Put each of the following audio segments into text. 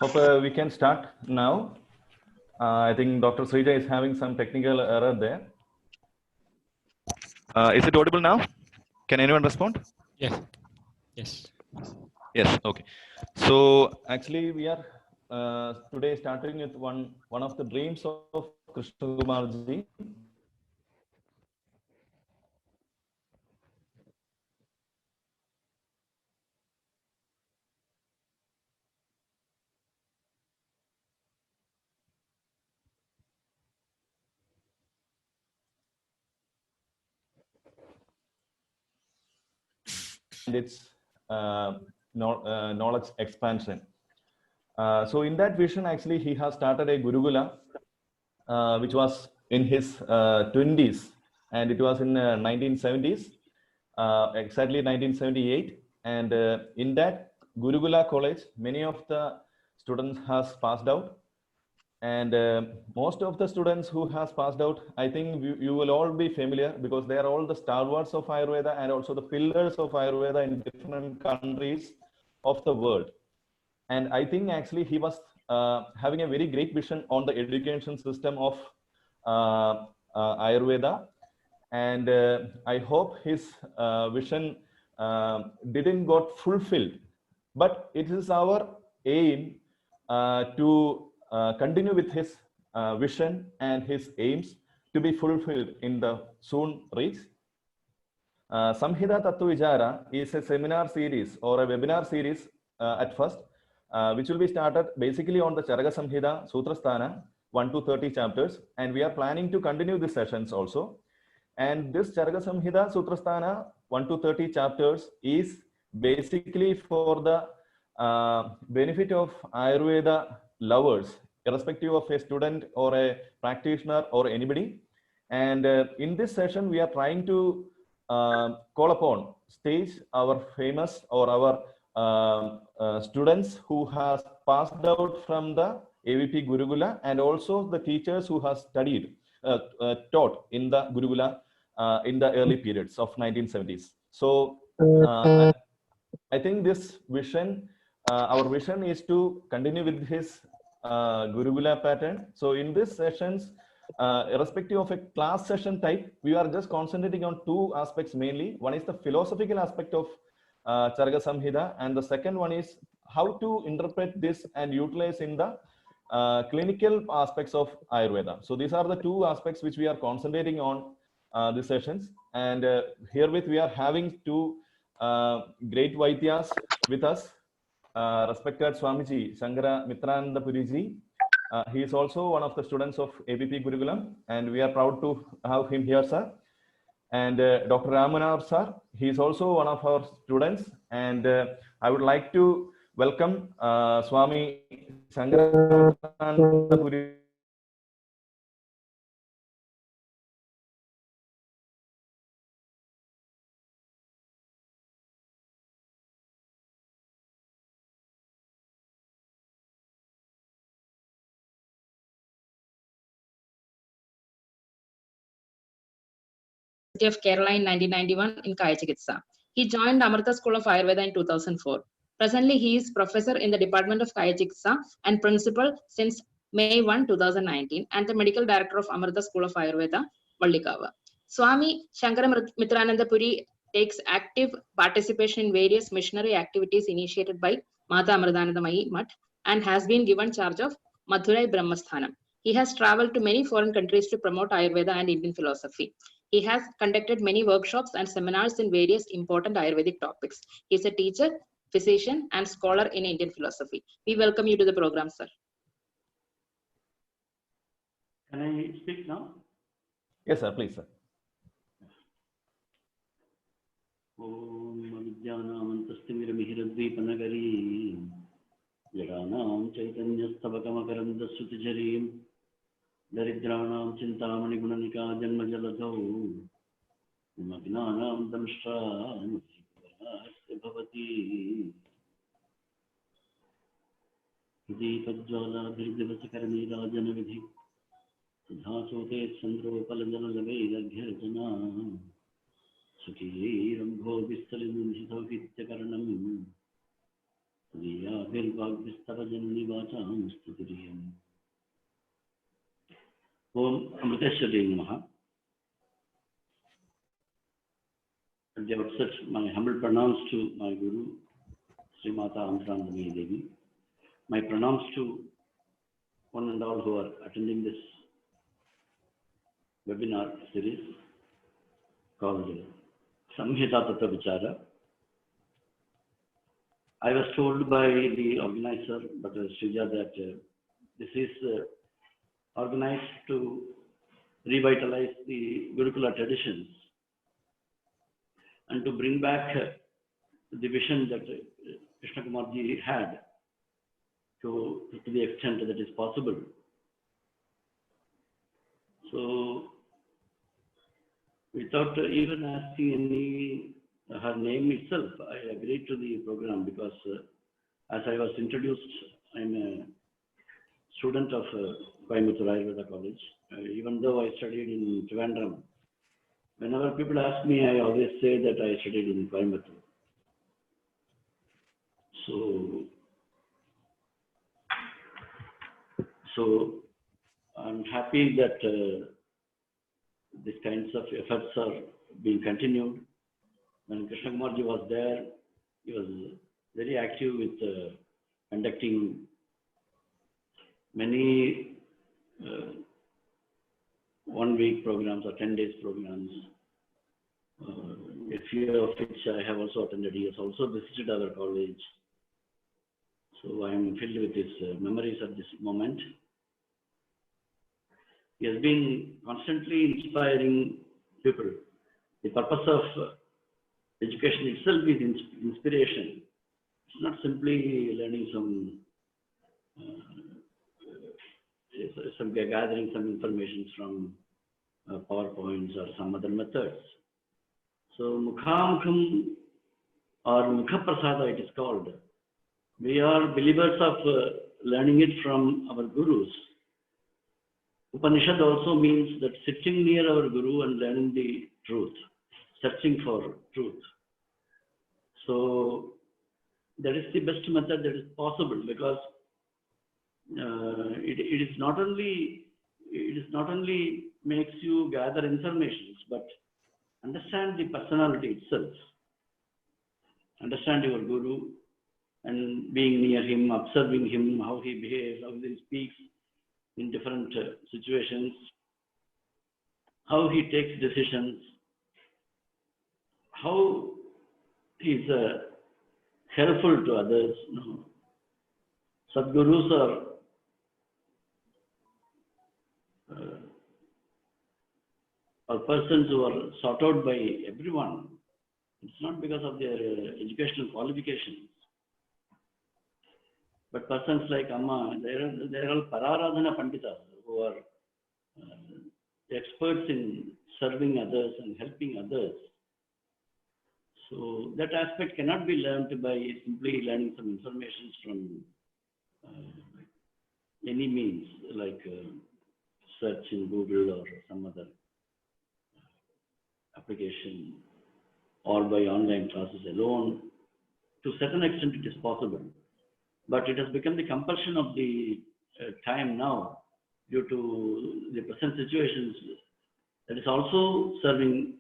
Hope we can start now. I think Dr. Srija is having some technical error there. Is it audible now? Can anyone respond? Yes. Yes. Yes. Okay. So actually, we are today starting with one of the dreams of Krishnakumarji. And its knowledge expansion. So in that vision, actually, he has started a Gurukula, which was in his 20s, and it was in 1970s, exactly 1978. And in that Gurukula college, many of the students has passed out. And most of the students who has passed out, I think you will all be familiar because they are all the stalwarts of Ayurveda and also the pillars of Ayurveda in different countries of the world. And I think actually he was having a very great vision on the education system of Ayurveda. And I hope his vision didn't got fulfilled. But it is our aim to continue with his vision and his aims to be fulfilled in the soon reach. Saṃhitātattvavicāra is a seminar series or a webinar series at first, which will be started basically on the Charaka Samhita, Sutra, Sthana, 1 to 30 chapters. And we are planning to continue the sessions also. And this Charaka Samhita, Sutra, Sthana, 1 to 30 chapters is basically for the benefit of Ayurveda lovers, irrespective of a student or a practitioner or anybody. And in this session, we are trying to call upon stage our famous or our students who has passed out from the AVP Gurukula, and also the teachers who has studied, taught in the Gurukula in the early periods of 1970s. So I think this vision, our vision is to continue with his Gurukula pattern. So in these sessions, irrespective of a class session type, we are just concentrating on two aspects mainly. One is the philosophical aspect of Charaka Samhita, and the second one is how to interpret this and utilize in the clinical aspects of Ayurveda. So these are the two aspects which we are concentrating on these sessions. And herewith we are having two great Vaidyas with us, respected Swamiji Shankara Mitrananda Puriji. He is also one of the students of ABP Gurukulam, and we are proud to have him here, sir. And Dr. Manohar, sir, he is also one of our students. And I would like to welcome Swami Shankara Mitrananda Puriji. of Kerala in 1991 in Kaya Chikitsa. He joined Amrita School of Ayurveda in 2004. Presently, he is professor in the Department of Kaya Chikitsa and principal since May 1, 2019, and the medical director of Amrita School of Ayurveda, Vallikava. Swami Shankara Mitrananda Puri takes active participation in various missionary activities initiated by Mata Amritanandamayi Mutt and has been given charge of Madurai Brahmasthanam. He has traveled to many foreign countries to promote Ayurveda and Indian philosophy. He has conducted many workshops and seminars in various important Ayurvedic topics. He is a teacher, physician, and scholar in Indian philosophy. We welcome you to the program, sir. Can I speak now? Yes, sir, please, sir. Om Avidyanamantastimiramihirudvipanagari Jaganam Chaitanyastavakamakarandassutijarim Daridranam Chintamani Gunanika Janmajaladho Magnanam Damshra Musipavasya Bhavati Hidipajjala Dhirdivasakarani Rajanavidhi Sudhasote Sandro Palanjanalaveda Sukhi Rambho Vistalinunhitokitya Karanam Om Amriteshwari Namaha. At the outset, my humble pranams to my Guru, Sri Mata Amritandamani Devi. My pranams to one and all who are attending this webinar series called Saṃhitātattvavicāra. I was told by the organizer, Dr. Srija, that this is organized to revitalize the Gurukula traditions and to bring back the vision that Krishnakumarji had to the extent that is possible. So, without even asking her name itself, I agreed to the program because as I was introduced, I'm a student of Coimbatore Ayurveda College. Even though I studied in Trivandrum, whenever people ask me, I always say that I studied in Coimbatore. So I'm happy that these kinds of efforts are being continued. When Krishnakumarji was there, he was very active with conducting many 1 week programs or 10 days programs. A few of which I have also attended. He has also visited our college. So I am filled with his memories at this moment. He has been constantly inspiring people. The purpose of education itself is inspiration. It's not simply learning gathering some information from PowerPoints or some other methods. So Mukhamukham or Mukhaprasada it is called. We are believers of learning it from our gurus. Upanishad also means that sitting near our guru and learning the truth, searching for truth. So that is the best method that is possible, because it is not only makes you gather information, but understand the personality itself. Understand your guru and being near him, observing him, how he behaves, how he speaks in different situations, how he takes decisions, how he is helpful to others. No. Sadgurus are persons who are sought out by everyone. It's not because of their educational qualifications. But persons like Amma, they are all Pararadhana Panditas who are experts in serving others and helping others. So that aspect cannot be learned by simply learning some information from any means, like search in Google or some other application, or by online classes alone. To a certain extent it is possible, but it has become the compulsion of the time now due to the present situations that is also serving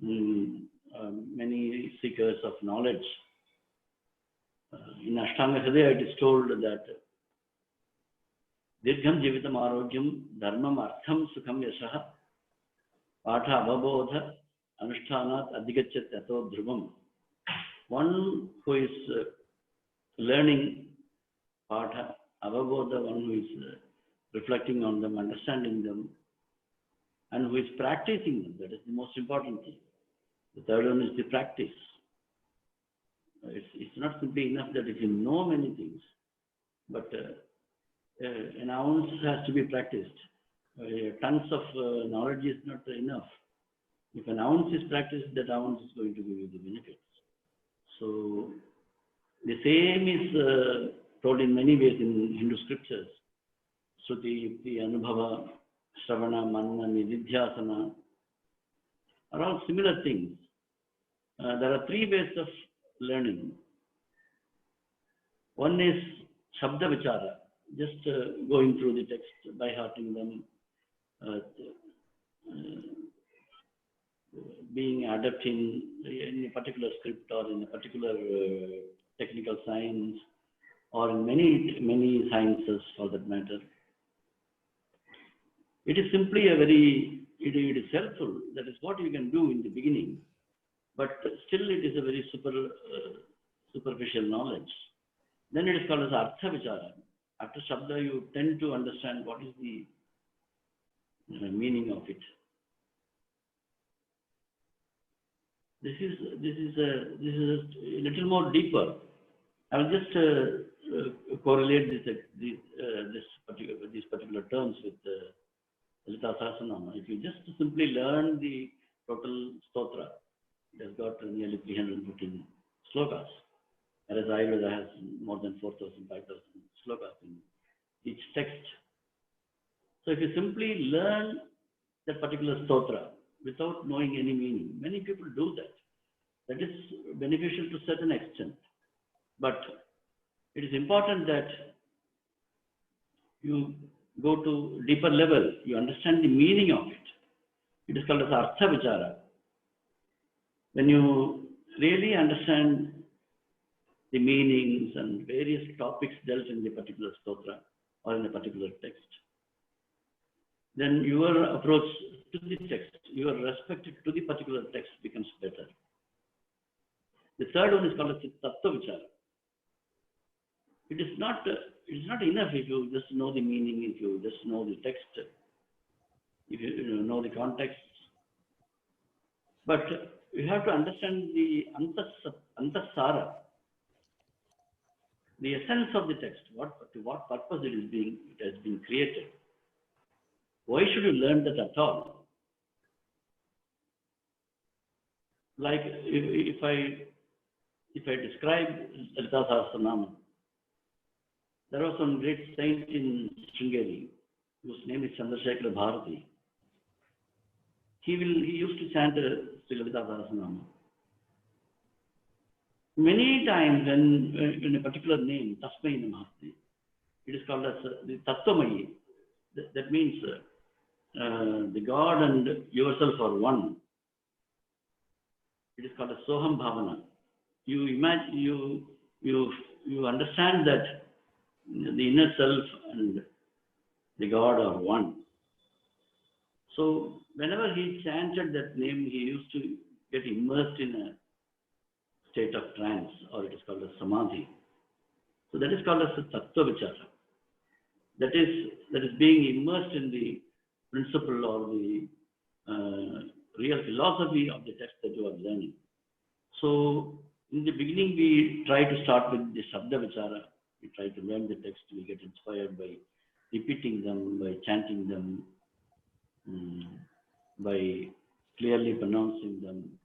many seekers of knowledge. In Ashtanga Hridaya it is told that Dirgham Jivitam Arogyam Dharmam Artham Sukham Yashaha Patha Avabodha Anushtanat Adhigachat Yato Dhrubam. One who is learning Patha Avabodha, one who is reflecting on them, understanding them, and who is practicing them. That is the most important thing. The third one is the practice. It's not simply enough that if you know many things, but an ounce has to be practiced. Tons of knowledge is not enough. If an ounce is practiced, that ounce is going to give you the benefits. So the same is told in many ways in Hindu scriptures. Shruti, Yukti, Anubhava, Shravana, Manana, Nididhyasana are all similar things. There are three ways of learning. One is Shabda Vichara, just going through the text, by hearting them, being adept in a particular script or in a particular technical science, or in many sciences for that matter. It is simply it is helpful. That is what you can do in the beginning, but still it is a very superficial knowledge. Then it is called as Artha Vichara. After Shabda, you tend to understand what is the meaning of it. This is a little more deeper. I will just correlate these particular terms with Lalita Sahasranama. If you just simply learn the total stotra, it has got nearly 315 slokas, whereas Ayurveda has more than 4,000, 5,000 slokas in each text. So if you simply learn that particular stotra without knowing any meaning, many people do that. That is beneficial to a certain extent. But it is important that you go to deeper level, you understand the meaning of it. It is called as Artha Vichara. When you really understand the meanings and various topics dealt in the particular stotra or in a particular text, then your approach to the text, your respect to the particular text becomes better. The third one is called as Tattva Vichara. It is not enough if you just know the meaning, if you just know the text, if you know the context. But you have to understand the Antasara, the essence of the text, to what purpose it has been created. Why should you learn that at all? Like if I describe Lalita Sahasranama, there was one great saint in Sringeri whose name is Chandrasekhara Bharati. He used to chant Sri Lalita Sahasranama. Many times when in a particular name, Tasmai Namahasti, it is called as the Tattvamayi. That means the God and yourself are one. It is called as Soham Bhavana. You imagine, you understand that the inner self and the God are one. So whenever he chanted that name, he used to get immersed in a state of trance, or it is called as Samadhi. So that is called as a Tattva Vichara. That is being immersed in the principle or the real philosophy of the text that you are learning. So in the beginning, we try to start with the Shabda Vichara. We try to learn the text. We get inspired by repeating them, by chanting them, by clearly pronouncing them.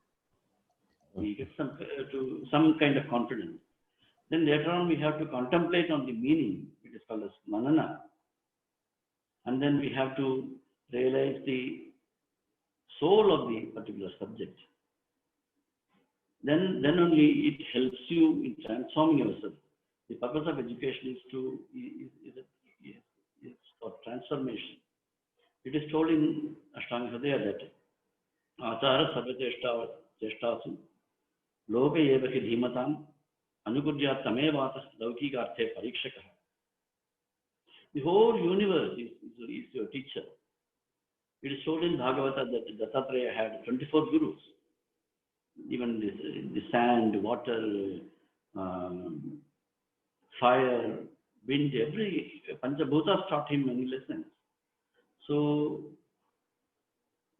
We get some kind of confidence. Then later on, we have to contemplate on the meaning. It is called as Manana. And then we have to realize the soul of the particular subject. Then only it helps you in transforming yourself. The purpose of education is for transformation. It is told in Ashtanga Hridaya that Achara Sarva Cheshtasu Loka Eva Hi Dhimatam Anugurya Tamevatas Laukikarte Parikshaka. The whole universe is your teacher. It is told in Bhagavata that Dattatreya had 24 gurus. Even the sand, water, fire, wind, every Panchabhutas taught him many lessons. So,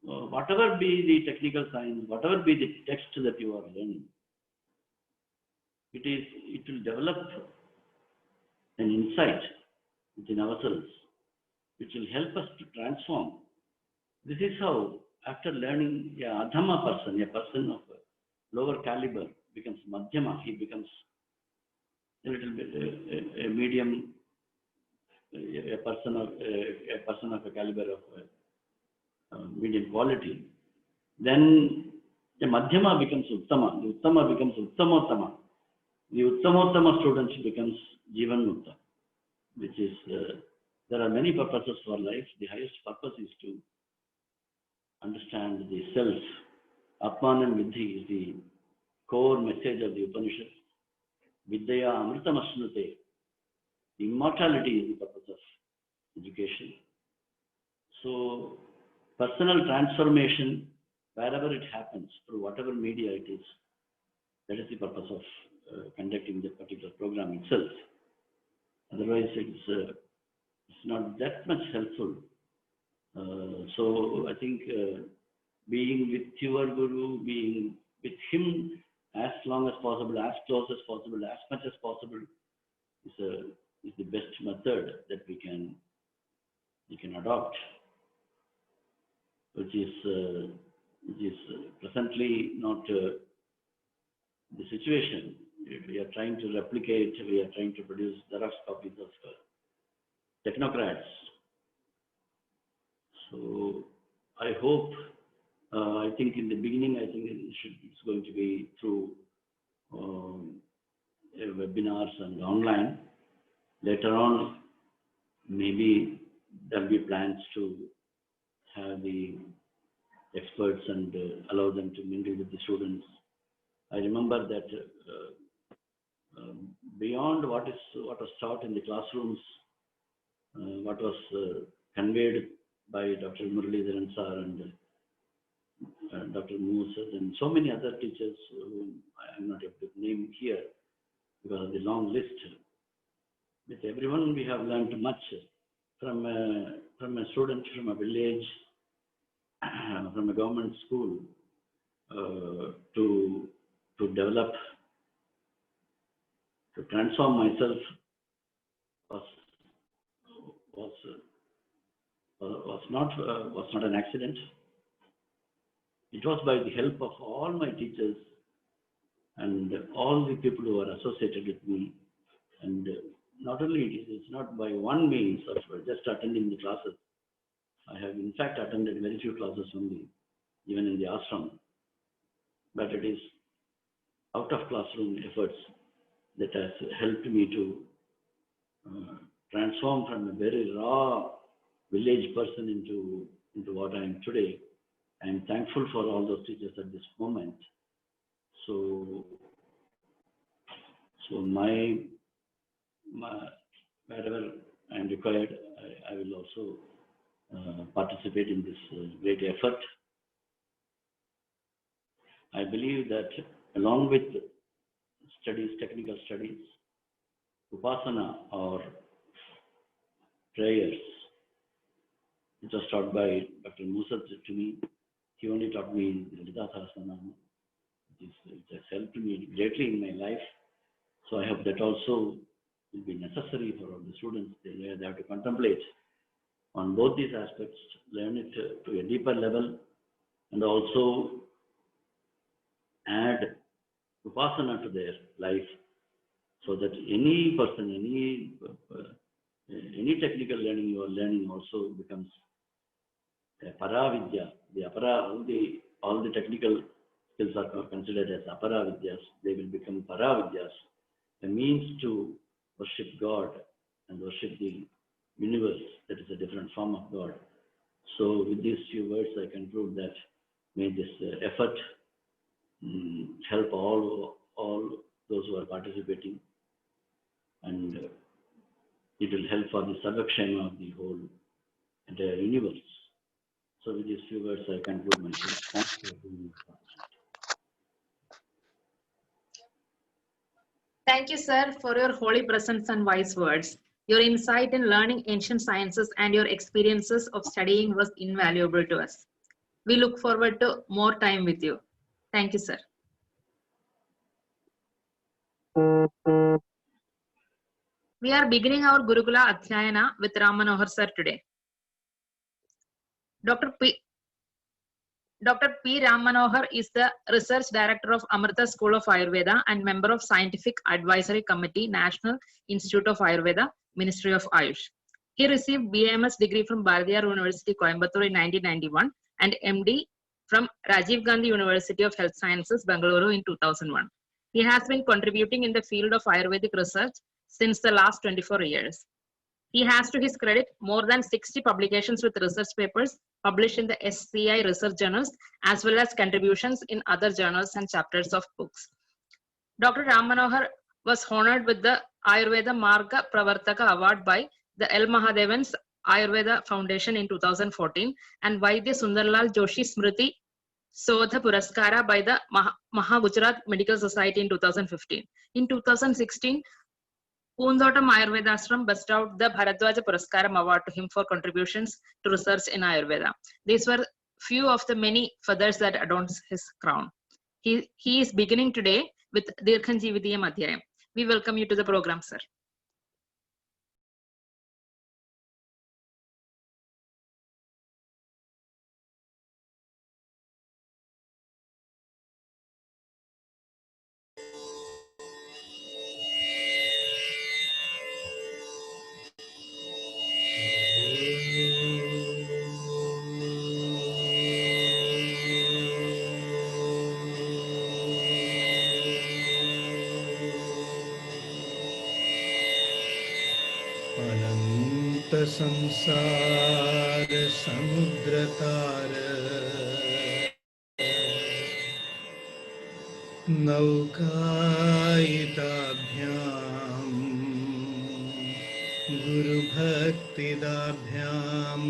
whatever be the technical science, whatever be the text that you are learning, it will develop an insight within ourselves, which will help us to transform. This is how, after learning, a Adhama person, a person of lower caliber, becomes Madhyama. He becomes a little bit a medium, a person of a caliber of medium quality. Then the Madhyama becomes Uttama. The Uttama becomes Uttamottama. the Uttamottama student becomes Jivan Mukta, which is, there are many purposes for life. The highest purpose is to understand the self. Atmanam Vidhi is the core message of the Upanishad. Vidyaya Amritamasnute. Immortality is the purpose of education. So, personal transformation, wherever it happens, through whatever media it is, that is the purpose of conducting that particular program itself. Otherwise, it's not that much helpful. So, I think being with your Guru, being with him as long as possible, as close as possible, as much as possible, is the best method that we can adopt, which is presently not the situation. We are trying to replicate, we are trying to produce Xerox copies of technocrats. So I hope, I think in the beginning, I think it's going to be through webinars and online. Later on, maybe there will be plans to have the experts and allow them to mingle with the students. I remember that beyond what was taught in the classrooms, what was conveyed by Dr. Muralidharan sir and Dr. Moses and so many other teachers whom I am not able to name here because of the long list. With everyone, we have learned much from a student from a village, from a government school, to develop, to transform myself was not an accident. It was by the help of all my teachers and all the people who are associated with me. And not only it's not by one means of just attending the classes. I have in fact attended very few classes only, even in the ashram. But it is out of classroom efforts that has helped me to transform from a very raw village person into what I am today. I am thankful for all those teachers at this moment. So wherever I am required, I will also participate in this great effort. I believe that along with studies, technical studies, upasana or prayers, which was taught by Dr. Musa to me. He only taught me Lita Sahasranam. It has helped me greatly in my life. So I hope that also will be necessary for all the students. They have to contemplate on both these aspects, learn it to a deeper level, and also add upasana to their life, so that any person, any technical learning you are learning also becomes a paravidya. The apara, all the technical skills are considered as aparavidyas. They will become paravidyas, a means to worship God and worship the universe that is a different form of God. So with these few words, I conclude that may this effort help all those who are participating, and it will help for the salvakshema of the whole entire universe. So with these few words, I conclude my talk. Thank you. Thank you, sir, for your holy presence and wise words. Your insight in learning ancient sciences and your experiences of studying was invaluable to us. We look forward to more time with you. Thank you, sir. We are beginning our Gurukula Adhyayana with Ram Manohar sir today. Dr. P. Ram Manohar is the Research Director of Amrita School of Ayurveda and member of Scientific Advisory Committee, National Institute of Ayurveda, Ministry of Ayush. He received BAMS degree from Bharatiyar University, Coimbatore in 1991 and MD from Rajiv Gandhi University of Health Sciences, Bengaluru in 2001. He has been contributing in the field of Ayurvedic research since the last 24 years. He has, to his credit, more than 60 publications with research papers published in the SCI research journals, as well as contributions in other journals and chapters of books. Dr. Ram Manohar was honored with the Ayurveda Marga Pravartaka Award by the L. Mahadevans Ayurveda Foundation in 2014 and Vaidya Sundarlal Joshi Smriti Sodha Puraskara by the Maha Gujarat Medical Society in 2015. In 2016, Poondotam Ayurvedashram bestowed the Bharadwaja Puraskaram Award to him for contributions to research in Ayurveda. These were few of the many feathers that adorns his crown. He is beginning today with Dirghanjeevitiyam Adhyayam. We welcome you to the program, sir. संसार समुद्र तार नौकायिताभ्याम गुरु भक्तिदाभ्याम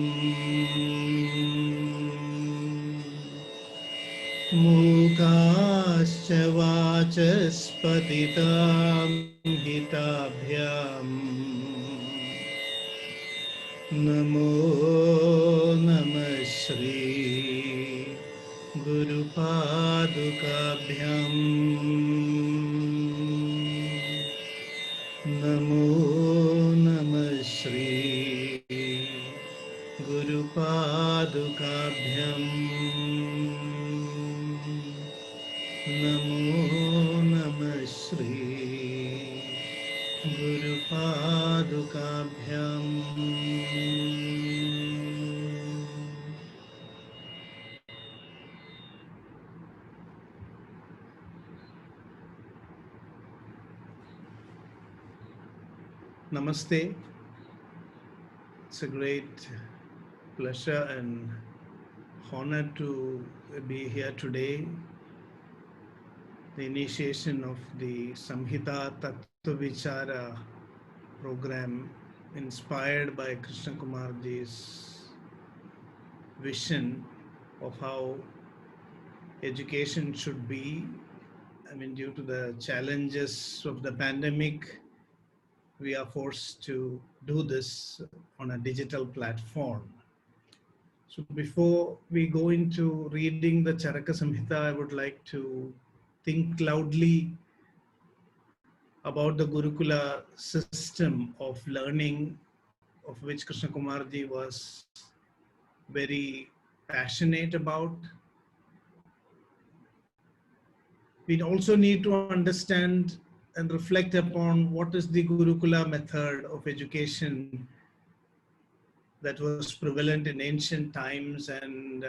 मूकाश्च वाचस्पतितां हिताभ्याम नमो नमः श्री गुरुपादुकाभ्यां नमो नमः श्री गुरुपादुकाभ्यां नमो नमः Shri गुरुपादुकाभ्यां Namaste. It's a great pleasure and honor to be here today. The initiation of the Saṃhitātattvavicāra program inspired by Krishnakumarji's vision of how education should be. I mean, due to the challenges of the pandemic, we are forced to do this on a digital platform. So before we go into reading the Charaka Samhita, I would like to think loudly about the Gurukula system of learning, of which Krishnakumarji was very passionate about. We also need to understand and reflect upon what is the Gurukula method of education that was prevalent in ancient times, and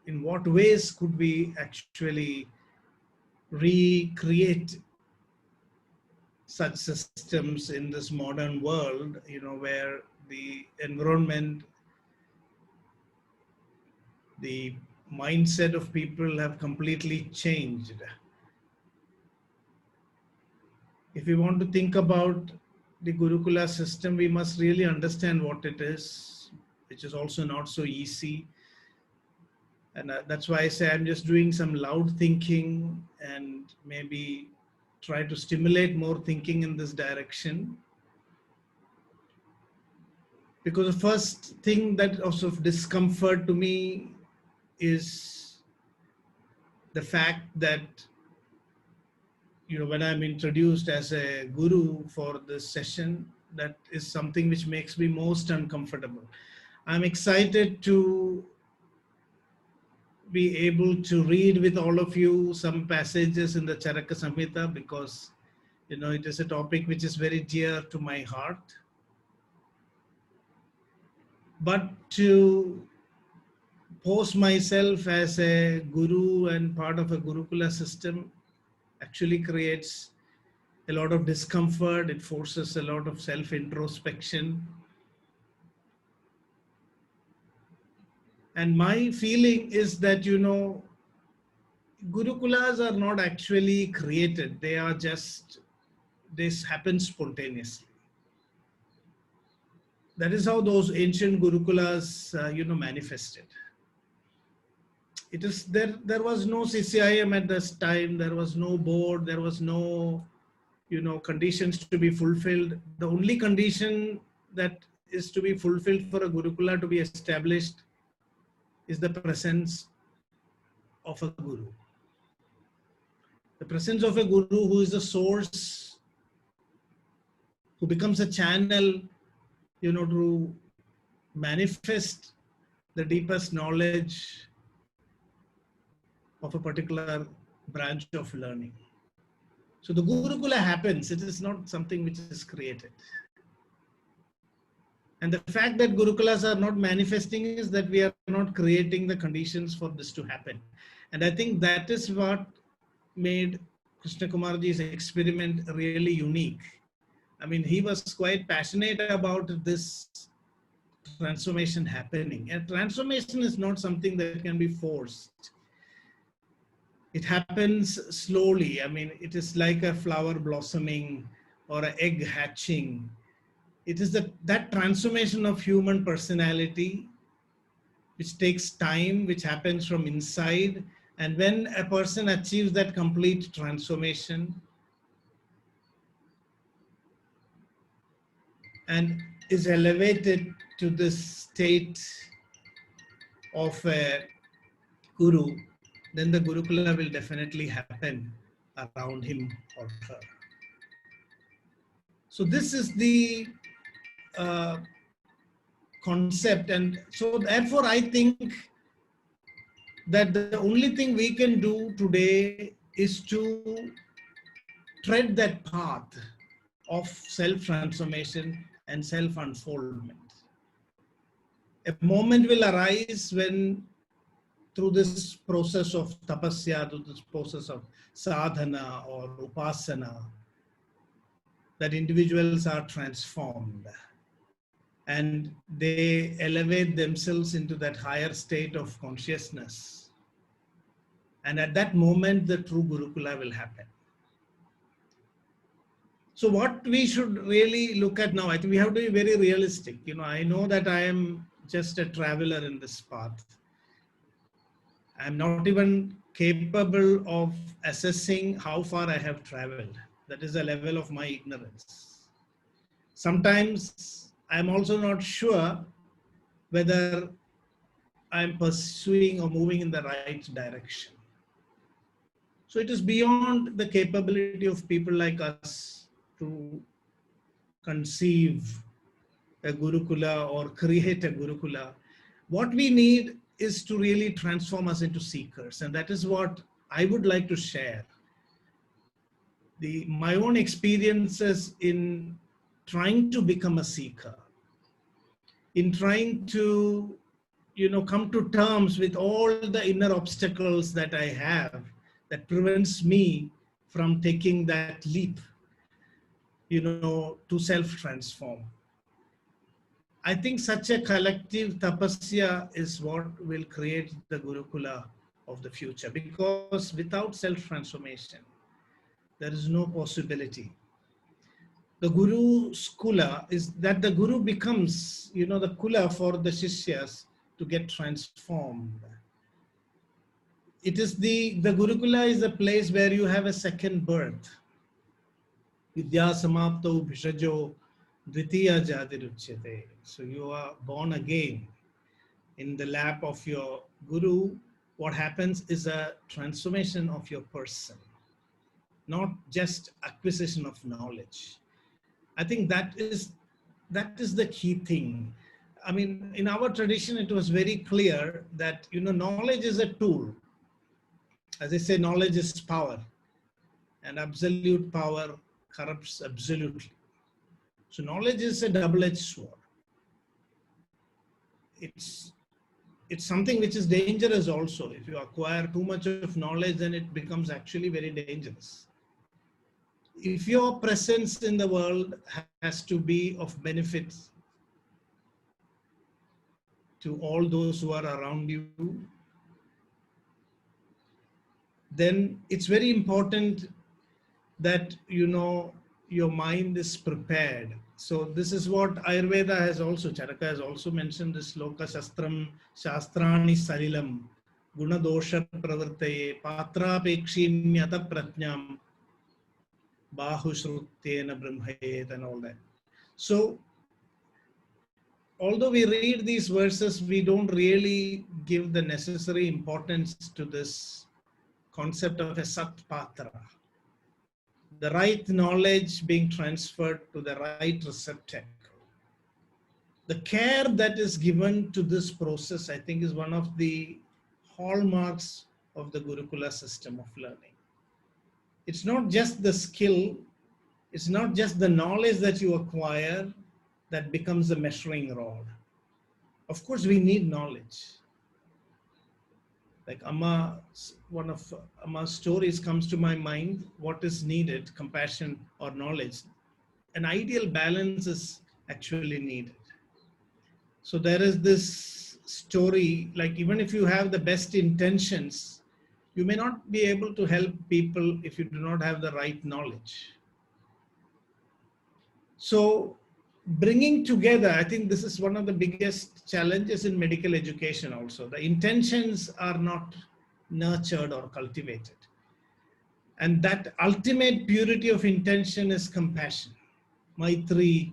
in what ways could we actually recreate such systems in this modern world, where the environment, the mindset of people have completely changed. If we want to think about the Gurukula system, we must really understand what it is, which is also not so easy. And that's why I say I'm just doing some loud thinking and maybe try to stimulate more thinking in this direction. Because the first thing that also of discomfort to me is the fact that when I'm introduced as a guru for this session, that is something which makes me most uncomfortable. I'm excited to be able to read with all of you some passages in the Charaka Samhita, because it is a topic which is very dear to my heart. But to pose myself as a guru and part of a Gurukula system, actually creates a lot of discomfort. It forces a lot of self-introspection. And my feeling is that, you know, Gurukulas are not actually created. They are just, this happens spontaneously. That is how those ancient Gurukulas, you know, manifested. It is there was no CCIM at this time. There was no board. There was no, you know, conditions to be fulfilled. The only condition that is to be fulfilled for a Gurukula to be established is the presence of a Guru. The presence of a Guru who is the source, who becomes a channel, you know, to manifest the deepest knowledge of a particular branch of learning. So the Gurukula happens. It is not something which is created. And the fact that Gurukulas are not manifesting is that we are not creating the conditions for this to happen. And I think that is what made Krishnakumarji's experiment really unique. I mean, he was quite passionate about this transformation happening. And transformation is not something that can be forced. It happens slowly. I mean, it is like a flower blossoming or an egg hatching. It is that transformation of human personality which takes time, which happens from inside. And when a person achieves that complete transformation and is elevated to this state of a Guru, then the Gurukula will definitely happen around him or her. So this is the concept. And so therefore I think that the only thing we can do today is to tread that path of self-transformation and self-unfoldment. A moment will arise when, through this process of tapasya, through this process of sadhana or upasana, that individuals are transformed and they elevate themselves into that higher state of consciousness. And at that moment, the true Gurukula will happen. So what we should really look at now, I think we have to be very realistic. You know, I know that I am just a traveler in this path. I'm not even capable of assessing how far I have traveled. That is the level of my ignorance. Sometimes I'm also not sure whether I'm pursuing or moving in the right direction. So it is beyond the capability of people like us to conceive a Gurukula or create a Gurukula. What we need is to really transform us into seekers. And that is what I would like to share. My own experiences in trying to become a seeker, in trying to, you know, come to terms with all the inner obstacles that I have that prevents me from taking that leap, you know, to self-transform. I think such a collective tapasya is what will create the Gurukula of the future, because without self-transformation, there is no possibility. The Guru's Kula is that the Guru becomes, you know, the Kula for the Shishyas to get transformed. It is the Gurukula is a place where you have a second birth. Vidya samapto bhishajo dvitiya jadiruchyate. So you are born again in the lap of your Guru. What happens is a transformation of your person, not just acquisition of knowledge. I think that is the key thing. I mean, in our tradition, it was very clear that, you know, knowledge is a tool. As I say, knowledge is power, and absolute power corrupts absolutely. So knowledge is a double-edged sword. It's something which is dangerous also. If you acquire too much of knowledge, then it becomes actually very dangerous. if your presence in the world has to be of benefit to all those who are around you, then it's very important that your mind is prepared. So this is what Ayurveda has also, Charaka has also mentioned this loka shastram shastrani salilam gunadosha pravartaye patrapekshimyata prajnam bahushrutena brahmayet and all that. So although we read these verses, we don't really give the necessary importance to this concept of a sat patra, the right knowledge being transferred to the right receptacle. The care that is given to this process, I think, is one of the hallmarks of the Gurukula system of learning. It's not just the skill, it's not just the knowledge that you acquire that becomes the measuring rod. Of course, we need knowledge. Like Amma, one of Amma's stories comes to my mind. What is needed, compassion or knowledge? An ideal balance is actually needed. So there is this story, like even if you have the best intentions, you may not be able to help people if you do not have the right knowledge. So bringing together, I think this is one of the biggest challenges in medical education also. The intentions are not nurtured or cultivated. And that ultimate purity of intention is compassion. Maitri,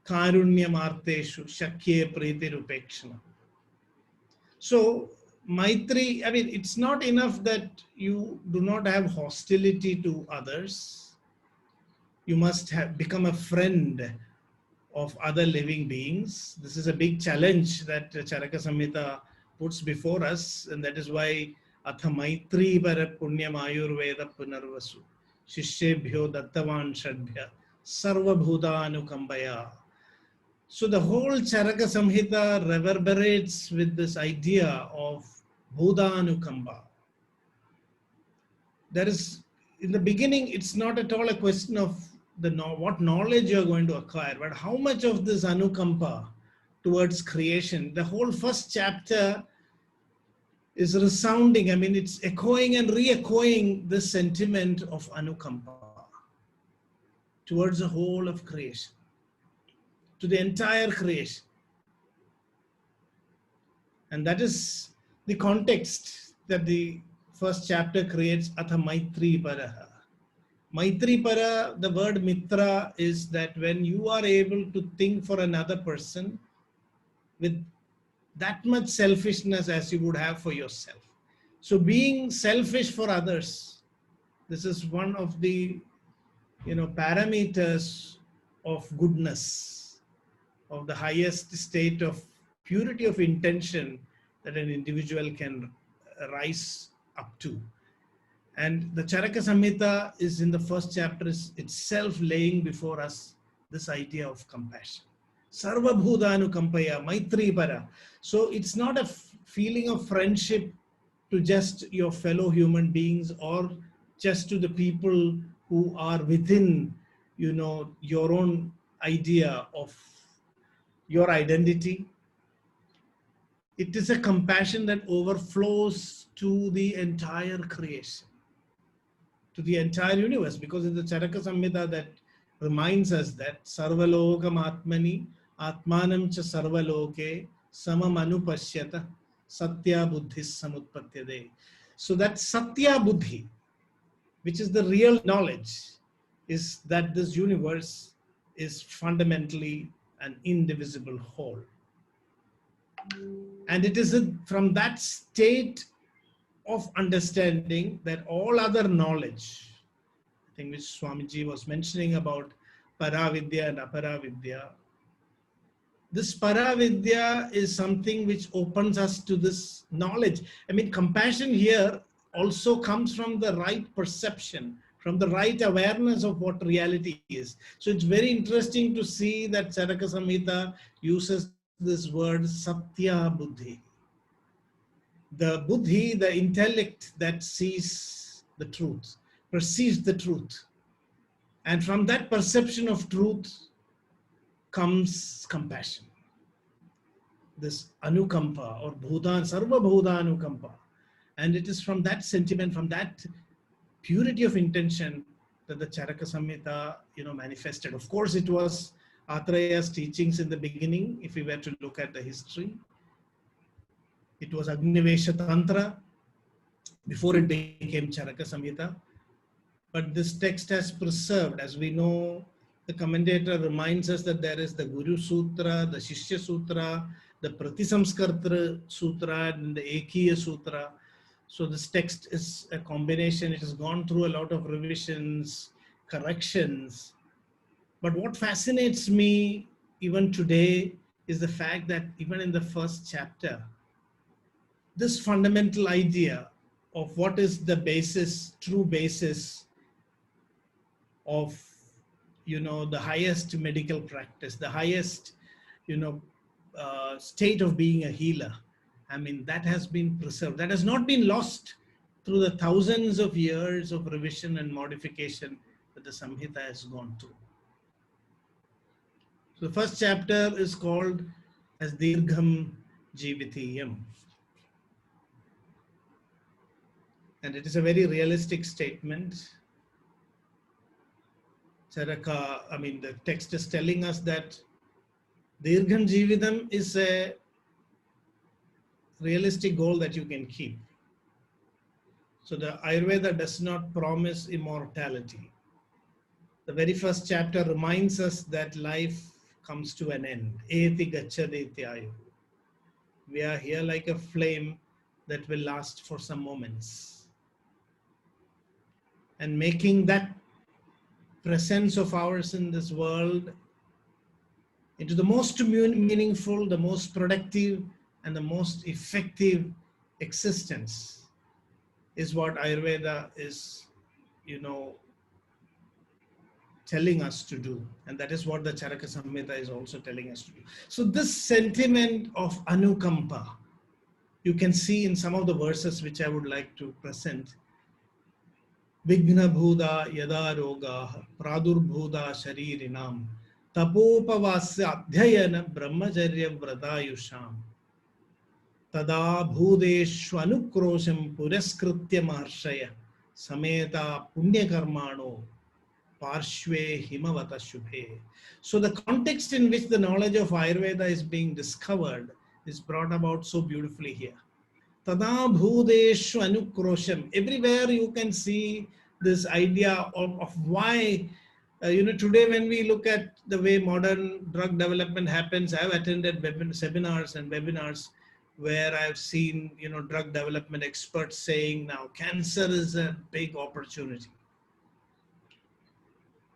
karunyam arteshu, shakye pritirupekshanam. So Maitri, I mean, it's not enough that you do not have hostility to others. You must have become a friend of other living beings. This is a big challenge that Charaka Samhita puts before us, and that is why Atha Maitri para Punyam Ayurveda Punarvasu Shishebhyo Dattavan Shadbhya Sarva Bhutanu Kambaya. So the whole Charaka Samhita reverberates with this idea of Bhudanukamba. There is, in the beginning, it's not at all a question of what knowledge you're going to acquire, but how much of this anukampa towards creation. The whole first chapter is resounding. I mean, it's echoing and re-echoing the sentiment of anukampa towards the whole of creation, to the entire creation. And that is the context that the first chapter creates, Atha Maitri Paraha. Maitri Para, the word mitra is that when you are able to think for another person with that much selfishness as you would have for yourself. So being selfish for others, this is one of the parameters of goodness, of the highest state of purity of intention that an individual can rise up to. And the Charaka Samhita is in the first chapter itself laying before us this idea of compassion. Sarva Bhutanu Kampaya, Maitri Para. So it's not a feeling of friendship to just your fellow human beings or just to the people who are within, your own idea of your identity. It is a compassion that overflows to the entire creation, to the entire universe, because in the Charaka Samhita that reminds us that Sarvalokam Atmani Atmanam cha Sarvaloke Samam Anupashyata Satya Buddhis Samutpatyade. So that Satya Buddhi, which is the real knowledge, is that this universe is fundamentally an indivisible whole. And it is from that state of understanding that all other knowledge, I think which Swamiji was mentioning about Paravidya and Aparavidya, this Paravidya is something which opens us to this knowledge. I mean, compassion here also comes from the right perception, from the right awareness of what reality is. So it's very interesting to see that Charaka Samhita uses this word Satya Buddhi. The Buddhi, the intellect that sees the truth, perceives the truth. And from that perception of truth comes compassion. This anukampa or bhutan, sarva bhuta anukampa. And it is from that sentiment, from that purity of intention that the Charaka Samhita, manifested. Of course, it was Atreya's teachings in the beginning, if we were to look at the history. It was Agnivesha Tantra before it became Charaka Samhita. But this text has preserved, as we know, the commentator reminds us that there is the Guru Sutra, the Shishya Sutra, the Pratisamskartra Sutra, and the Ekiya Sutra. So this text is a combination. It has gone through a lot of revisions, corrections. But what fascinates me even today is the fact that even in the first chapter, this fundamental idea of what is the basis, true basis of, the highest medical practice, the highest, state of being a healer. I mean, that has been preserved. That has not been lost through the thousands of years of revision and modification that the Samhita has gone through. So the first chapter is called as Dirgham Jivitiyam. And it is a very realistic statement. Charaka, the text is telling us that Dirgham Jivitam is a realistic goal that you can keep. So the Ayurveda does not promise immortality. The very first chapter reminds us that life comes to an end. Eti gacchadeti ayu. We are here like a flame that will last for some moments. And making that presence of ours in this world into the most meaningful, the most productive, and the most effective existence is what Ayurveda is, telling us to do. And that is what the Charaka Samhita is also telling us to do. So this sentiment of anukampa, you can see in some of the verses which I would like to present. Vighna bhuda yada roga pradurbhuda sharirinam tapopavasya adhyayana brahmacharya vratayusham tada bhudeshvanukrosham puraskritya maharshaya sameta punyakarmano parshve himavata shubhe. So the context in which the knowledge of Ayurveda is being discovered is brought about so beautifully here. Tada bhudeshu anukrosham. Everywhere you can see this idea of why, today when we look at the way modern drug development happens, I have attended seminars and webinars where I've seen, drug development experts saying now cancer is a big opportunity.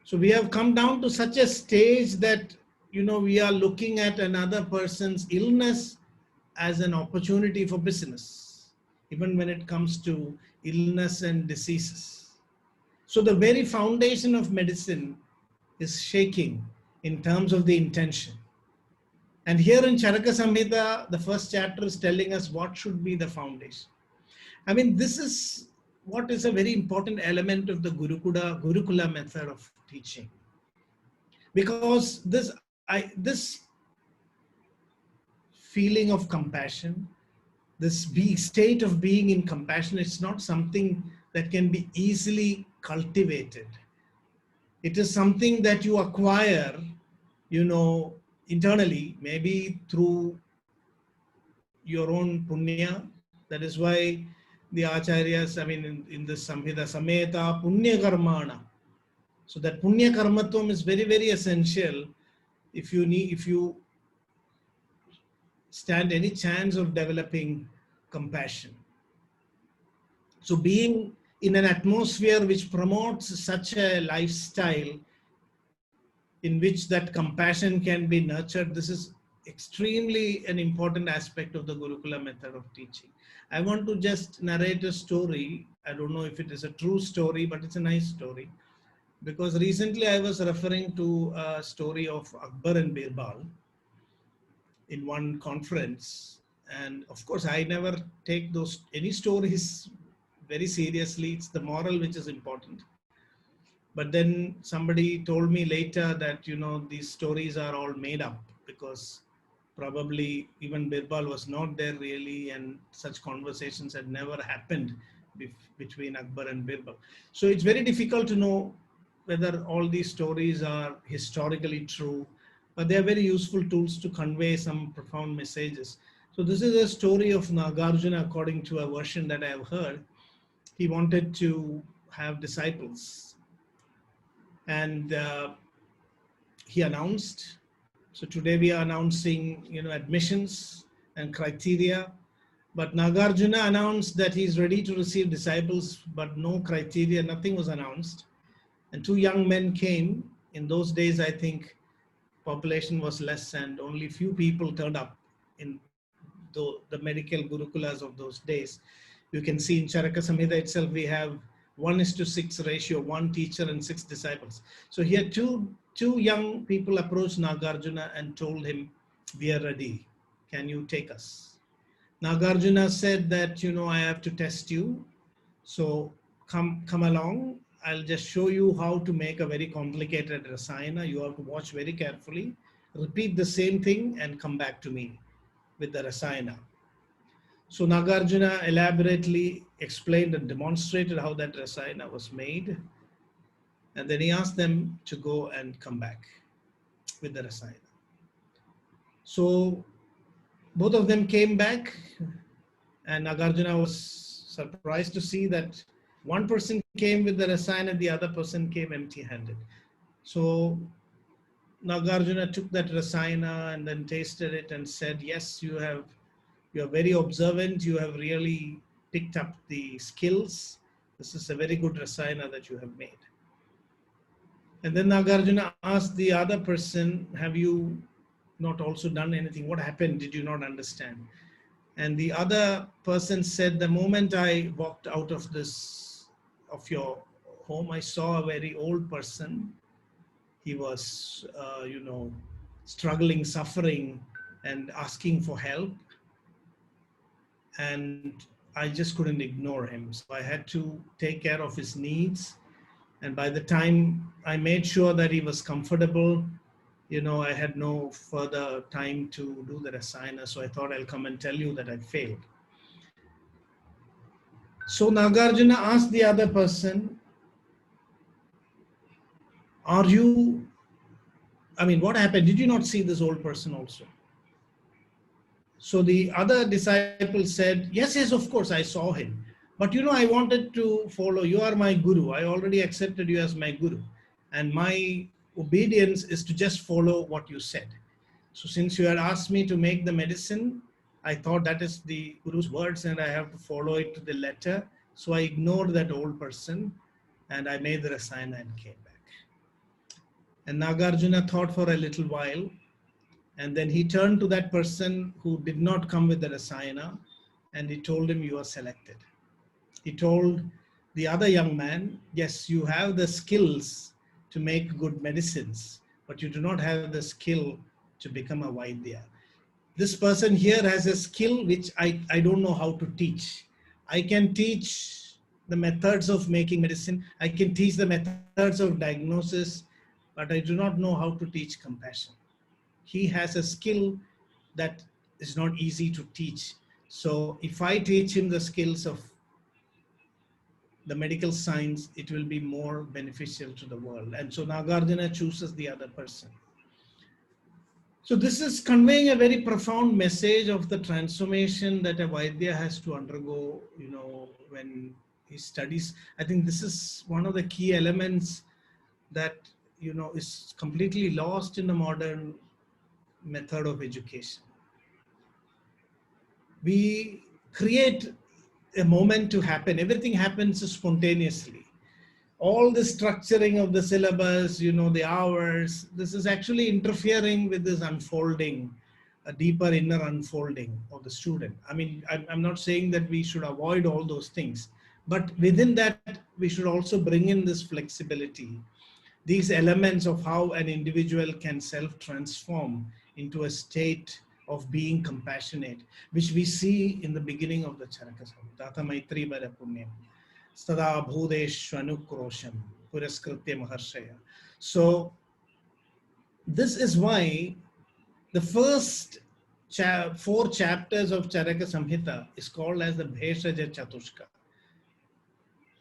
So we have come down to such a stage that, we are looking at another person's illness as an opportunity for business, even when it comes to illness and diseases. So the very foundation of medicine is shaking in terms of the intention. And here in Charaka Samhita, the first chapter is telling us what should be the foundation. This is what is a very important element of the Gurukula method of teaching. Because this feeling of compassion, this state of being in compassion, it's not something that can be easily cultivated. It is something that you acquire, internally, maybe through your own punya. That is why the acharyas, in the Samhita, Sameta punya karmana. So that punya karmatvam is very, very essential if you stand any chance of developing compassion. So being in an atmosphere which promotes such a lifestyle in which that compassion can be nurtured, this is extremely an important aspect of the Gurukula method of teaching. I want to just narrate a story. I don't know if it is a true story, but it's a nice story. Because recently I was referring to a story of Akbar and Birbal in one conference. And of course, I never take any stories very seriously. It's the moral which is important. But then somebody told me later that, these stories are all made up, because probably even Birbal was not there really, and such conversations had never happened between Akbar and Birbal. So it's very difficult to know whether all these stories are historically true, but they are very useful tools to convey some profound messages. So this is a story of Nagarjuna according to a version that I have heard. He wanted to have disciples, and he announced. So today we are announcing, admissions and criteria. But Nagarjuna announced that he is ready to receive disciples, but no criteria, nothing was announced. And two young men came. In those days, I think population was less and only few people turned up in the medical gurukulas of those days. You can see in Charaka Samhita itself, we have 1:6 ratio, 1 teacher and 6 disciples. So here two young people approached Nagarjuna and told him, we are ready. Can you take us? Nagarjuna said that, I have to test you. So come along. I'll just show you how to make a very complicated rasayana. You have to watch very carefully, repeat the same thing and come back to me with the rasayana. So Nagarjuna elaborately explained and demonstrated how that rasayana was made. And then he asked them to go and come back with the rasayana. So both of them came back, and Nagarjuna was surprised to see that one person came with the rasayana, the other person came empty-handed. So Nagarjuna took that rasayana and then tasted it and said, yes, you are very observant. You have really picked up the skills. This is a very good rasayana that you have made. And then Nagarjuna asked the other person, have you not also done anything? What happened? Did you not understand? And the other person said, the moment I walked out of your home, I saw a very old person. He was, struggling, suffering, and asking for help. And I just couldn't ignore him. So I had to take care of his needs. And by the time I made sure that he was comfortable, I had no further time to do the rasayana. So I thought I'll come and tell you that I failed. So Nagarjuna asked the other person, what happened? Did you not see this old person also? So the other disciple said, yes, of course, I saw him. But I wanted to follow. You are my guru. I already accepted you as my guru. And my obedience is to just follow what you said. So since you had asked me to make the medicine, I thought that is the guru's words and I have to follow it to the letter. So I ignored that old person and I made the rasayana and came back. And Nagarjuna thought for a little while, and then he turned to that person who did not come with the rasayana and he told him, you are selected. He told the other young man, yes, you have the skills to make good medicines, but you do not have the skill to become a Vaidya. This person here has a skill which I don't know how to teach. I can teach the methods of making medicine. I can teach the methods of diagnosis, but I do not know how to teach compassion. He has a skill that is not easy to teach. So if I teach him the skills of the medical science, it will be more beneficial to the world. And so Nagarjuna chooses the other person. So this is conveying a very profound message of the transformation that a Vaidya has to undergo, when he studies. I think this is one of the key elements that, is completely lost in the modern method of education. We create a moment to happen. Everything happens spontaneously. All the structuring of the syllabus, the hours, this is actually interfering with this unfolding, a deeper inner unfolding of the student. I'm not saying that we should avoid all those things, but within that, we should also bring in this flexibility, these elements of how an individual can self-transform into a state of being compassionate, which we see in the beginning of the Charaka Samhita. Tata Maitri Bara Punyam, Stada Bhudeshvanukrosham, Puraskritya Maharshaya. So this is why the first 4 chapters of Charaka Samhita is called as the Bheshaja Chatushka.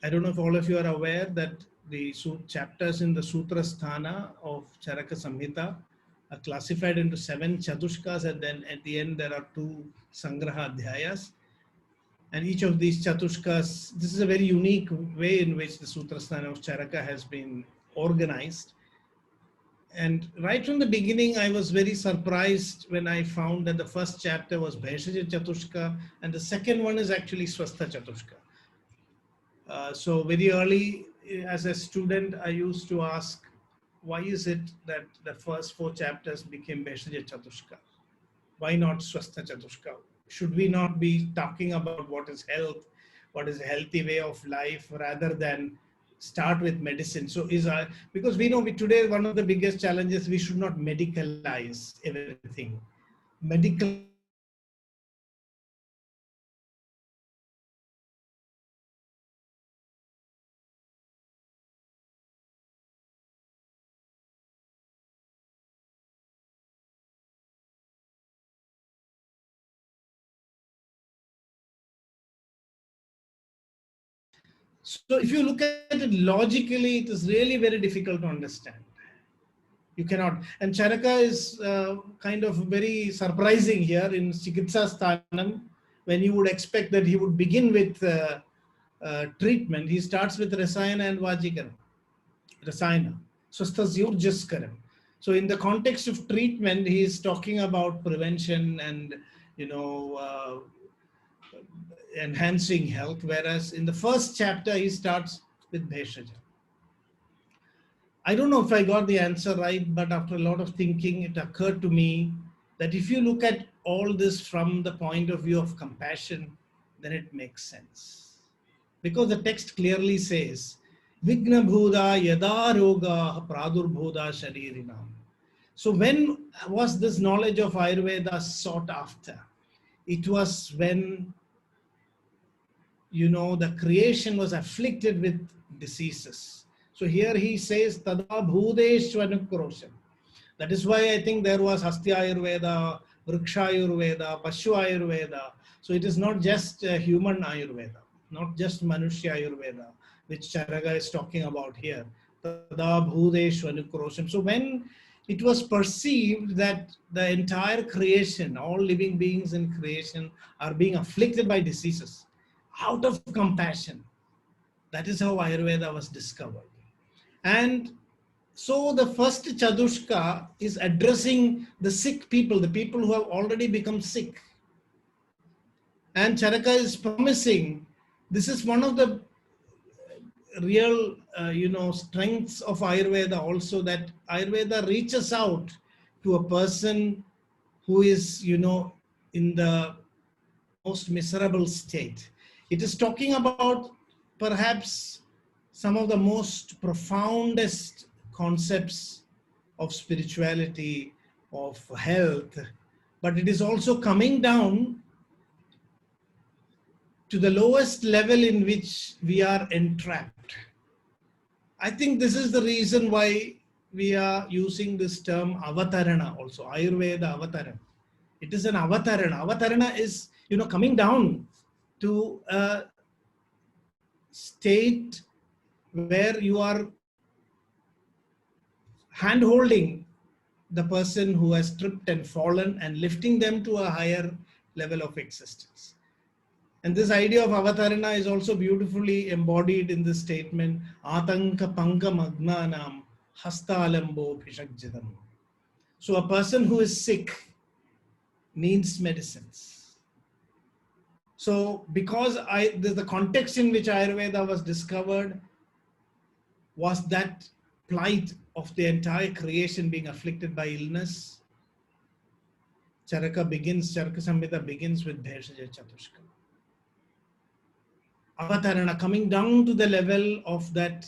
I don't know if all of you are aware that the chapters in the Sutra Sthana of Charaka Samhita are classified into 7 Chatushkas, and then at the end there are 2 Sangraha Adhyayas. And each of these Chatushkas, this is a very unique way in which the Sutra Sthana of Charaka has been organized. And right from the beginning, I was very surprised when I found that the first chapter was Bheshaja Chatushka and the second one is actually Swastha Chatushka. So very early as a student, I used to ask, why is it that the first 4 chapters became Bheshaja Chatushka? Why not Swastha Chatushka? Should we not be talking about what is health, what is a healthy way of life, rather than start with medicine? So because we know today one of the biggest challenges, we should not medicalize everything. Medical So if you look at it logically, it is really very difficult to understand. You cannot. And Charaka is kind of very surprising here in Chikitsa Sthanam, when you would expect that he would begin with treatment. He starts with Rasayana and Vajikaram. Rasayana. Swasthasyurjaskaram. So in the context of treatment, he is talking about prevention and, enhancing health, whereas in the first chapter he starts with Bheshaja. I don't know if I got the answer right, but after a lot of thinking, it occurred to me that if you look at all this from the point of view of compassion, then it makes sense. Because the text clearly says, Vigna Bhuda Yada Roga Pradurbhuda Sharirinam. So when was this knowledge of Ayurveda sought after? It was when the creation was afflicted with diseases. So here he says, Tada Bhudeshvanukrosam. That is why I think there was Hastya Ayurveda, Vriksha Ayurveda, Pashu Ayurveda. So it is not just human Ayurveda, not just Manushya Ayurveda, which Charaka is talking about here. Tada Bhudeshvanukrosam. So when it was perceived that the entire creation, all living beings in creation are being afflicted by diseases, out of compassion. That is how Ayurveda was discovered. And so the first Chatushka is addressing the sick people, the people who have already become sick. And Charaka is promising, this is one of the real, strengths of Ayurveda also, that Ayurveda reaches out to a person who is, in the most miserable state. It is talking about perhaps some of the most profoundest concepts of spirituality, of health, but it is also coming down to the lowest level in which we are entrapped. I think this is the reason why we are using this term avatarana also, Ayurveda avatarana. It is an avatarana. Avatarana is, coming down to a state where you are hand-holding the person who has tripped and fallen and lifting them to a higher level of existence. And this idea of avatarana is also beautifully embodied in this statement, Atanka Pankam Agnanam Hastalambo Bhishakjidam. So a person who is sick needs medicines. So because the context in which Ayurveda was discovered was that plight of the entire creation being afflicted by illness, Charaka Samhita begins with Bheshaja Chatushka. Avatarana, coming down to the level of that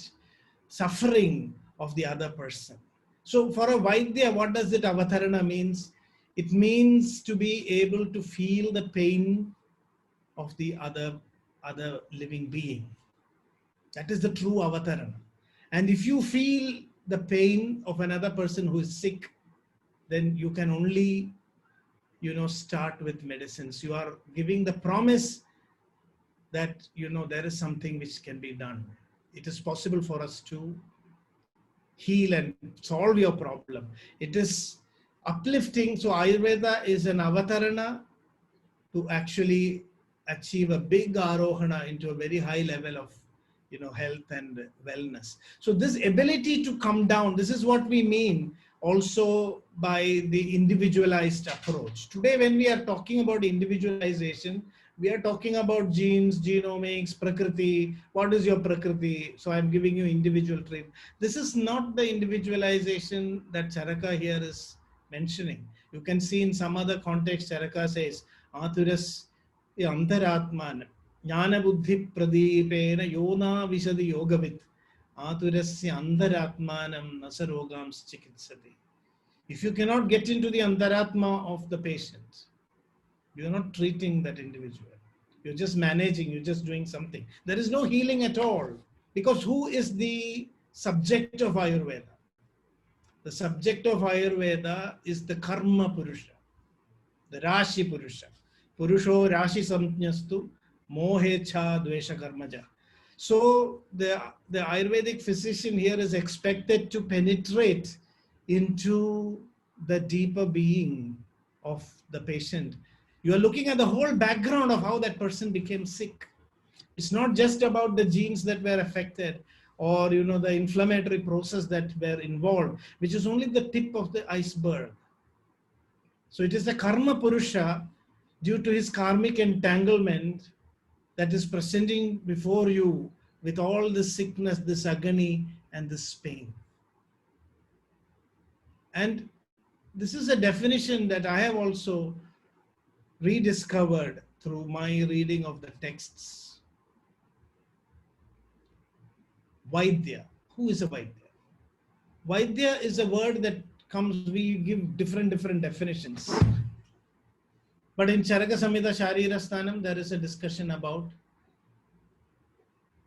suffering of the other person. So for a Vaidya, what does it avatarana means? It means to be able to feel the pain of the other living being. That is the true avatarana. And if you feel the pain of another person who is sick, then you can only, start with medicines. You are giving the promise that, there is something which can be done. It is possible for us to heal and solve your problem. It is uplifting. So Ayurveda is an avatarana to actually achieve a big arohana into a very high level of health and wellness. So this ability to come down, this is what we mean also by the individualized approach. Today, when we are talking about individualization, we are talking about genes, genomics, prakriti. What is your prakriti? So I'm giving you individual trait. This is not the individualization that Charaka here is mentioning. You can see in some other context, Charaka says, Aturas antaratman jnana buddhi pradipena yona visadi yogavit aturasya antaratmanam nasarogams chikitsati. If you cannot get into the antaratma of the patient, you are not treating that individual. You're just managing, you're just doing something. There is no healing at all. Because who is the subject of Ayurveda? The subject of Ayurveda is the karma purusha, the rashi purusha. Purusho rashi samjnastu mohecha dvesha karmaja. So the Ayurvedic physician here is expected to penetrate into the deeper being of the patient. You are looking at the whole background of how that person became sick. It's not just about the genes that were affected or the inflammatory process that were involved, which is only the tip of the iceberg. So it is the karma purusha due to his karmic entanglement that is presenting before you with all this sickness, this agony and this pain. And this is a definition that I have also rediscovered through my reading of the texts. Vaidya. Who is a Vaidya? Vaidya is a word that comes, we give different definitions. But in Charaka Samhita Sharira Sthanam, there is a discussion about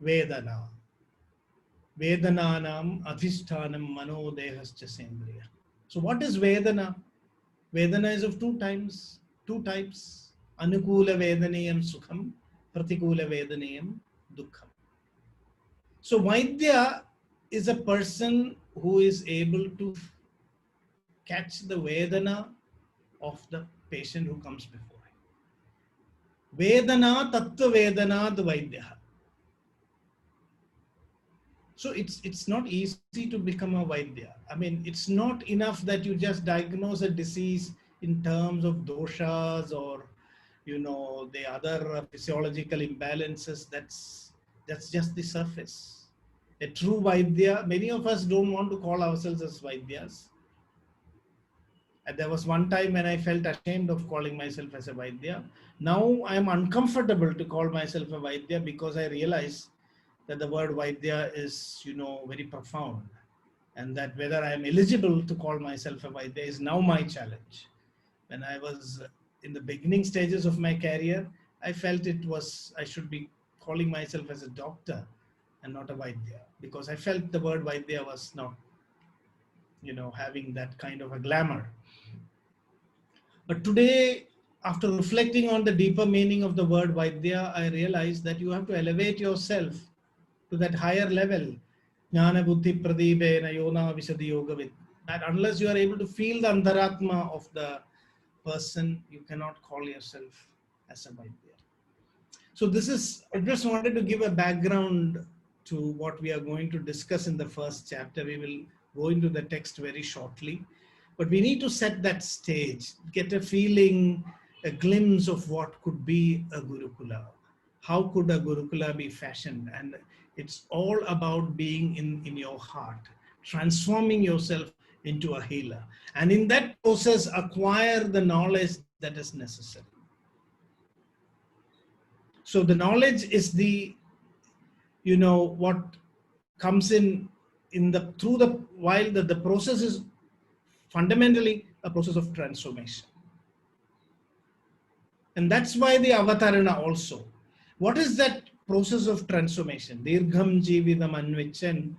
Vedana. Vedananam adhishtanam manodehascha sendriya. So what is Vedana? Vedana is of two types. Anukula Vedaniyam Sukham, Pratikula Vedaniyam Dukkham. So Vaidya is a person who is able to catch the Vedana of the patient who comes before him. Vedana Tattva Vedana Vaidya. So it's not easy to become a Vaidya. I mean, it's not enough that you just diagnose a disease in terms of doshas or the other physiological imbalances. That's just the surface. A true Vaidya, many of us don't want to call ourselves as Vaidyas. And there was one time when I felt ashamed of calling myself as a Vaidya. Now I am uncomfortable to call myself a Vaidya because I realize that the word Vaidya is, very profound, and that whether I am eligible to call myself a Vaidya is now my challenge. When I was in the beginning stages of my career, I felt I should be calling myself as a doctor and not a Vaidya, because I felt the word Vaidya was not, having that kind of a glamour. But today, after reflecting on the deeper meaning of the word Vaidya, I realized that you have to elevate yourself to that higher level. Jnana buddhi pradipena yona visadi yogavit. That unless you are able to feel the antaratma of the person, you cannot call yourself as a Vaidya. So I just wanted to give a background to what we are going to discuss in the first chapter. We will go into the text very shortly, but we need to set that stage, get a feeling, a glimpse of what could be a Gurukula. How could a Gurukula be fashioned? And it's all about being in your heart, transforming yourself into a healer. And in that process, acquire the knowledge that is necessary. So the knowledge is the, what comes while the process is fundamentally a process of transformation. And that's why the avatarana also. What is that process of transformation? Dirgham jividam anvichan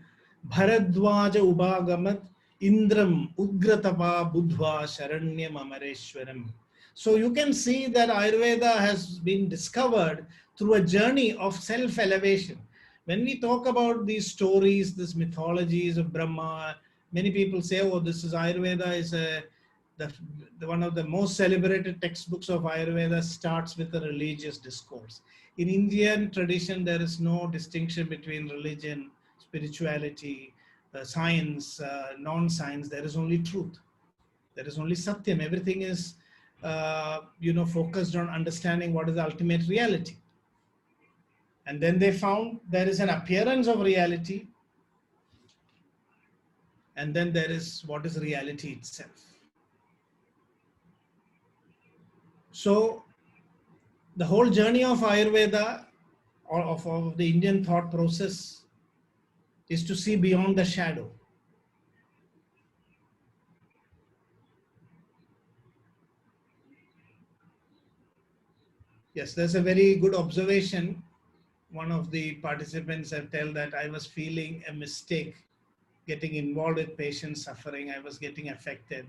Bharadwaja Ubagamat Indram Ugratapa Budhva Sharanyam Amareshwaram. So you can see that Ayurveda has been discovered through a journey of self-elevation. When we talk about these stories, these mythologies of Brahma, many people say, oh, this is Ayurveda is one of the most celebrated textbooks of Ayurveda starts with a religious discourse. In Indian tradition, there is no distinction between religion, spirituality, science, non-science. There is only truth. There is only Satyam. Everything is, focused on understanding what is the ultimate reality. And then they found there is an appearance of reality. And then there is what is reality itself. So the whole journey of Ayurveda or of the Indian thought process is to see beyond the shadow. Yes, there's a very good observation. One of the participants have told that I was feeling a mistake getting involved with patient suffering. I was getting affected.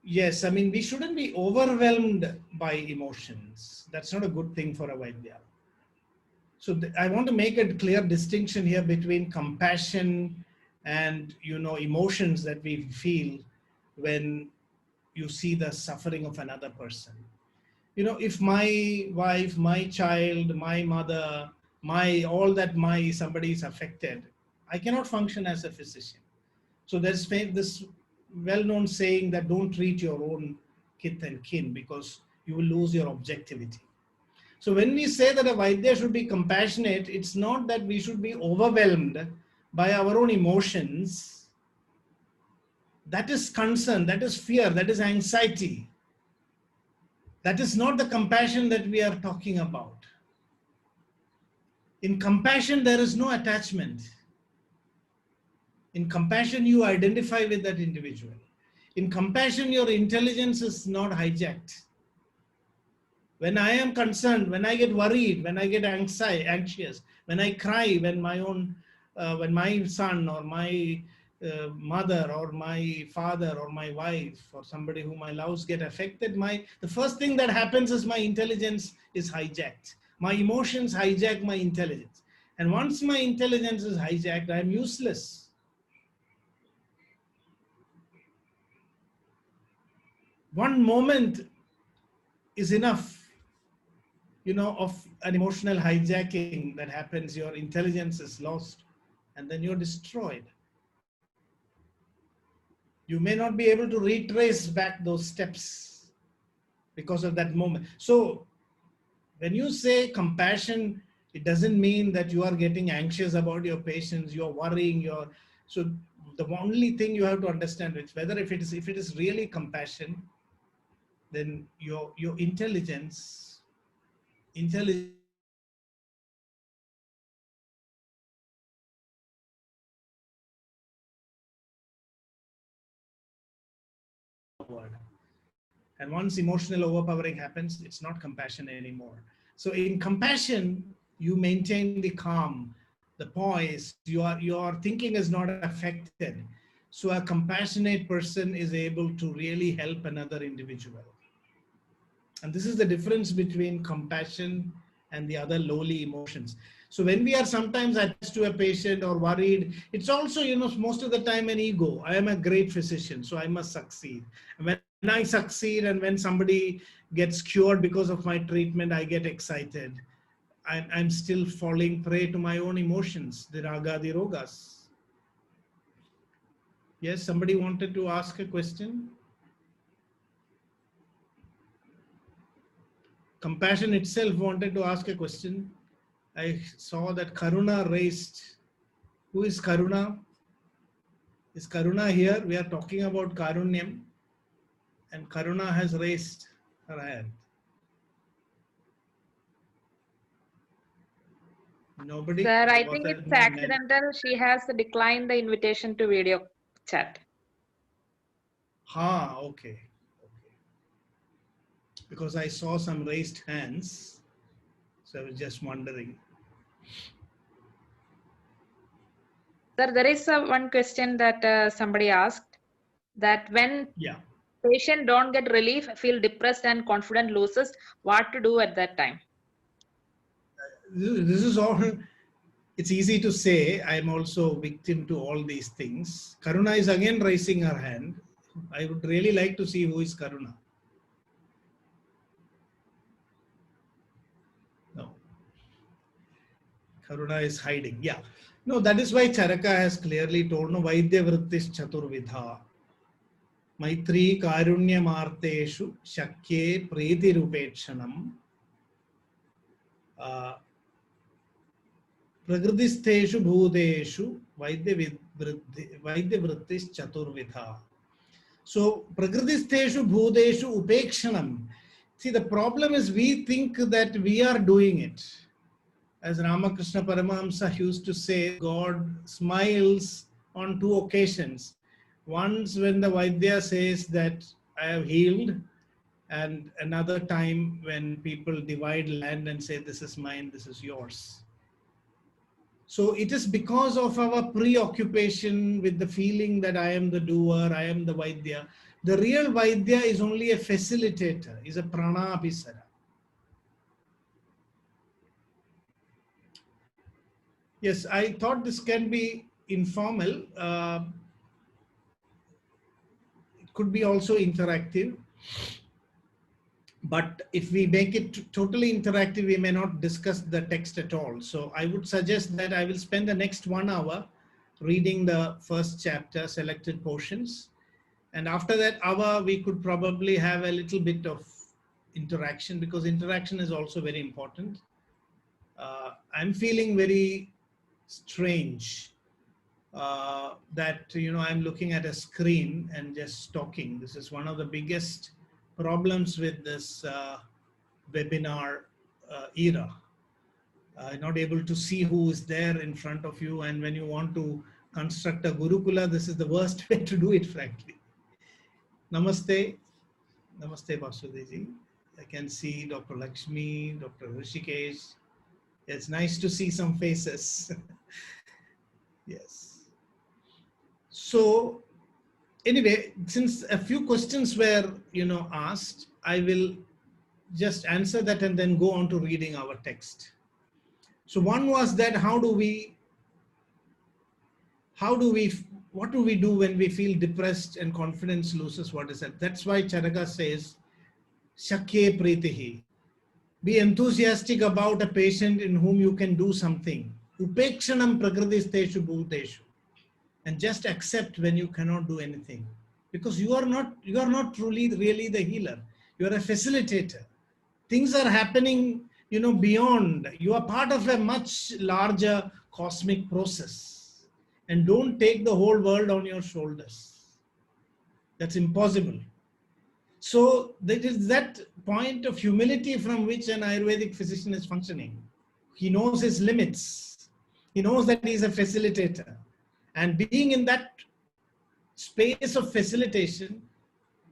Yes, I mean, we shouldn't be overwhelmed by emotions. That's not a good thing for a Vaidya. So I want to make a clear distinction here between compassion and, emotions that we feel when you see the suffering of another person. If my wife, my child, my mother, somebody is affected, I cannot function as a physician. So there's this well-known saying that don't treat your own kith and kin because you will lose your objectivity. So when we say that a Vaidya should be compassionate, it's not that we should be overwhelmed by our own emotions. That is concern, that is fear, that is anxiety. That is not the compassion that we are talking about. In compassion, there is no attachment. In compassion, you identify with that individual. In compassion, your intelligence is not hijacked. When I am concerned, when I get worried, when I get anxious, when I cry, when my son or my mother or my father or my wife or somebody whom I love get affected, the first thing that happens is my intelligence is hijacked. My emotions hijack my intelligence. And once my intelligence is hijacked, I am useless. One moment is enough, of an emotional hijacking that happens. Your intelligence is lost and then you're destroyed. You may not be able to retrace back those steps because of that moment. So when you say compassion, it doesn't mean that you are getting anxious about your patients, you're worrying, so the only thing you have to understand is whether if it is really compassion, then your intelligence and once emotional overpowering happens, it's not compassion anymore. So in compassion, you maintain the calm, the poise, your thinking is not affected. So a compassionate person is able to really help another individual. And this is the difference between compassion and the other lowly emotions. So when we are sometimes attached to a patient or worried, it's also, most of the time an ego. I am a great physician, so I must succeed. When I succeed and when somebody gets cured because of my treatment, I get excited. I'm still falling prey to my own emotions, the raga, the rogas. Yes, somebody wanted to ask a question. Compassion itself wanted to ask a question. I saw that Karuna raised. Who is Karuna? Is Karuna here? We are talking about Karunyam. And Karuna has raised her hand. Nobody? Sir, I think it's accidental. She has declined the invitation to video chat. Okay. Because I saw some raised hands. So I was just wondering. Sir, there is one question that somebody asked, that when Yeah. patient don't get relief, feel depressed and confidence loses, what to do at that time? This is all, it's easy to say. I'm also victim to all these things. Karuna is again raising her hand. I would really like to see who is Karuna. No. Karuna is hiding. Yeah. No, that is why Charaka has clearly told, no, Vaidya Vrittis Chaturvidha. Maitri Karunya Marteshu Shakye Preti Rupekshanam. Prakristeshu Bhuteshu Vaidya Vrittis Chaturvidha. So, Prakristeshu Bhuteshu Upekshanam. See, the problem is we think that we are doing it. As Ramakrishna Paramahamsa used to say, God smiles on two occasions. Once when the Vaidya says that I have healed, and another time when people divide land and say, this is mine, this is yours. So it is because of our preoccupation with the feeling that I am the doer, I am the Vaidya. The real Vaidya is only a facilitator, is a Pranapisara. Yes, I thought this can be informal. It could be also interactive. But if we make it totally interactive, we may not discuss the text at all. So I would suggest that I will spend the next 1 hour reading the first chapter, selected portions. And after that hour, we could probably have a little bit of interaction, because interaction is also very important. I'm feeling very strange that, I'm looking at a screen and just talking. This is one of the biggest problems with this webinar era. Not able to see who is there in front of you, and when you want to construct a Gurukula, this is the worst way to do it, frankly. Namaste. Namaste, Vasudeji. I can see Dr. Lakshmi, Dr. Rishikesh. It's nice to see some faces. Yes. So anyway, since a few questions were, asked, I will just answer that and then go on to reading our text. So one was that what do we do when we feel depressed and confidence loses? What is that? That's why Charaka says, Shakye Pritihi. Be enthusiastic about a patient in whom you can do something. Upekshanam prakritisteshu bhuteshu. And just accept when you cannot do anything. Because you are not truly really the healer. You are a facilitator. Things are happening, beyond. You are part of a much larger cosmic process. And don't take the whole world on your shoulders. That's impossible. So there is that point of humility from which an Ayurvedic physician is functioning. He knows his limits. He knows that he is a facilitator. And being in that space of facilitation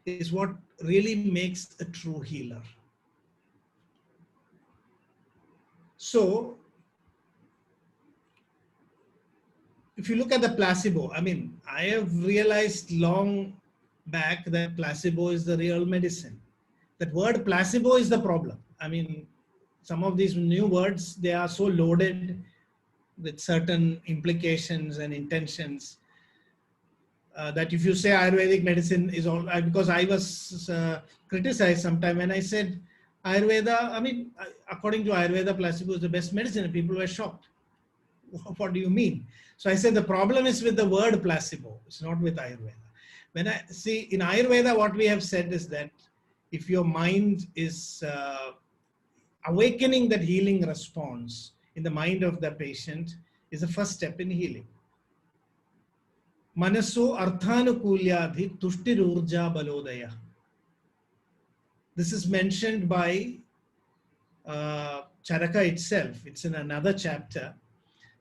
is what really makes a true healer. So, if you look at the placebo, I have realized long back that placebo is the real medicine. That word placebo is the problem. Some of these new words, they are so loaded with certain implications and intentions that if you say Ayurvedic medicine is all, because I was criticized sometime when I said Ayurveda, according to Ayurveda, placebo is the best medicine, and people were shocked. What do you mean? So I said the problem is with the word placebo, it's not with Ayurveda. When I see in Ayurveda, what we have said is that if your mind is awakening that healing response in the mind of the patient is the first step in healing. Manaso arthanukulyadhi tushtirurja balodaya. This is mentioned by Charaka itself. It's in another chapter.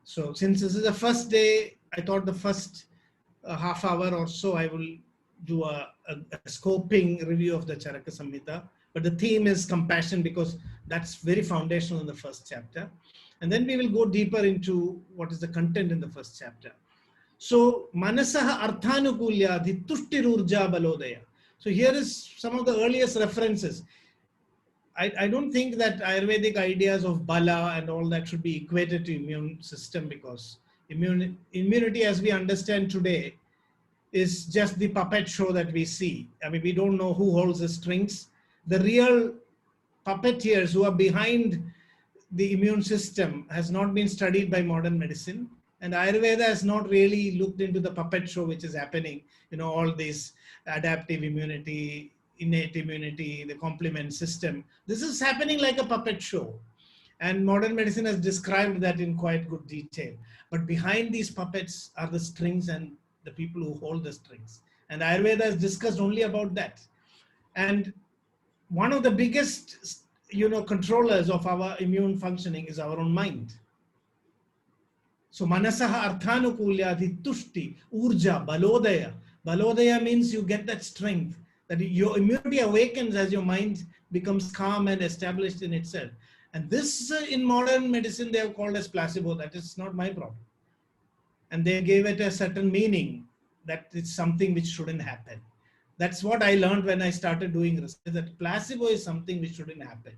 So since this is the first day, I thought the first half hour or so I will do a scoping review of the Charaka Samhita. But the theme is compassion, because that's very foundational in the first chapter. And then we will go deeper into what is the content in the first chapter. So manasaha arthanukulya dhitushtirurja balodaya. So here is some of the earliest references. I don't think that Ayurvedic ideas of bala and all that should be equated to immune system, because immunity as we understand today is just the puppet show that we see. I mean, we don't know who holds the strings. The real puppeteers who are behind the immune system has not been studied by modern medicine. And Ayurveda has not really looked into the puppet show which is happening, all this adaptive immunity, innate immunity, the complement system. This is happening like a puppet show. And modern medicine has described that in quite good detail. But behind these puppets are the strings and the people who hold the strings. And Ayurveda has discussed only about that. And one of the biggest, controllers of our immune functioning is our own mind. So manasaha arthanukulya dhitushti urja balodaya. Balodaya means you get that strength, that your immunity awakens as your mind becomes calm and established in itself. And this in modern medicine they have called as placebo. That is not my problem. And they gave it a certain meaning that it's something which shouldn't happen. That's what I learned when I started doing research, that placebo is something which shouldn't happen.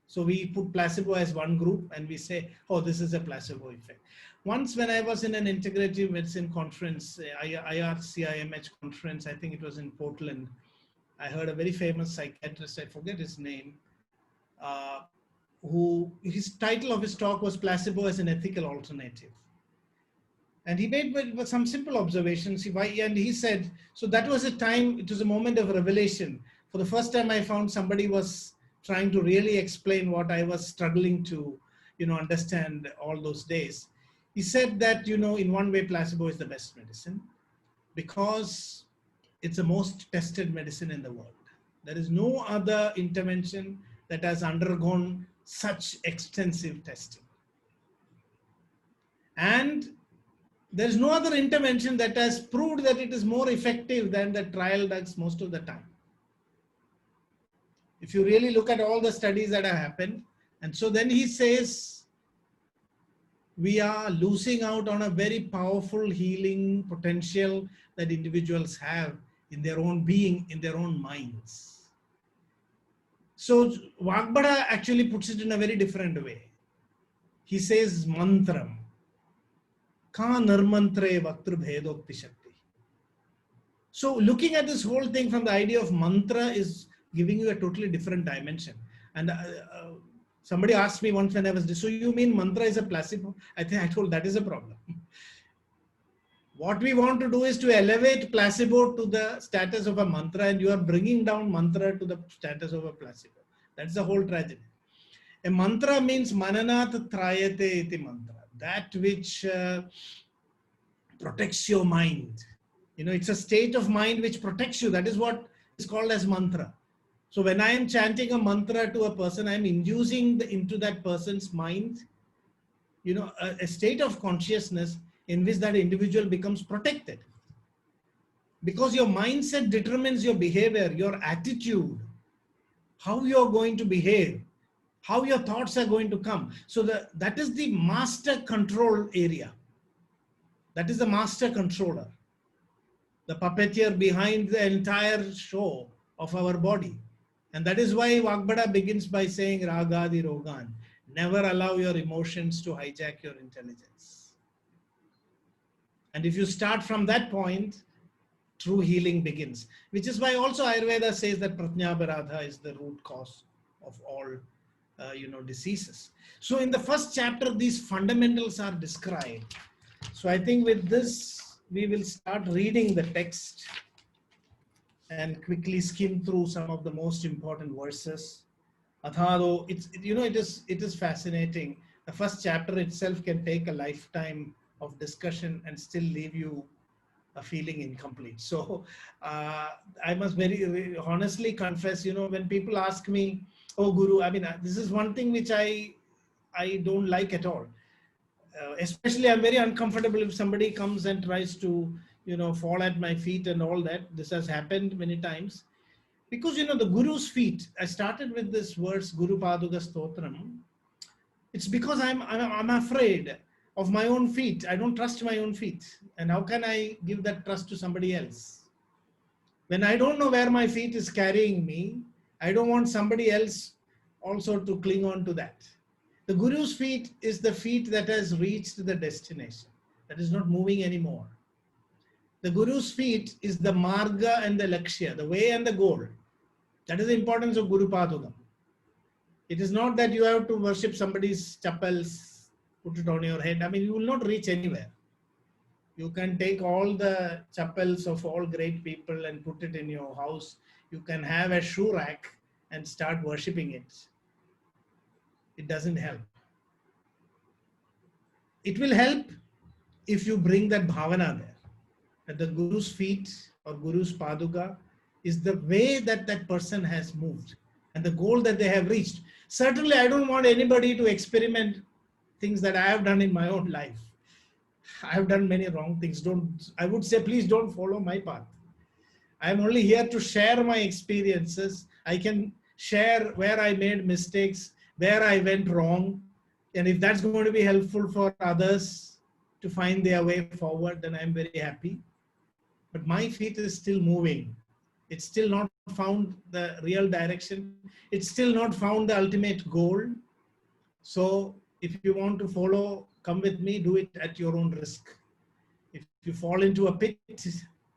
So we put placebo as one group and we say, oh, this is a placebo effect. Once when I was in an integrative medicine conference, IRCIMH conference, I think it was in Portland, I heard a very famous psychiatrist, I forget his name, who his title of his talk was Placebo as an Ethical Alternative. And he made some simple observations. And he said, so that was a time, it was a moment of revelation. For the first time I found somebody was trying to really explain what I was struggling to, understand all those days. He said that, in one way, placebo is the best medicine because it's the most tested medicine in the world. There is no other intervention that has undergone such extensive testing. And there's no other intervention that has proved that it is more effective than the trial drugs most of the time. If you really look at all the studies that have happened. And so then he says, we are losing out on a very powerful healing potential that individuals have in their own being, in their own minds. So Vagbhara actually puts it in a very different way. He says mantram. Ka nirmantre vaktur bhedokti shakti. So looking at this whole thing from the idea of mantra is giving you a totally different dimension. And somebody asked me once when I was, so you mean mantra is a placebo? I told that is a problem. What we want to do is to elevate placebo to the status of a mantra, and you are bringing down mantra to the status of a placebo. That's the whole tragedy. A mantra means mananat trayate iti mantra. That which protects your mind. It's a state of mind which protects you. That is what is called as mantra. So when I am chanting a mantra to a person, I am inducing into that person's mind, a state of consciousness in which that individual becomes protected. Because your mindset determines your behavior, your attitude, how you're going to behave, how your thoughts are going to come. So that is the master control area. That is the master controller, the puppeteer behind the entire show of our body. And that is why Vagbhara begins by saying Ragadi Rogan. Never allow your emotions to hijack your intelligence. And if you start from that point, true healing begins. Which is why also Ayurveda says that Pratnyabaradha is the root cause of all diseases. So in the first chapter, these fundamentals are described. So I think with this, we will start reading the text and quickly skim through some of the most important verses. Athado, it is fascinating. The first chapter itself can take a lifetime of discussion and still leave you feeling incomplete. So I must very honestly confess, when people ask me, oh Guru, this is one thing which I don't like at all. Especially I'm very uncomfortable if somebody comes and tries to, fall at my feet and all that. This has happened many times. Because, the Guru's feet, I started with this verse, Guru Paduka Stotram. It's because I'm afraid of my own feet. I don't trust my own feet. And how can I give that trust to somebody else? When I don't know where my feet is carrying me, I don't want somebody else also to cling on to that. The Guru's feet is the feet that has reached the destination, that is not moving anymore. The Guru's feet is the marga and the lakshya, the way and the goal. That is the importance of Guru Padukam. It is not that you have to worship somebody's chappals, put it on your head. I mean, you will not reach anywhere. You can take all the chappals of all great people and put it in your house. You can have a shoe rack and start worshipping it. It doesn't help. It will help if you bring that bhavana there. That the Guru's feet or Guru's Paduka is the way that that person has moved and the goal that they have reached. Certainly, I don't want anybody to experiment things that I have done in my own life. I have done many wrong things. I would say, please don't follow my path. I'm only here to share my experiences. I can share where I made mistakes, where I went wrong. And if that's going to be helpful for others to find their way forward, then I'm very happy. But my feet is still moving. It's still not found the real direction. It's still not found the ultimate goal. So if you want to follow, come with me, do it at your own risk. If you fall into a pit,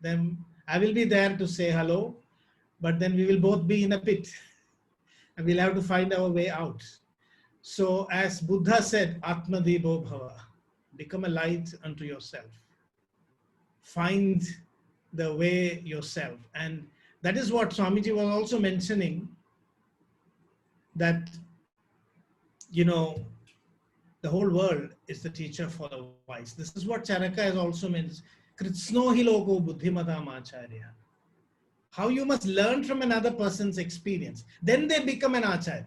then I will be there to say hello, but then we will both be in a pit and we'll have to find our way out. So as Buddha said, Atma Debo Bhava, become a light unto yourself. Find the way yourself. And that is what Swamiji was also mentioning, that, you know, the whole world is the teacher for the wise. This is what Charaka has also mentioned. Kritsno hi loko buddhimadam acharya. How you must learn from another person's experience. Then they become an acharya.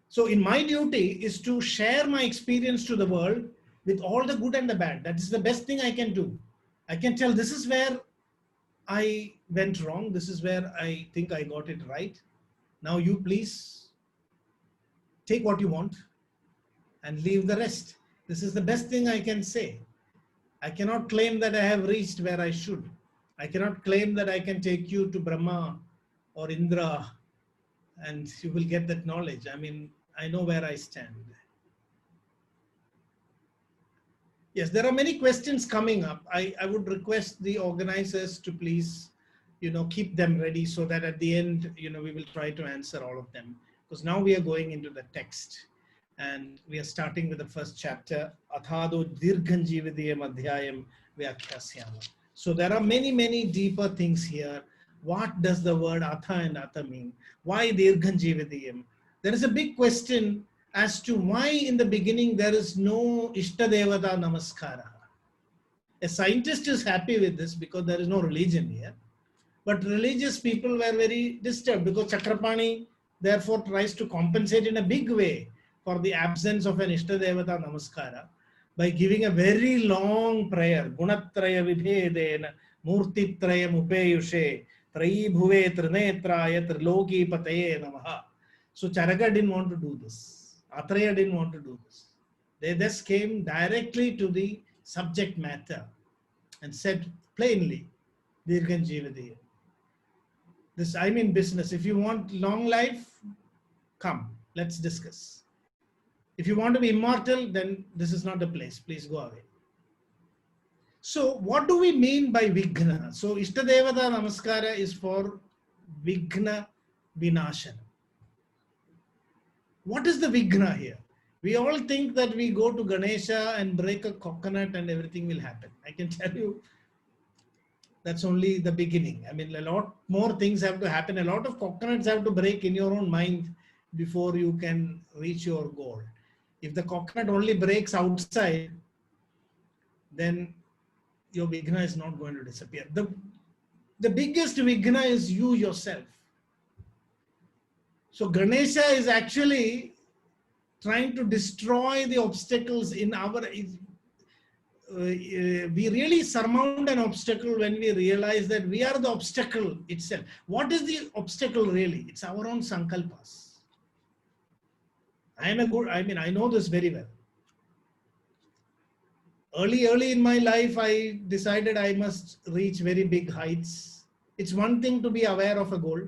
So in my duty is to share my experience to the world with all the good and the bad. That is the best thing I can do. I can tell this is where I went wrong. This is where I think I got it right. Now you please take what you want and leave the rest. This is the best thing I can say. I cannot claim that I have reached where I should. I cannot claim that I can take you to Brahma or Indra and you will get that knowledge. I mean, I know where I stand. Yes, there are many questions coming up. I would request the organizers to please, you know, keep them ready so that at the end, you know, we will try to answer all of them. Because now we are going into the text. And we are starting with the first chapter, Athado Dirghanjividiyam Adhyayam Vyakyasyama. So there are many, many deeper things here. What does the word Atha and Atha mean? Why Dirghanjividiyam? There is a big question as to why in the beginning there is no Ishtadevata Namaskara. A scientist is happy with this because there is no religion here. But religious people were very disturbed because Chakrapani therefore tries to compensate in a big way for the absence of an Ishtadevata Namaskara by giving a very long prayer. Gunatraya Vibhedena Murtitraya Mupeyushe Trayi Bhuve Trinetraya Triloki Pataye Namaha. So Charaka didn't want to do this. Atraya didn't want to do this. They just came directly to the subject matter and said plainly, Dirghanjividiyam. This, I mean business. If you want long life, come, let's discuss. If you want to be immortal, then this is not the place. Please go away. So what do we mean by Vighna? So Ishtadevata Namaskara is for Vighna Vinashana. What is the Vighna here? We all think that we go to Ganesha and break a coconut and everything will happen. I can tell you that's only the beginning. I mean, a lot more things have to happen. A lot of coconuts have to break in your own mind before you can reach your goal. If the coconut only breaks outside, then your Vighna is not going to disappear. The biggest Vighna is you yourself. So Ganesha is actually trying to destroy the obstacles in our... we really surmount an obstacle when we realize that we are the obstacle itself. What is the obstacle really? It's our own sankalpas. I know this very well. Early in my life, I decided I must reach very big heights. It's one thing to be aware of a goal,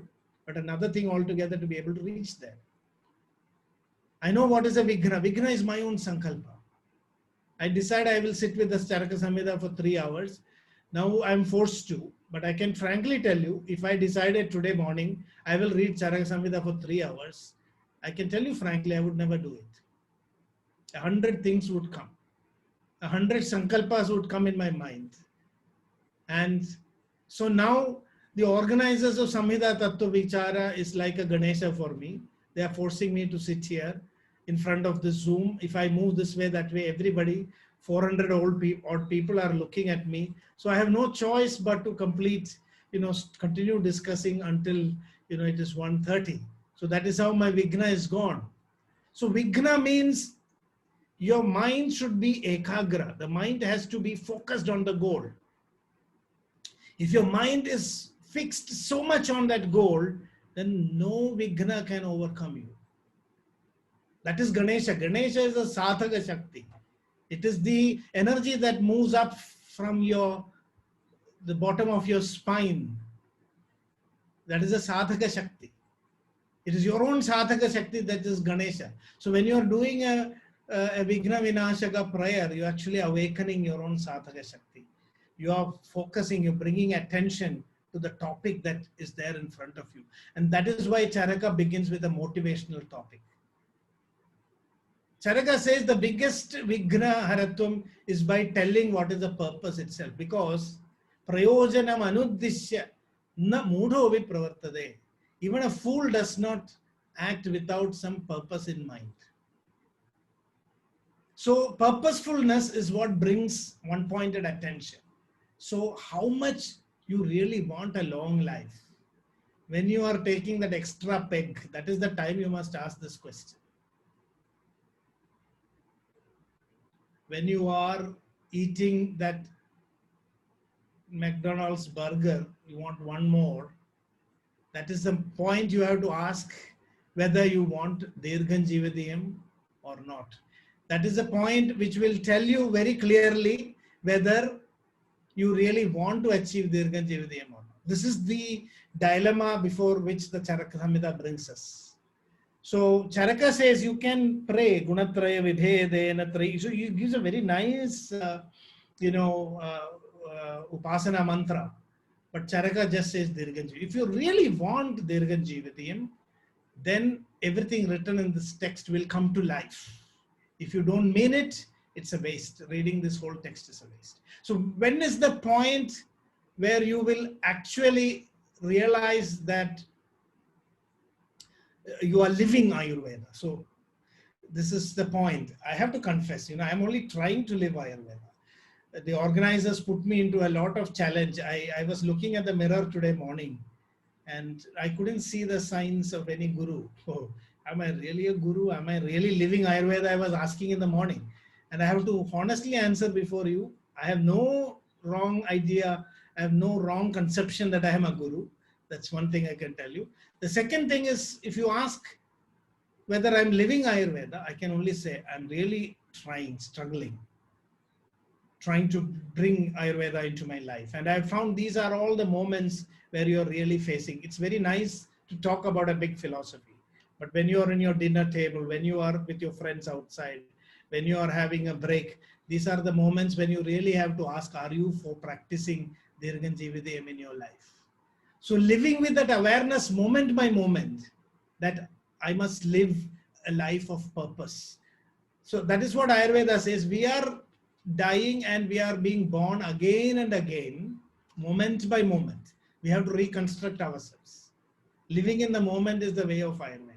but another thing altogether to be able to reach there. I know what is a Vighna. Vighna is my own sankalpa. I decide I will sit with the Charaka Samhita for 3 hours. Now I'm forced to, but I can frankly tell you, if I decided today morning, I will read Charaka Samhita for 3 hours, I can tell you frankly, I would never do it. 100 things would come. 100 sankalpas would come in my mind. And so now the organizers of Saṃhitātattvavicāra is like a Ganesha for me. They are forcing me to sit here in front of the Zoom. If I move this way, that way, everybody, 400 odd people are looking at me. So I have no choice but to continue discussing until, it is 1:30. So that is how my Vighna is gone. So Vighna means your mind should be ekagra. The mind has to be focused on the goal. If your mind is fixed so much on that goal, then no Vighna can overcome you. That is Ganesha. Ganesha is a sadhaka shakti. It is the energy that moves up from the bottom of your spine. That is a sadhaka shakti. It is your own sadhaka shakti that is Ganesha. So when you are doing a Vighna Vinashaka prayer, you are actually awakening your own sadhaka shakti. You are focusing, you're bringing attention to the topic that is there in front of you. And that is why Charaka begins with a motivational topic. Charaka says the biggest Vighna Haratvam is by telling what is the purpose itself. Because Prayojanam Anuddishya na mudho vipravartade. Even a fool does not act without some purpose in mind. So purposefulness is what brings one-pointed attention. So how much you really want a long life? When you are taking that extra peg, that is the time you must ask this question. When you are eating that McDonald's burger, you want one more. That is the point you have to ask whether you want Dirghan Jivadiyam or not. That is the point which will tell you very clearly whether you really want to achieve Dirghan Jivadiyam or not. This is the dilemma before which the Charaka Samhita brings us. So Charaka says you can pray Gunatraya Vidhedena Trayi. So he gives a very nice, Upasana mantra. But Charaka just says Dirghan Jivadiyam. If you really want Dirghan Jivadiyam, then everything written in this text will come to life. If you don't mean it, it's a waste. Reading this whole text is a waste. So when is the point where you will actually realize that you are living Ayurveda? So this is the point. I have to confess, I'm only trying to live Ayurveda. The organizers put me into a lot of challenge. I was looking at the mirror today morning and I couldn't see the signs of any guru. Oh, am I really a guru? Am I really living Ayurveda? I was asking in the morning. And I have to honestly answer before you. I have no wrong idea. I have no wrong conception that I am a guru. That's one thing I can tell you. The second thing is, if you ask whether I'm living Ayurveda, I can only say I'm really struggling, trying to bring Ayurveda into my life. And I found these are all the moments where you're really facing. It's very nice to talk about a big philosophy. But when you're in your dinner table, when you are with your friends outside, when you are having a break, these are the moments when you really have to ask, are you for practicing Dirghan Jivadiyam in your life? So living with that awareness moment by moment, that I must live a life of purpose. So that is what Ayurveda says. We are dying and we are being born again and again, moment by moment. We have to reconstruct ourselves. Living in the moment is the way of Ayurveda.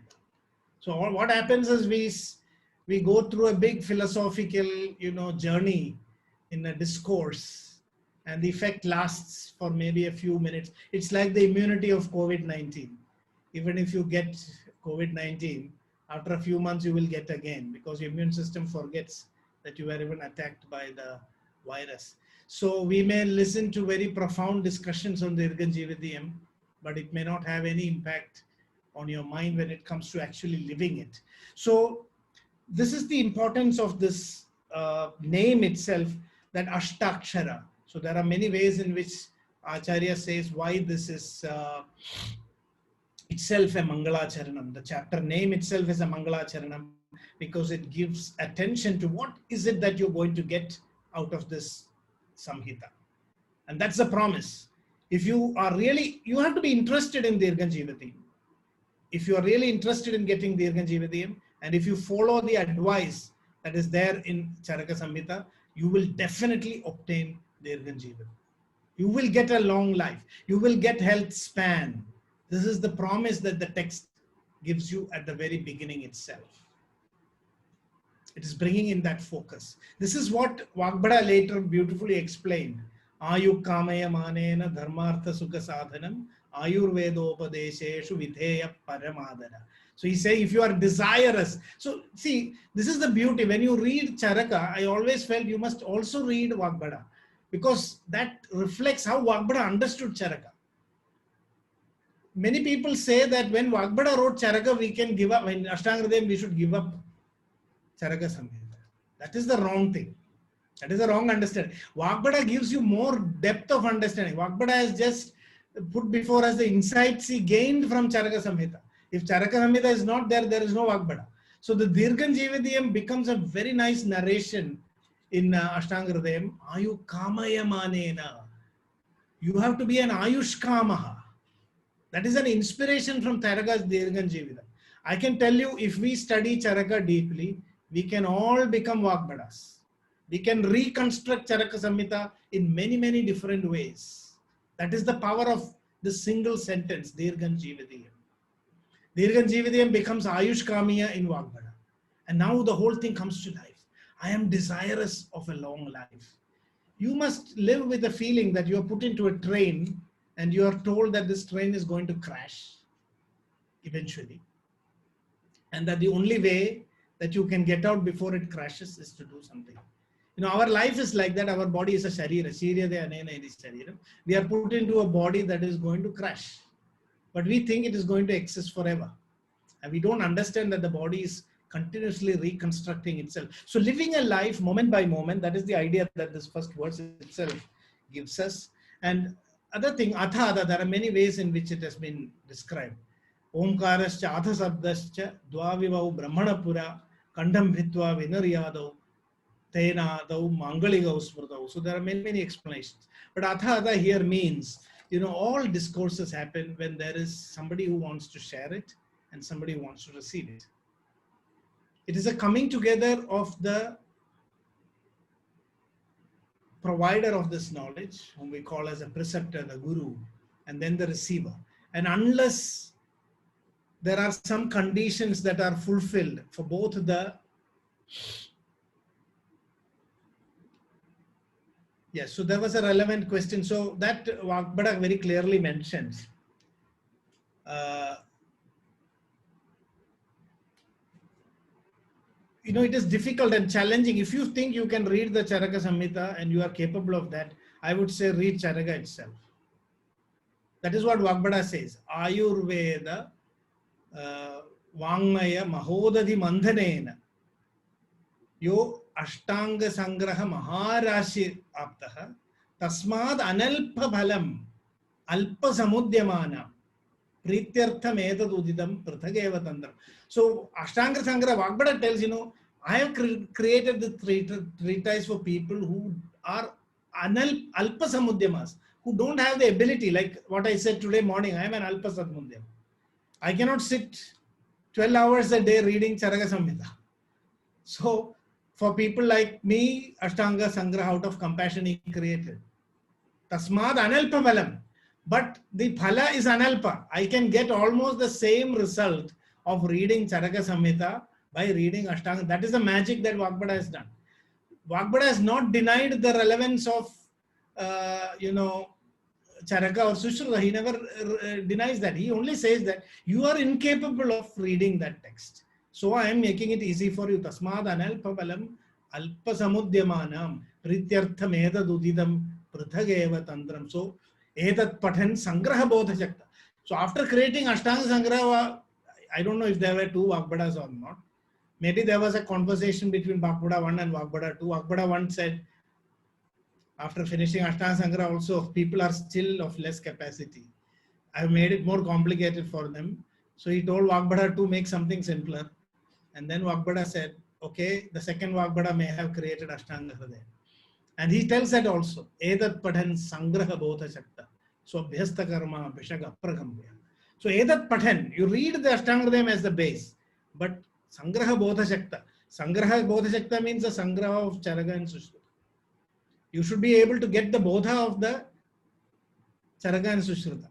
So what happens is we go through a big philosophical, journey in a discourse, and the effect lasts for maybe a few minutes. It's like the immunity of COVID-19. Even if you get COVID-19, after a few months you will get again, because your immune system forgets that you were even attacked by the virus. So we may listen to very profound discussions on Dirghan Jivadiyam, but it may not have any impact on your mind when it comes to actually living it. So this is the importance of this name itself. that Ashtakshara. So there are many ways in which Acharya says why this is itself a Mangalacharanam. The chapter name itself is a Mangalacharanam because it gives attention to what is it that you're going to get out of this Samhita. And that's the promise. If you are really, you have to be interested in Dirgha Jivatiyam. If you are really interested in getting Dirgha Jivatiyam, and if you follow the advice that is there in Charaka Samhita, you will definitely obtain Dirgha Jivatiyam. You will get a long life. You will get health span. This is the promise that the text gives you at the very beginning itself. It is bringing in that focus. This is what Vagbhada later beautifully explained. Ayu kamaya manena dharmartha sukha sadhanam ayurvedopadesheshu vidheya paramadana. So he says, if you are desirous. So see, this is the beauty. When you read Charaka, I always felt you must also read Vagbhada, because that reflects how Vagbhada understood Charaka. Many people say that when Vagbhada wrote Charaka, we can give up. When Ashtanga Hridayam, we should give up Charaka Samhita. That is the wrong thing. That is the wrong understanding. Vagbhada gives you more depth of understanding. Vagbhada has just put before us the insights he gained from Charaka Samhita. If Charaka Samhita is not there, there is no Vagbhada. So the Dirgha Jivatiyam becomes a very nice narration in Ashtanga Hridayam. Ayu kamaya manena. You have to be an Ayush Kamaha. That is an inspiration from Charaka's Dirgha Jivatiyam. I can tell you, if we study Charaka deeply, we can all become Vagbhadas. We can reconstruct Charaka Samhita in many, many different ways. That is the power of the single sentence, Dirgha Jivatiyam. Dirgha Jivatiyam becomes Ayush Kamiya in Vagbhada. And now the whole thing comes to life. I am desirous of a long life. You must live with the feeling that you are put into a train and you are told that this train is going to crash eventually. And that the only way that you can get out before it crashes is to do something. You know, our life is like that. Our body is a sharira. We are put into a body that is going to crash. But we think it is going to exist forever. And we don't understand that the body is continuously reconstructing itself. So living a life moment by moment, that is the idea that this first verse itself gives us. And other thing, atha, there are many ways in which it has been described. Omkarascha atha sabdascha dvavivau brahmanapura kandam bhitva vinaryadau tenadau mangaligau smrtau. So there are many, many explanations. But atha here means, you know, all discourses happen when there is somebody who wants to share it and somebody who wants to receive it. It is a coming together of the provider of this knowledge, whom we call as a preceptor, the guru, and then the receiver. And unless there are some conditions that are fulfilled for both the yes, so there was a relevant question. So that Vagbhada very clearly mentions. You know, it is difficult and challenging. If you think you can read the Charaka Samhita and you are capable of that, I would say read Charaka itself. That is what Vagbhada says. Ayurveda Vangmaya Mahodadhi Mandhanena Yo Ashtanga Sangraha Maharashi Aptaha Tasmad Analpa Bhalam Alpa Samudyamana Prityartha Medadudidam Prithageva Tandram. So Ashtanga Sangraha Vagbhada tells, you know, I have created the treatise for people who are Alpa Samudyamas, who don't have the ability, like what I said today morning, I am an Alpa Samudyam. I cannot sit 12 hours a day reading Charaka Samhita. So for people like me, Ashtanga Sangraha out of compassion he created. Tasmad Analpa Bhalam. But the phala is analpa. I can get almost the same result of reading Charaka Samhita by reading Ashtanga. That is the magic that Vagbhada has done. Vagbhada has not denied the relevance of, you know, Charaka or Sutra. He never denies that. He only says that you are incapable of reading that text. So I am making it easy for you. Tasmad analpa balam alpa samudyamanam prityartha meda dudidam prithageva tantram. So etat pathan sangraha bodha jakta. So after creating Ashtanga Sangraha, I don't know if there were two Vagbhadas or not. Maybe there was a conversation between Vagbhada 1 and Vagbhada 2. Vagbhada 1 said, After finishing Ashtanga Sangraha also, people are still of less capacity. I've made it more complicated for them. So he told Vagbhada to make something simpler. And then Vagbhada said, okay, the second Vagbhada may have created Ashtanga Hridaya. And he tells that also, Edat Padhan Sangraha Bodha Shakta. So Abhyasta Karma Vishaga Pragambya. So Edat Padhan, you read the Ashtanga Hridayam as the base, but Sangraha Bodha Shakta. Sangraha Bodha Shakta means the Sangraha of Charaka and Sushruta. You should be able to get the Bodha of the Charaka and Sushruta.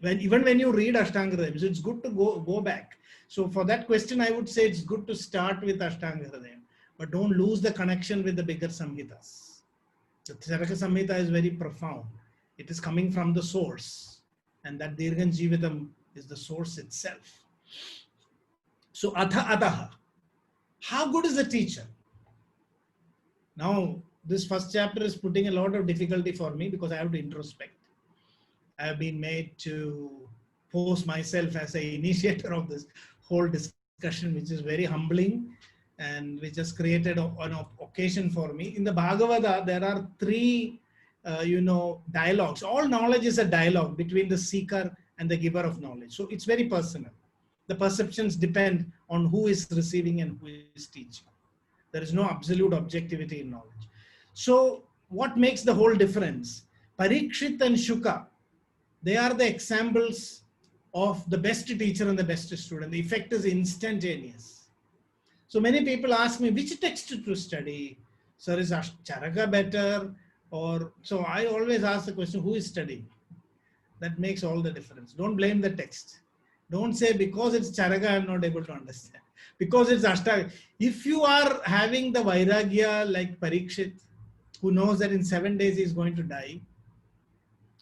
Even when you read Ashtanga Hridayam, so it's good to go back. So for that question, I would say it's good to start with Ashtanga Hridayam, but don't lose the connection with the bigger Samhitas. The Charaka Samhita is very profound. It is coming from the source, and that Dirghan Jivitam is the source itself. So Atha Ataha. How good is the teacher? Now, this first chapter is putting a lot of difficulty for me because I have to introspect. I have been made to pose myself as an initiator of this whole discussion, which is very humbling and which has created an occasion for me. In the Bhagavata, there are three, dialogues. All knowledge is a dialogue between the seeker and the giver of knowledge. So it's very personal. The perceptions depend on who is receiving and who is teaching. There is no absolute objectivity in knowledge. So what makes the whole difference? Parikshit and Shuka, they are the examples of the best teacher and the best student. The effect is instantaneous. So many people ask me, which text to study? Sir, is Charaka better? Or so I always ask the question, who is studying? That makes all the difference. Don't blame the text. Don't say because it's Charaka, I'm not able to understand. Because it's Ashtanga. If you are having the Vairagya like Parikshit, who knows that in 7 days he is going to die,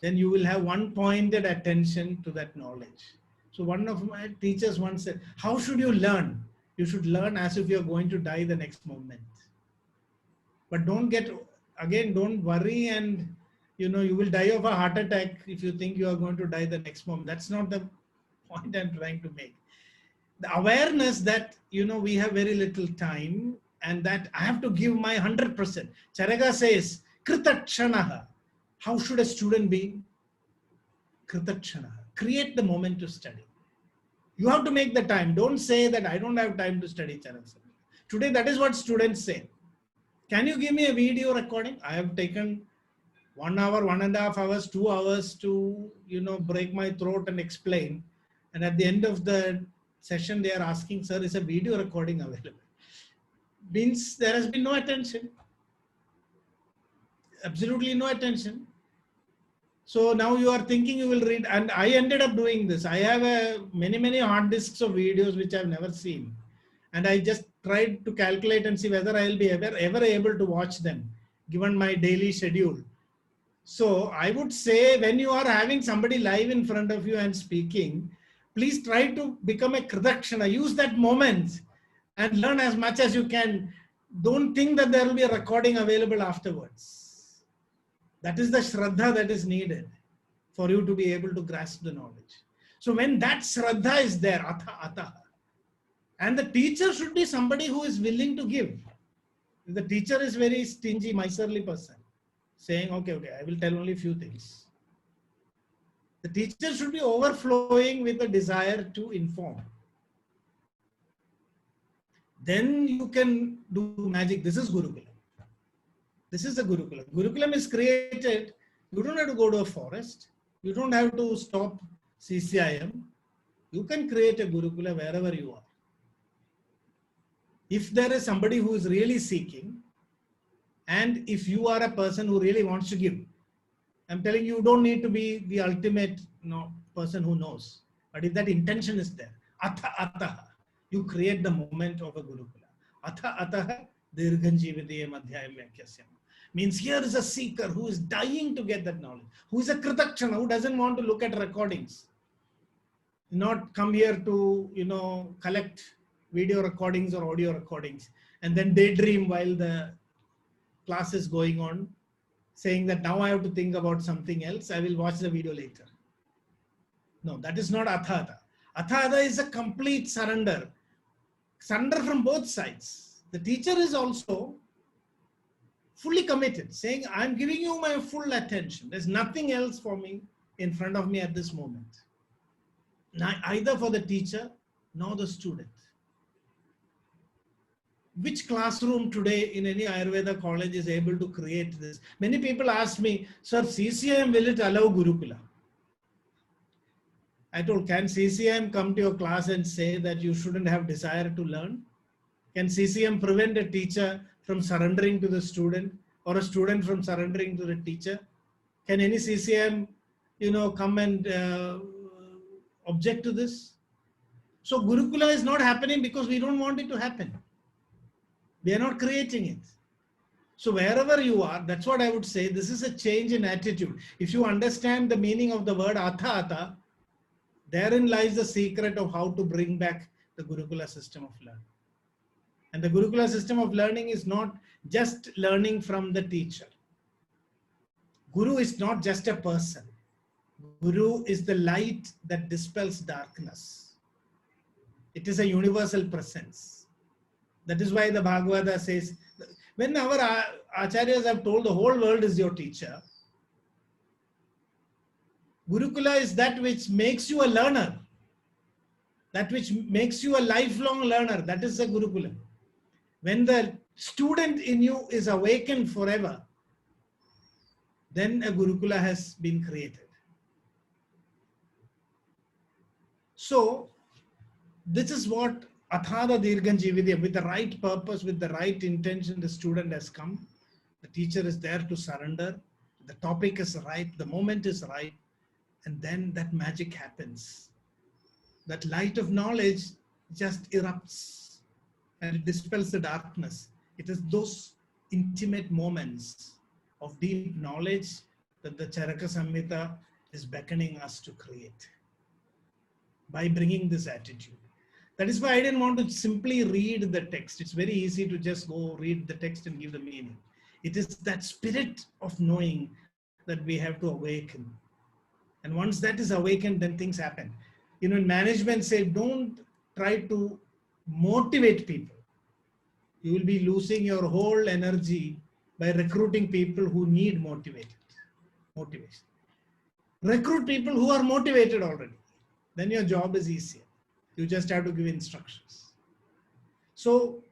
then you will have one pointed attention to that knowledge. So one of my teachers once said, how should you learn? You should learn as if you're going to die the next moment. But don't worry and, you will die of a heart attack if you think you are going to die the next moment. That's not the point I'm trying to make. The awareness that, we have very little time and that I have to give my 100%. Charaka says, Kritakshanaha. How should a student be? Kritakshanaha. Create the moment to study. You have to make the time. Don't say that I don't have time to study Charaka. Today, that is what students say. Can you give me a video recording? I have taken 1 hour, 1.5 hours, 2 hours to, break my throat and explain. And at the end of the session, they are asking, sir, is a video recording available? Means there has been no attention. Absolutely no attention. So now you are thinking you will read, and I ended up doing this. I have many hard disks of videos which I have never seen. And I just tried to calculate and see whether I will be ever able to watch them, given my daily schedule. So I would say when you are having somebody live in front of you and speaking, please try to become a Kritakshana. Use that moment and learn as much as you can. Don't think that there will be a recording available afterwards. That is the Shraddha that is needed for you to be able to grasp the knowledge. So when that Shraddha is there, Atha, and the teacher should be somebody who is willing to give. If the teacher is very stingy, miserly person, saying, okay, I will tell only few things. The teacher should be overflowing with a desire to inform. Then you can do magic. This is Gurukula. This is the Gurukula. Gurukulam is created. You don't have to go to a forest. You don't have to stop CCIM. You can create a Gurukula wherever you are. If there is somebody who is really seeking, and if you are a person who really wants to give, I'm telling you, you don't need to be the ultimate person who knows. But if that intention is there, Atha, you create the moment of a Gurukula. Atha, Dirghan Jividaya Madhyayam Vyakyasya. Means here is a seeker who is dying to get that knowledge, who is a Kritakshana, who doesn't want to look at recordings. Not come here to, collect video recordings or audio recordings and then daydream while the class is going on, saying that now I have to think about something else. I will watch the video later. No, that is not Athada. Athada is a complete surrender. Surrender from both sides. The teacher is also fully committed, saying, I'm giving you my full attention. There's nothing else for me in front of me at this moment. Either for the teacher nor the student. Which classroom today in any Ayurveda college is able to create this? Many people ask me, sir, CCIM, will it allow Gurukula? I told, can CCIM come to your class and say that you shouldn't have desire to learn? Can CCIM prevent a teacher from surrendering to the student or a student from surrendering to the teacher? Can any CCIM, come and object to this? So Gurukula is not happening because we don't want it to happen. We are not creating it. So wherever you are, that's what I would say. This is a change in attitude. If you understand the meaning of the word atha, therein lies the secret of how to bring back the Gurukula system of learning. And the Gurukula system of learning is not just learning from the teacher. Guru is not just a person. Guru is the light that dispels darkness. It is a universal presence. That is why the Bhagavata says, when our acharyas have told the whole world is your teacher, Gurukula is that which makes you a learner, that which makes you a lifelong learner. That is the Gurukula. When the student in you is awakened forever, then a Gurukula has been created. So, this is what Athada Dirganjividya, with the right purpose, with the right intention, the student has come. The teacher is there to surrender. The topic is right. The moment is right. And then that magic happens. That light of knowledge just erupts and it dispels the darkness. It is those intimate moments of deep knowledge that the Charaka Samhita is beckoning us to create by bringing this attitude. That is why I didn't want to simply read the text. It's very easy to just go read the text and give the meaning. It is that spirit of knowing that we have to awaken. And once that is awakened, then things happen. In management say, don't try to motivate people. You will be losing your whole energy by recruiting people who need motivation. Recruit people who are motivated already. Then your job is easier. You just have to give instructions. So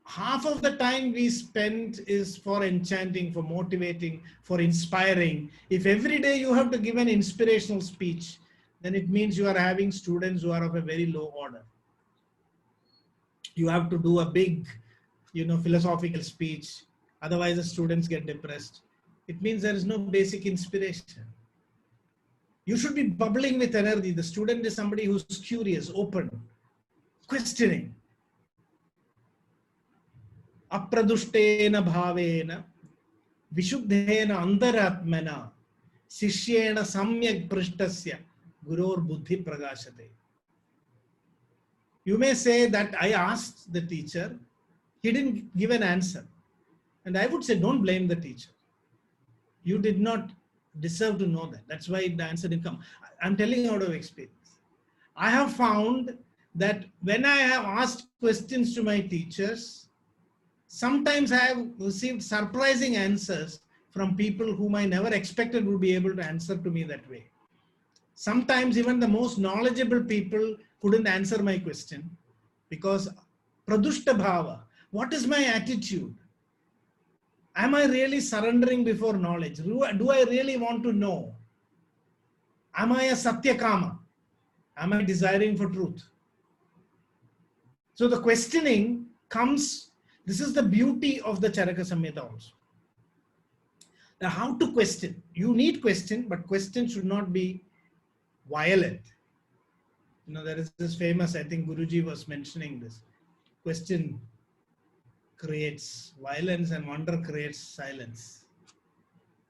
half of the time we spend is for enchanting, for motivating, for inspiring. If every day you have to give an inspirational speech, then it means you are having students who are of a very low order. You have to do a big, philosophical speech. Otherwise the students get depressed. It means there is no basic inspiration. You should be bubbling with energy. The student is somebody who's curious, open, questioning. Apradushtena bhavena, vishuddhena antaratmana, sishyena samyak prishtasya, guror buddhi pragashate. You may say that I asked the teacher, he didn't give an answer. And I would say, don't blame the teacher. You did not deserve to know that. That's why the answer didn't come. I'm telling you out of experience. I have found that when I have asked questions to my teachers, sometimes I have received surprising answers from people whom I never expected would be able to answer to me that way. Sometimes even the most knowledgeable people couldn't answer my question because pradushta bhava, what is my attitude? Am I really surrendering before knowledge? Do I really want to know? Am I a satyakama? Am I desiring for truth? So the questioning comes, this is the beauty of the Charaka Samhita also. Now how to question? You need question, but question should not be violent. There is this famous, I think Guruji was mentioning this. Question creates violence and wonder creates silence.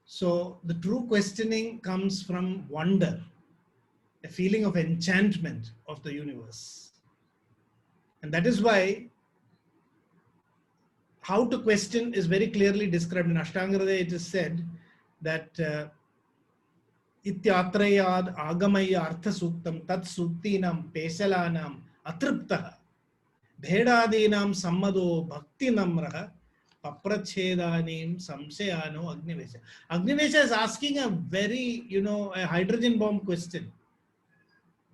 So the true questioning comes from wonder, a feeling of enchantment of the universe. And that is why how to question is very clearly described in Ashtanga Hridaya. It is said that Ityatrayad agamaya artha suktam tat suktinam pesalanam atriptaha Bhedadinam sammado bhakti namraha Paprachedanim samsayano Agnivesha. Agnivesha is asking a very, a hydrogen bomb question,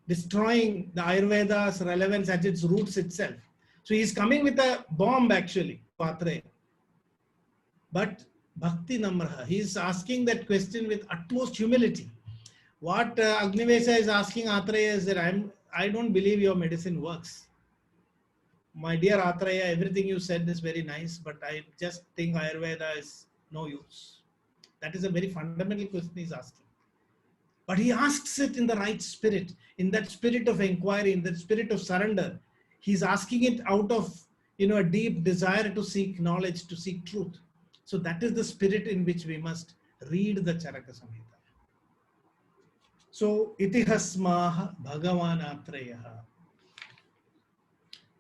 destroying the Ayurveda's relevance at its roots itself. So he's coming with a bomb actually, Atreya. But Bhakti Namraha, he's asking that question with utmost humility. What Agnivesha is asking Atreya is that I don't believe your medicine works. My dear Atreya, everything you said is very nice, but I just think Ayurveda is no use. That is a very fundamental question he's asking. But he asks it in the right spirit, in that spirit of inquiry, in that spirit of surrender. He's asking it out of a deep desire to seek knowledge, to seek truth. So that is the spirit in which we must read the Charaka Samhita. So, itihasmaha Bhagavan Atreyaha.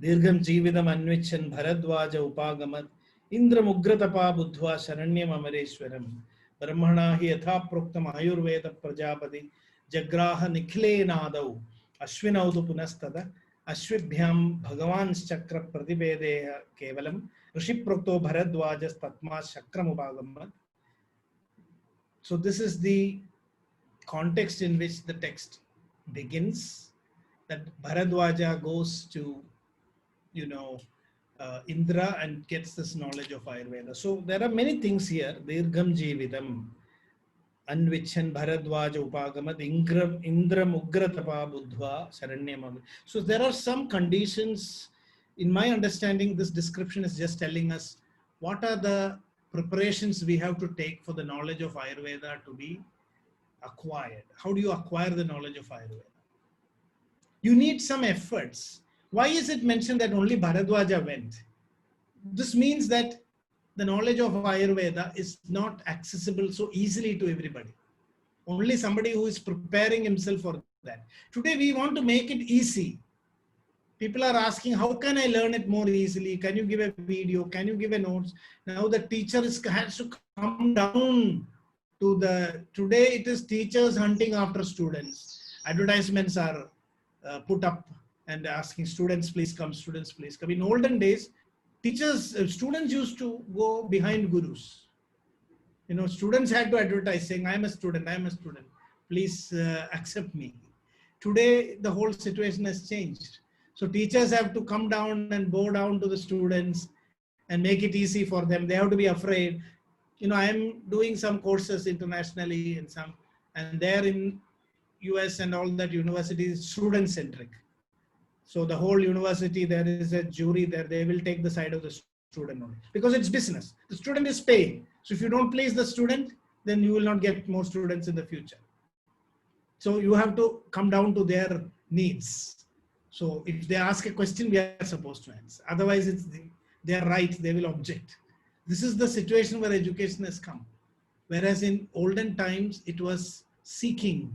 Dirgham Jividam Anvichan Bharadwaja Upagamat Indra Mugratapa Buddhva Sharanyam Amareshwaram Brahmana hi yatha proktam Ayurveda Prajapati Jagraha Nikhile Nadau Ashvinaudu Punastada Ashvibhyam Bhagavan's Chakra Prativedeha Kevalam Rishi Prokto Bharadwajas Tatma Shakram Upagamat. So this is the context in which the text begins, that Bharadwaja goes to Indra and gets this knowledge of Ayurveda. So there are many things here. Dirgham Jividam Anvichan Bharadwaja Upagamat Indra Mugratapa Buddhva Saranyam. So there are some conditions. In my understanding, this description is just telling us what are the preparations we have to take for the knowledge of Ayurveda to be acquired. How do you acquire the knowledge of Ayurveda? You need some efforts. Why is it mentioned that only Bharadwaja went? This means that the knowledge of Ayurveda is not accessible so easily to everybody. Only somebody who is preparing himself for that. Today we want to make it easy. People are asking, how can I learn it more easily? Can you give a video? Can you give a notes? Now the teacher has to come down to today it is teachers hunting after students. Advertisements are put up and asking students, please come, students, please come. In olden days, students used to go behind gurus. Students had to advertise saying, I am a student, please accept me. Today, the whole situation has changed. So teachers have to come down and bow down to the students and make it easy for them. They have to be afraid. I am doing some courses internationally and there in US and all that university is student centric. So the whole university, there is a jury there, they will take the side of the student only because it's business. The student is paying. So if you don't please the student, then you will not get more students in the future. So you have to come down to their needs. So if they ask a question, we are supposed to answer. Otherwise, it's their right, they will object. This is the situation where education has come. Whereas in olden times, it was seeking,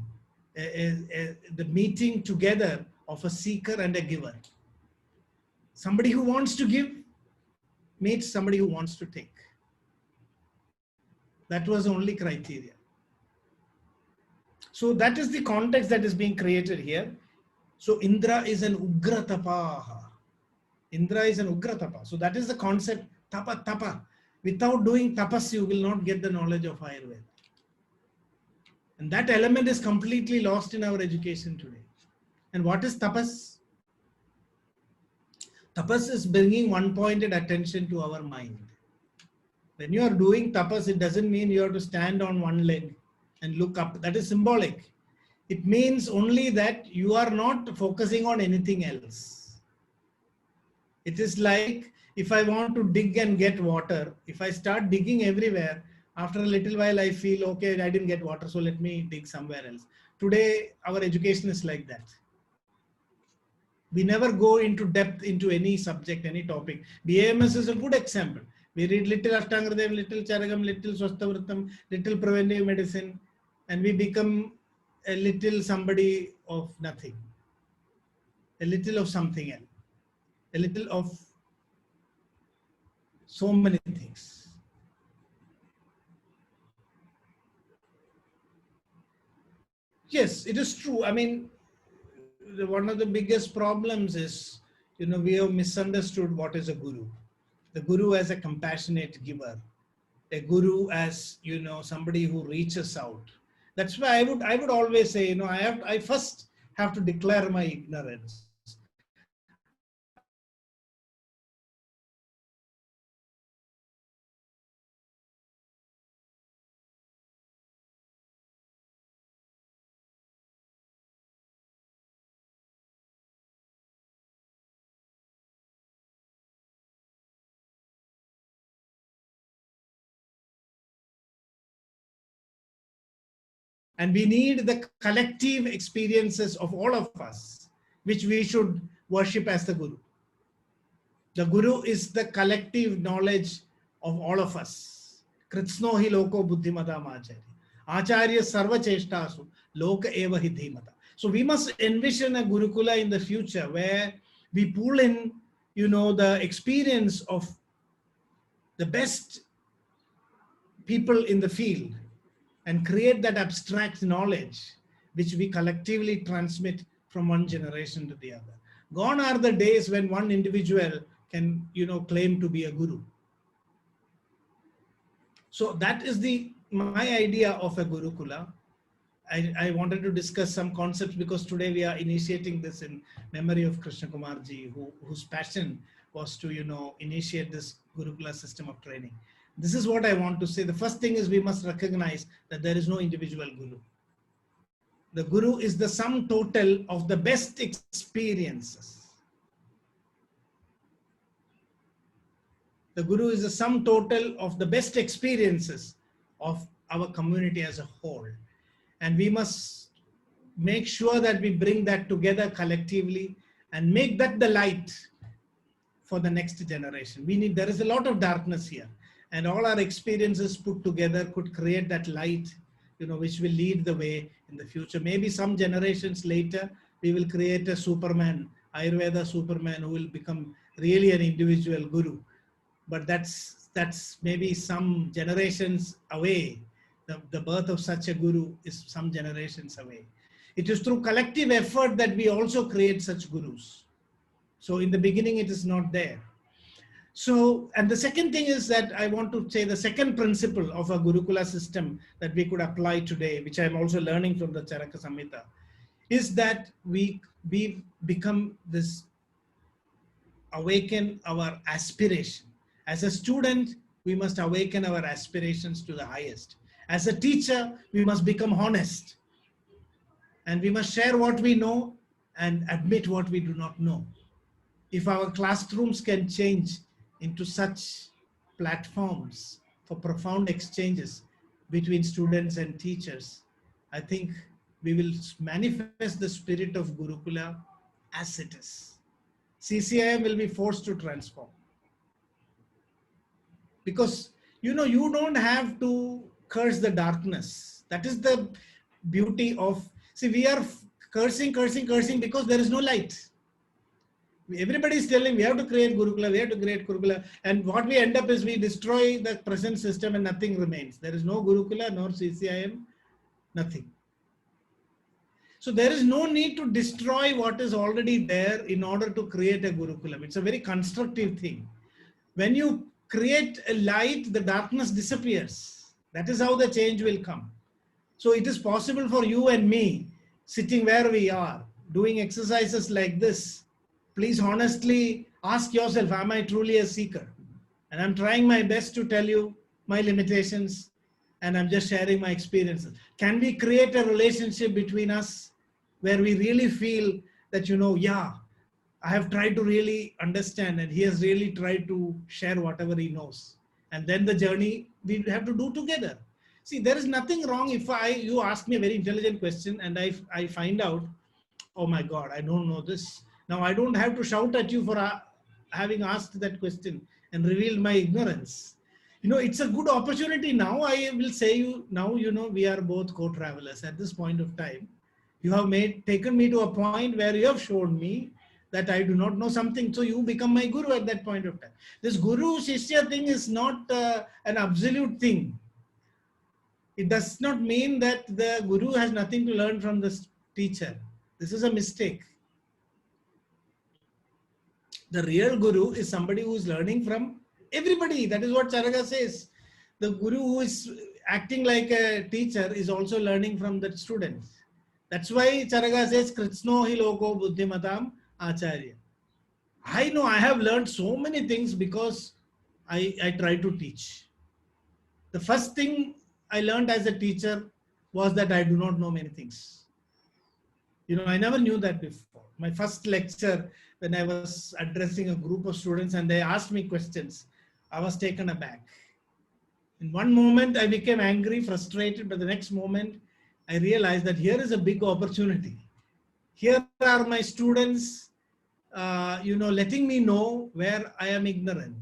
the meeting together of a seeker and a giver. Somebody who wants to give meets somebody who wants to take. That was the only criteria. So that is the context that is being created here. So Indra is an Ugratapa. Indra is an Ugratapa. So that is the concept, tapa. Without doing tapas, you will not get the knowledge of Ayurveda. And that element is completely lost in our education today. And what is tapas? Tapas is bringing one-pointed attention to our mind. When you are doing tapas, it doesn't mean you have to stand on one leg and look up. That is symbolic. It means only that you are not focusing on anything else. It is like if I want to dig and get water, if I start digging everywhere, after a little while I feel, okay, I didn't get water, so let me dig somewhere else. Today, our education is like that. We never go into depth into any subject, any topic. BAMS is a good example. We read little Ashtangradev, little Charakam, little Swasthavritam, little preventive medicine, and we become a little somebody of nothing, a little of something else, a little of so many things. Yes, it is true. I mean, one of the biggest problems is, we have misunderstood what is a guru. the guru as a compassionate giver, a guru as, you know, somebody who reaches out. That's why I would always say, you know, I first have to declare my ignorance. And we need the collective experiences of all of us, which we should worship as the Guru. The Guru is the collective knowledge of all of us. Kritsno hi loko buddhimadam acharya. Acharya sarva cheshtasu loka eva hi dhimata. So we must envision a Gurukula in the future where we pull in, you know, the experience of the best people in the field and create that abstract knowledge which we collectively transmit from one generation to the other. Gone are the days when one individual can, you know, claim to be a guru. So that is my idea of a Gurukula. I wanted to discuss some concepts because today we are initiating this in memory of Krishnakumarji, whose passion was to, you know, initiate this Gurukula system of training. This is what I want to say. The first thing is we must recognize that there is no individual guru. The guru is the sum total of the best experiences. The guru is the sum total of the best experiences of our community as a whole. And we must make sure that we bring that together collectively and make that the light for the next generation. There is a lot of darkness here. And all our experiences put together could create that light, you know, which will lead the way in the future. Maybe some generations later, we will create a Superman, Ayurveda Superman, who will become really an individual guru. But that's maybe some generations away. The birth of such a guru is some generations away. It is through collective effort that we also create such gurus. So in the beginning, it is not there. So, and the second thing is that I want to say the second principle of a Gurukula system that we could apply today, which I'm also learning from the Charaka Samhita, is that we become this, awaken our aspiration. As a student, we must awaken our aspirations to the highest. As a teacher, we must become honest. And we must share what we know and admit what we do not know. If our classrooms can change into such platforms for profound exchanges between students and teachers, I think we will manifest the spirit of Gurukula as it is. CCIM will be forced to transform. Because, you know, you don't have to curse the darkness. That is the beauty of, see, we are cursing because there is no light. Everybody is telling we have to create Gurukula, and what we end up is we destroy the present system and nothing remains. There is no Gurukula nor CCIM, nothing. So there is no need to destroy what is already there in order to create a Gurukulam. It's a very constructive thing. When you create a light, the darkness disappears. That is how the change will come. So it is possible for you and me, sitting where we are, doing exercises like this. Please honestly ask yourself, am I truly a seeker? And I'm trying my best to tell you my limitations, and I'm just sharing my experiences. Can we create a relationship between us where we really feel that, you know, yeah, I have tried to really understand and he has really tried to share whatever he knows. And then the journey we have to do together. See, there is nothing wrong if you ask me a very intelligent question and I find out, oh my God, I don't know this. Now I don't have to shout at you for having asked that question and revealed my ignorance. You know, it's a good opportunity now. I will say you now, you know, we are both co-travelers at this point of time. You have taken me to a point where you have shown me that I do not know something. So you become my guru at that point of time. This guru shishya thing is not an absolute thing. It does not mean that the guru has nothing to learn from the teacher. This is a mistake. The real guru is somebody who is learning from everybody. That is what Charaka says. The guru who is acting like a teacher is also learning from the students. That's why Charaka says, Kritsno hi loko buddhimatam acharya. I know I have learned so many things because I try to teach. The first thing I learned as a teacher was that I do not know many things. I never knew that before. My first lecture, when I was addressing a group of students and they asked me questions, I was taken aback. In one moment, I became angry, frustrated, but the next moment, I realized that here is a big opportunity. Here are my students, letting me know where I am ignorant.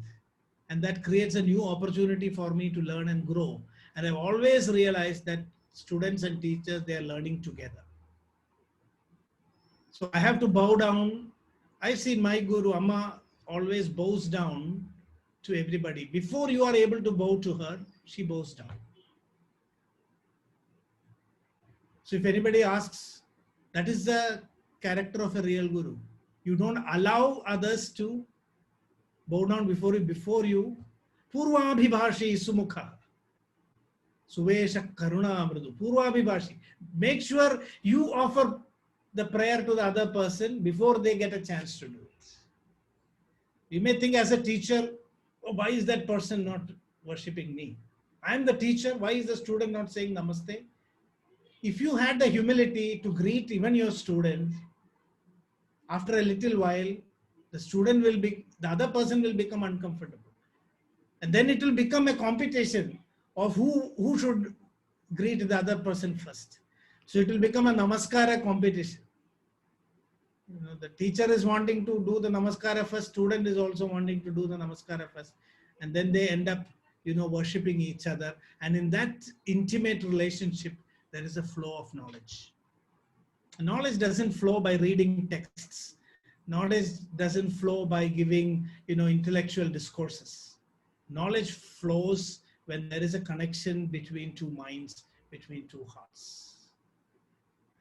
And that creates a new opportunity for me to learn and grow. And I've always realized that students and teachers, they are learning together. So I have to bow down. I've seen my guru, Amma, always bows down to everybody. Before you are able to bow to her, she bows down. So if anybody asks, that is the character of a real guru. You don't allow others to bow down before you. Purvabhibhashi sumukha. Suvesha karuna amrudu. Purvabhibhashi. Make sure you offer the prayer to the other person before they get a chance to do it. You may think as a teacher, oh, why is that person not worshipping me? I am the teacher. Why is the student not saying namaste? If you had the humility to greet even your student, after a little while, the other person will become uncomfortable. And then it will become a competition of who should greet the other person first. So it will become a namaskara competition. The teacher is wanting to do the namaskara first, student is also wanting to do the namaskara first. And then they end up, worshipping each other. And in that intimate relationship, there is a flow of knowledge. Knowledge doesn't flow by reading texts. Knowledge doesn't flow by giving, intellectual discourses. Knowledge flows when there is a connection between two minds, between two hearts.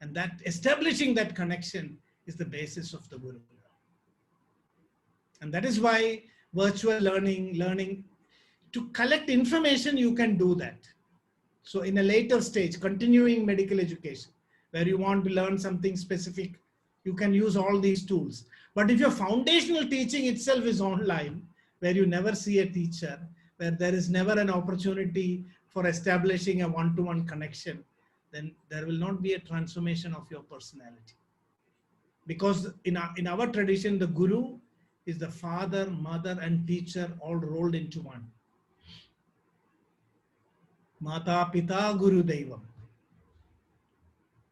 And that establishing that connection is the basis of the Gurukula. And that is why virtual learning, to collect information, you can do that. So in a later stage, continuing medical education, where you want to learn something specific, you can use all these tools. But if your foundational teaching itself is online, where you never see a teacher, where there is never an opportunity for establishing a one-to-one connection, then there will not be a transformation of your personality. Because in our tradition, the guru is the father, mother, and teacher all rolled into one. Mata, Pita, Guru, Devam.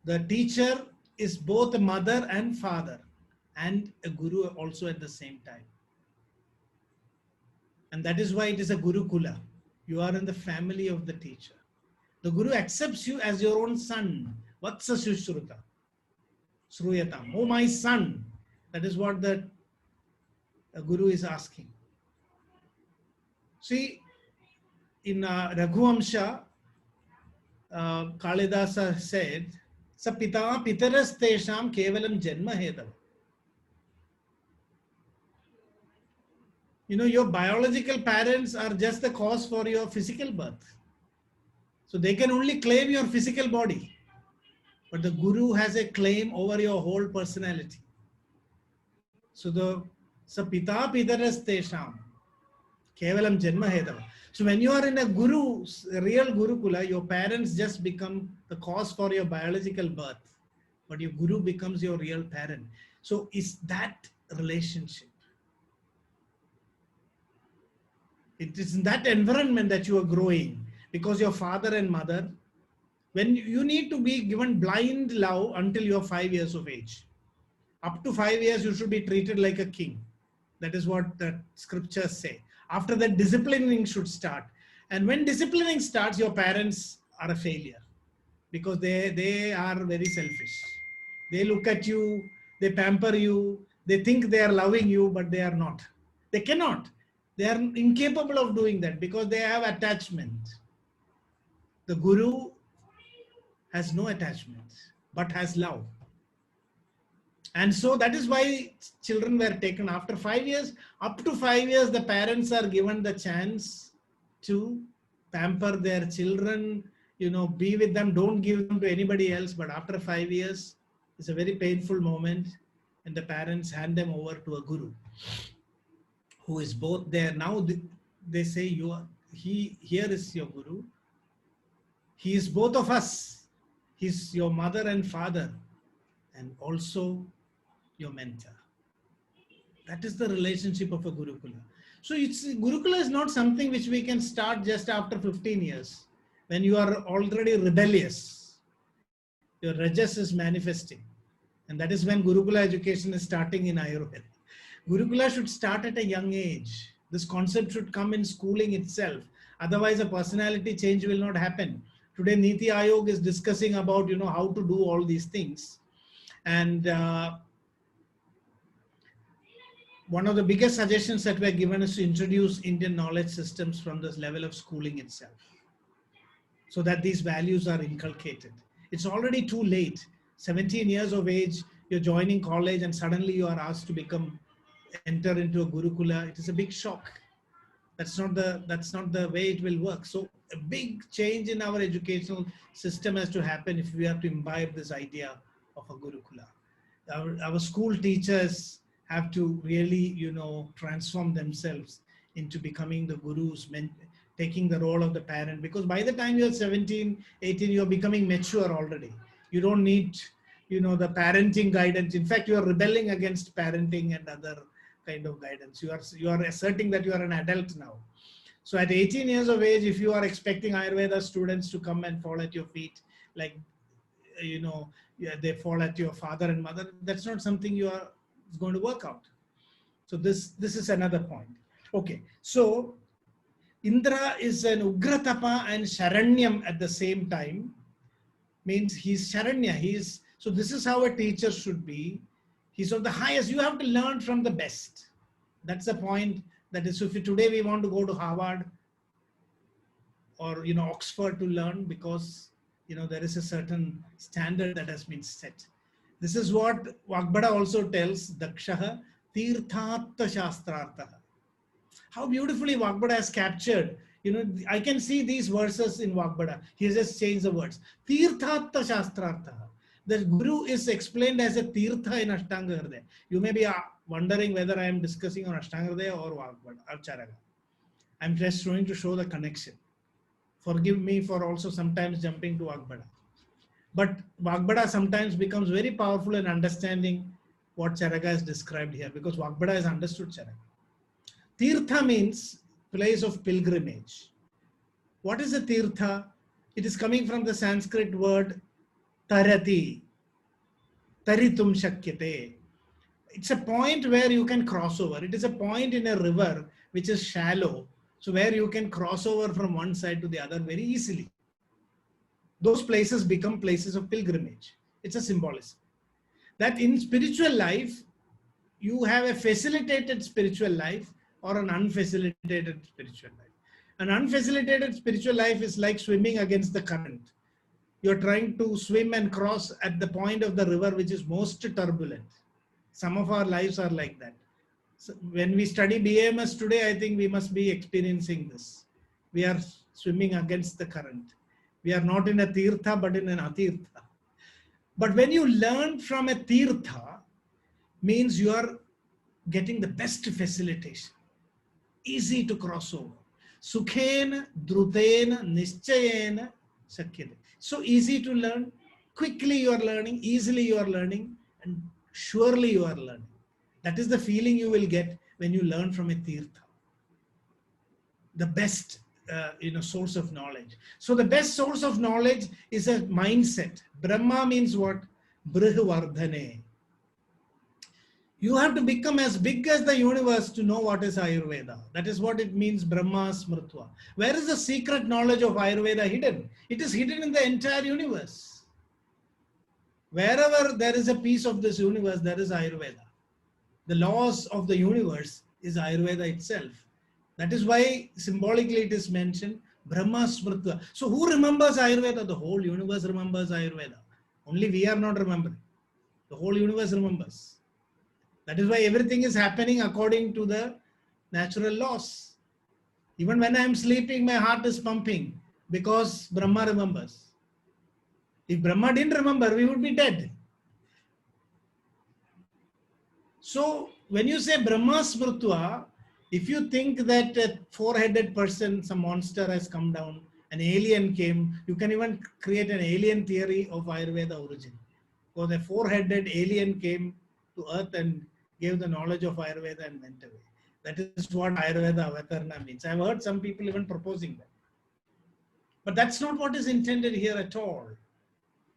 The teacher is both a mother and father, and a guru also at the same time. And that is why it is a Gurukula. You are in the family of the teacher. The guru accepts you as your own son. Vatsa Sushruta. Sruyatam. Oh, my son. That is what the guru is asking. See, in Raghuvamsha, Kalidasa said, Sa pita pitaras tesham kevalam janma hedav. Your biological parents are just the cause for your physical birth. So they can only claim your physical body. But the guru has a claim over your whole personality. So the Sa pita pitaras tesham kevalam janma hedav. So when you are in a real Gurukula, your parents just become the cause for your biological birth, but your guru becomes your real parent. So it's that relationship. It is in that environment that you are growing, because your father and mother, when you need to be given blind love until you are 5 years of age. Up to 5 years, you should be treated like a king. That is what the scriptures say. After that, disciplining should start. And when disciplining starts, your parents are a failure, because they are very selfish. They look at you, they pamper you, they think they are loving you, but they are not. They cannot. They are incapable of doing that because they have attachment. The guru has no attachment, but has love. And so that is why children were taken after 5 years. Up to 5 years, the parents are given the chance to pamper their children, be with them, don't give them to anybody else. But after 5 years, it's a very painful moment, and the parents hand them over to a guru who is both there. Now they say, here is your guru. He is both of us. He's your mother and father, and also your mentor. That is the relationship of a Gurukula. So Gurukula is not something which we can start just after 15 years, when you are already rebellious. Your rajas is manifesting. And that is when Gurukula education is starting in Ayurveda. Gurukula should start at a young age. This concept should come in schooling itself. Otherwise, a personality change will not happen. Today, Niti Ayog is discussing about, how to do all these things. And one of the biggest suggestions that were given is to introduce Indian knowledge systems from this level of schooling itself, so that these values are inculcated. It's already too late. 17 years of age, you're joining college and suddenly you are asked to enter into a Gurukula. It is a big shock. That's not the way it will work. So a big change in our educational system has to happen if we have to imbibe this idea of a Gurukula. Our school teachers have to really, transform themselves into becoming the gurus, taking the role of the parent, because by the time you're 17, 18, you're becoming mature already. You don't need, the parenting guidance. In fact, you are rebelling against parenting and other kind of guidance. You are asserting that you are an adult now. So at 18 years of age, if you are expecting Ayurveda students to come and fall at your feet, like, they fall at your father and mother, that's not something you are going to work out. So this is another point. Okay, so Indra is an Ugratapa and Sharanyam at the same time. Means he's Sharanya. So this is how a teacher should be. He's of the highest. You have to learn from the best. That's the point. That is, if today we want to go to Harvard or Oxford to learn, because there is a certain standard that has been set. This is what Vagbada also tells, Dakshaha Tirthatta Shastrarthaha. How beautifully Vagbada has captured. I can see these verses in Vagbada. He has just changed the words. Tirthatta Shastrarthaha. The Guru is explained as a Tirtha in Ashtanga Hridaya. You may be wondering whether I am discussing on Ashtanga Hridaya or Vagbada or Charaka. I'm just trying to show the connection. Forgive me for also sometimes jumping to Vagbada. But Vagbada sometimes becomes very powerful in understanding what Charaka has described here, because Vagbada has understood Charaka. Tirtha means place of pilgrimage. What is a Tirtha? It is coming from the Sanskrit word Tarati. Taritum Shakyate. It's a point where you can cross over. It is a point in a river which is shallow, so where you can cross over from one side to the other very easily. Those places become places of pilgrimage. It's a symbolism. That in spiritual life, you have a facilitated spiritual life or an unfacilitated spiritual life. An unfacilitated spiritual life is like swimming against the current. You're trying to swim and cross at the point of the river which is most turbulent. Some of our lives are like that. So when we study BAMS today, I think we must be experiencing this. We are swimming against the current. We are not in a tirtha, but in an atirtha. But when you learn from a tirtha, means you are getting the best facilitation. Easy to cross over. Sukhena, drutena, nischayena, sakyate. So easy to learn. Quickly you are learning, easily you are learning, and surely you are learning. That is the feeling you will get when you learn from a tirtha. The best source of knowledge. So the best source of knowledge is a mindset. Brahma means what? Brihvardhane. You have to become as big as the universe to know what is Ayurveda. That is what it means, Brahma Smrtva. Where is the secret knowledge of Ayurveda hidden? It is hidden in the entire universe. Wherever there is a piece of this universe, there is Ayurveda. The laws of the universe is Ayurveda itself. That is why symbolically it is mentioned Brahma Smrtva. So who remembers Ayurveda? The whole universe remembers Ayurveda. Only we are not remembering. The whole universe remembers. That is why everything is happening according to the natural laws. Even when I am sleeping, my heart is pumping because Brahma remembers. If Brahma didn't remember, we would be dead. So when you say Brahma Smrutva, if you think that a four-headed person, some monster has come down, an alien came, you can even create an alien theory of Ayurveda origin. Because a four-headed alien came to earth and gave the knowledge of Ayurveda and went away. That is what Ayurveda Avatarana means. I've heard some people even proposing that. But that's not what is intended here at all.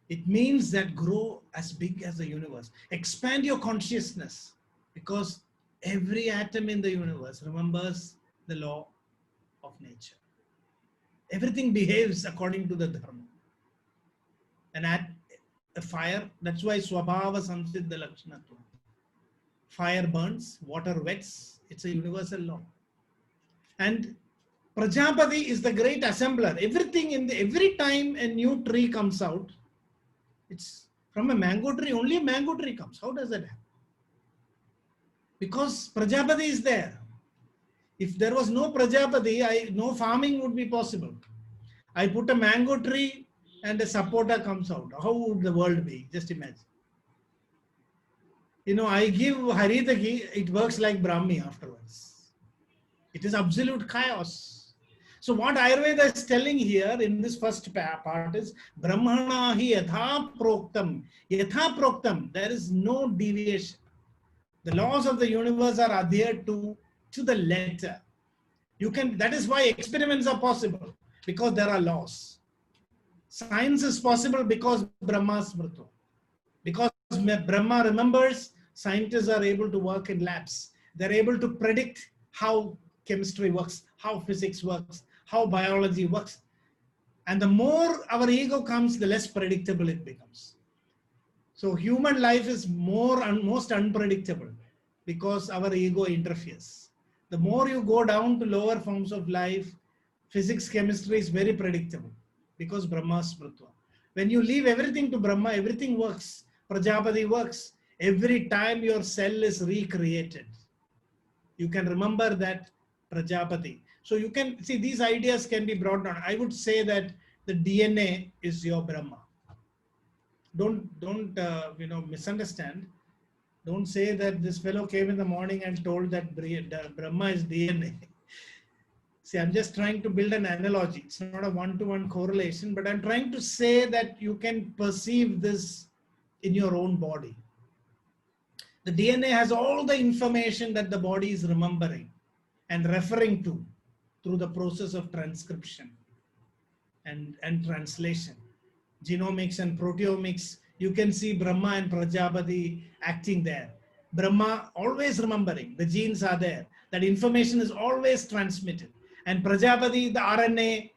It means that grow as big as the universe. Expand your consciousness, because every atom in the universe remembers the law of nature. Everything behaves according to the dharma. And at a fire, that's why Swabhava Samsiddha Lakshanatva. Fire burns, water wets, it's a universal law. And Prajapati is the great assembler. Everything every time a new tree comes out, it's from a mango tree, only a mango tree comes. How does that happen? Because Prajapati is there. If there was no Prajapati, no farming would be possible. I put a mango tree and a sapota comes out. How would the world be? Just imagine. I give Haritaki, it works like Brahmi afterwards. It is absolute chaos. So what Ayurveda is telling here in this first part is Brahmana hi yatha proktam. Yatha proktam. There is no deviation. The laws of the universe are adhered to the letter. That is why experiments are possible, because there are laws. Science is possible because Brahma Smrutva. Because Brahma remembers, scientists are able to work in labs. They're able to predict how chemistry works, how physics works, how biology works. And the more our ego comes, the less predictable it becomes. So human life is most unpredictable because our ego interferes. The more you go down to lower forms of life, physics, chemistry is very predictable because Brahma Smrutva. When you leave everything to Brahma, everything works. Prajapati works. Every time your cell is recreated, you can remember that Prajapati. So you can see these ideas can be brought down. I would say that the DNA is your Brahma. Don't misunderstand. Don't say that this fellow came in the morning and told that Brahma is DNA. See, I'm just trying to build an analogy. It's not a one-to-one correlation, but I'm trying to say that you can perceive this in your own body. The DNA has all the information that the body is remembering and referring to through the process of transcription and translation. Genomics and proteomics, you can see Brahma and Prajapati acting there. Brahma always remembering, the genes are there. That information is always transmitted. And Prajapati, the RNA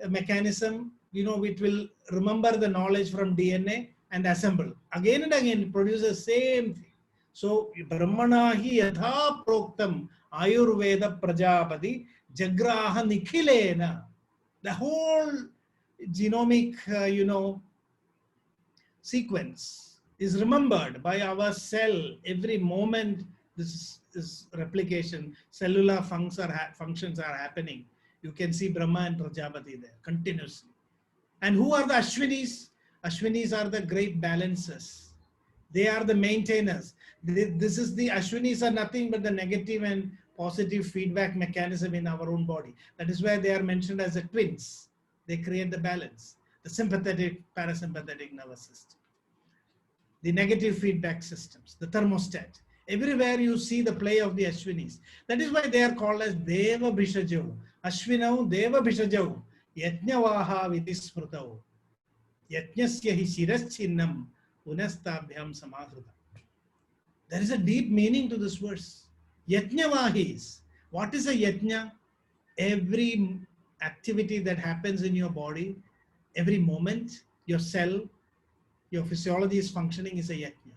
mechanism, it will remember the knowledge from DNA and assemble. Again and again, it produces the same thing. So, Brahmana hi yatha proktam Ayurveda Prajapati Jagraha Nikhilena. The whole genomic, sequence is remembered by our cell. Every moment this is replication, cellular functions are happening. You can see Brahma and Prajapati there continuously. And who are the Ashwinis? Ashwinis are the great balancers. They are the maintainers. This is the Ashwinis are nothing but the negative and positive feedback mechanism in our own body. That is why they are mentioned as the twins. They create the balance, the sympathetic, parasympathetic nervous system, the negative feedback systems, the thermostat. Everywhere you see the play of the Ashwinis. That is why they are called as Deva Bhishajau. Ashwinau Deva Bhishajau. Yajnavaha Vidismrutau. Yajnasya hi shiraschinnam unastabhyam samahruta. There is a deep meaning to this verse. Yajnavahis. What is a yajna? Every activity that happens in your body, every moment, your cell, your physiology is functioning is a yajna.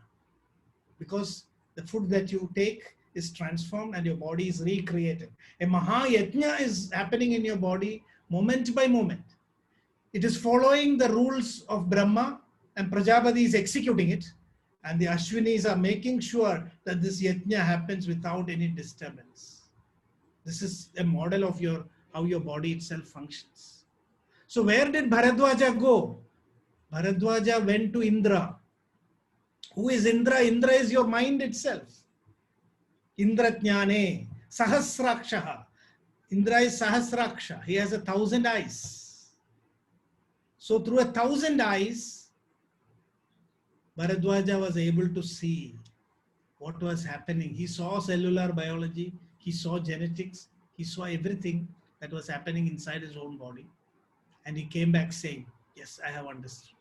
Because the food that you take is transformed and your body is recreated. A Maha Yajna is happening in your body moment by moment. It is following the rules of Brahma and Prajapati is executing it. And the Ashwinis are making sure that this yajna happens without any disturbance. This is a model of how your body itself functions. So where did Bharadwaja go? Bharadwaja went to Indra. Who is Indra? Indra is your mind itself. Indra Jnane, Sahasrakshaha. Indra is Sahasraksha. He has 1,000 eyes. So through 1,000 eyes, Bharadwaja was able to see what was happening. He saw cellular biology, he saw genetics, he saw everything that was happening inside his own body. And he came back saying, yes, I have understood.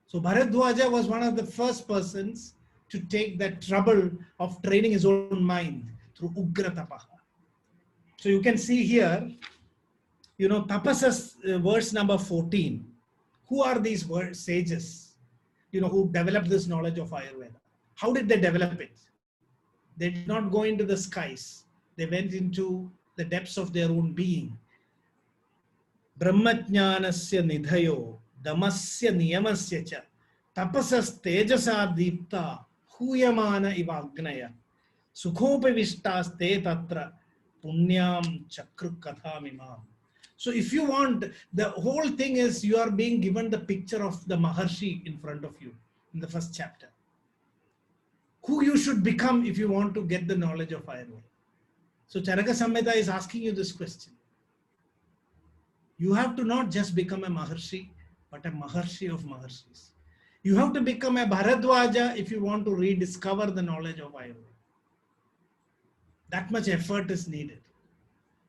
So Bharadwaja was one of the first persons to take that trouble of training his own mind through Ugra Tapaha. So you can see here, Tapasas, verse number 14. Who are these sages, who developed this knowledge of Ayurveda? How did they develop it? They did not go into the skies. They went into the depths of their own being. Brahmajnanasya nidhayo damasya niyamasya cha tapasas tejasa deepta huyamana ivagnaya sukhopavistas te tatra punyam chakru katham imam. So if you want, the whole thing is you are being given the picture of the Maharshi in front of you in the first chapter. Who you should become if you want to get the knowledge of Ayurveda. So Charaka Samhita is asking you this question. You have to not just become a Maharshi, but a Maharshi of Maharshis. You have to become a Bharadwaja if you want to rediscover the knowledge of Ayurveda. That much effort is needed.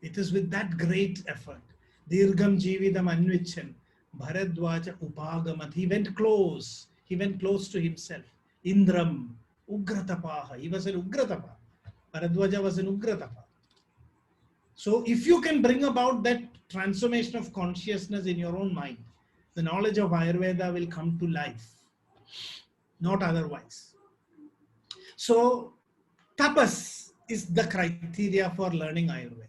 It is with that great effort. Dirgham Jividam Anvichan, Bharadwaja Upagamat. He went close. He went close to himself. Indram, Ugratapaha. He was an Ugratapa. Bharadwaja was an Ugratapa. So if you can bring about that transformation of consciousness in your own mind, the knowledge of Ayurveda will come to life, not otherwise. So tapas is the criteria for learning Ayurveda.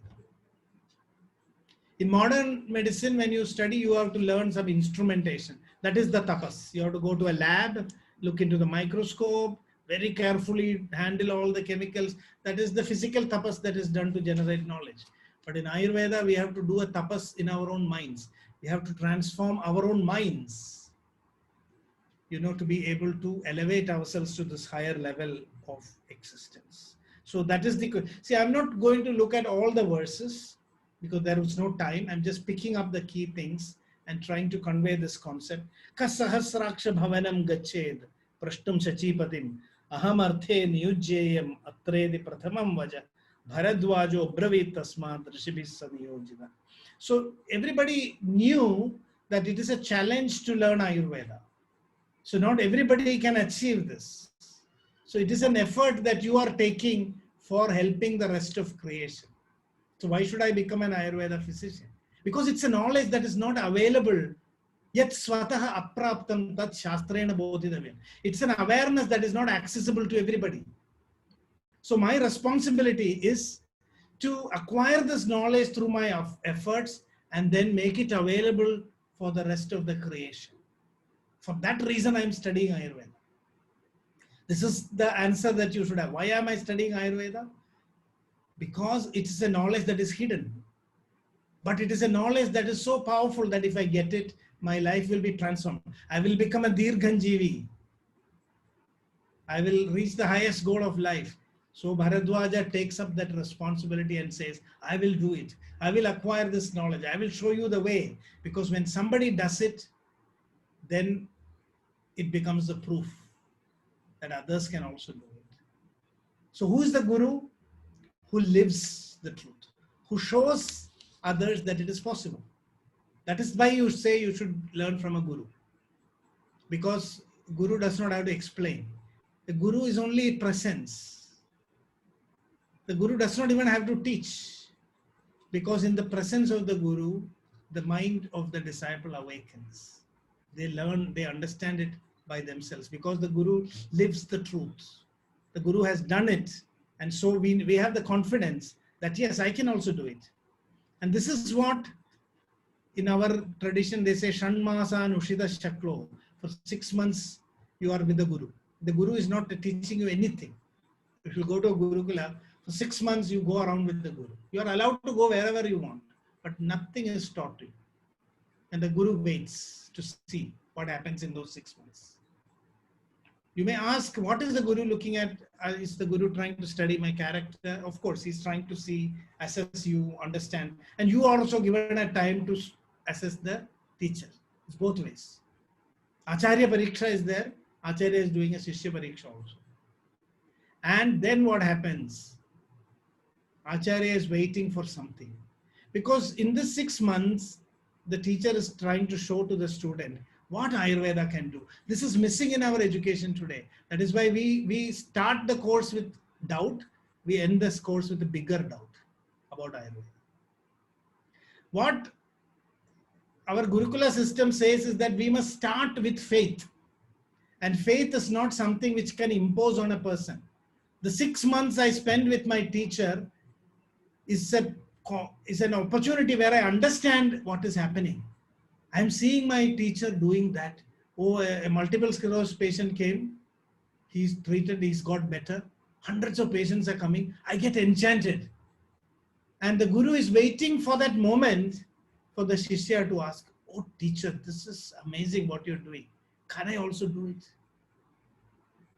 In modern medicine, when you study, you have to learn some instrumentation. That is the tapas. You have to go to a lab, look into the microscope, very carefully handle all the chemicals. That is the physical tapas that is done to generate knowledge. But in Ayurveda, we have to do a tapas in our own minds. We have to transform our own minds, to be able to elevate ourselves to this higher level of existence. So that is see, I'm not going to look at all the verses because there was no time. I'm just picking up the key things and trying to convey this concept. Kasahasraksha bhavanam gached prashtum shachipatim aham arthe niyujyayam atredi prathamam vaja bharadwajo bravit tasmat rishibhis saniyojita. So everybody knew that it is a challenge to learn Ayurveda. So not everybody can achieve this. So it is an effort that you are taking for helping the rest of creation. So why should I become an Ayurveda physician? Because it's a knowledge that is not available. Yet swataha apraptam tat shastrena bodhidavya. It's an awareness that is not accessible to everybody. So my responsibility is to acquire this knowledge through my efforts and then make it available for the rest of the creation. For that reason, I am studying Ayurveda. This is the answer that you should have. Why am I studying Ayurveda? Because it is a knowledge that is hidden. But it is a knowledge that is so powerful that if I get it, my life will be transformed. I will become a Dirghanjivi. I will reach the highest goal of life. So Bharadwaja takes up that responsibility and says, I will do it. I will acquire this knowledge. I will show you the way. Because when somebody does it, then it becomes the proof that others can also do it. So who is the Guru? Who lives the truth, who shows others that it is possible. That is why you say you should learn from a Guru. Because Guru does not have to explain. The Guru is only presence. The Guru does not even have to teach. Because in the presence of the Guru, the mind of the disciple awakens. They learn, they understand it by themselves. Because the Guru lives the truth. The Guru has done it. And so we have the confidence that yes, I can also do it. And this is what in our tradition they say Shanmasa Nushita Shaklo. For 6 months, you are with the Guru. The Guru is not teaching you anything. If you go to a Gurukula, for 6 months you go around with the Guru. You are allowed to go wherever you want, but nothing is taught to you. And the Guru waits to see what happens in those 6 months. You may ask, what is the Guru looking at? Is the Guru trying to study my character? Of course, he's trying to see, assess you, understand. And you are also given a time to assess the teacher. It's both ways. Acharya Pariksha is there. Acharya is doing a Shishya Pariksha also. And then what happens? Acharya is waiting for something. Because in this 6 months, the teacher is trying to show to the student what Ayurveda can do. This is missing in our education today. That is why we start the course with doubt. We end this course with a bigger doubt about Ayurveda. What our Gurukula system says is that we must start with faith. And faith is not something which can impose on a person. The 6 months I spend with my teacher is an opportunity where I understand what is happening. I'm seeing my teacher doing that. Oh, a multiple sclerosis patient came. He's treated, he's got better. Hundreds of patients are coming. I get enchanted. And the Guru is waiting for that moment for the Shishya to ask, oh teacher, this is amazing what you're doing. Can I also do it?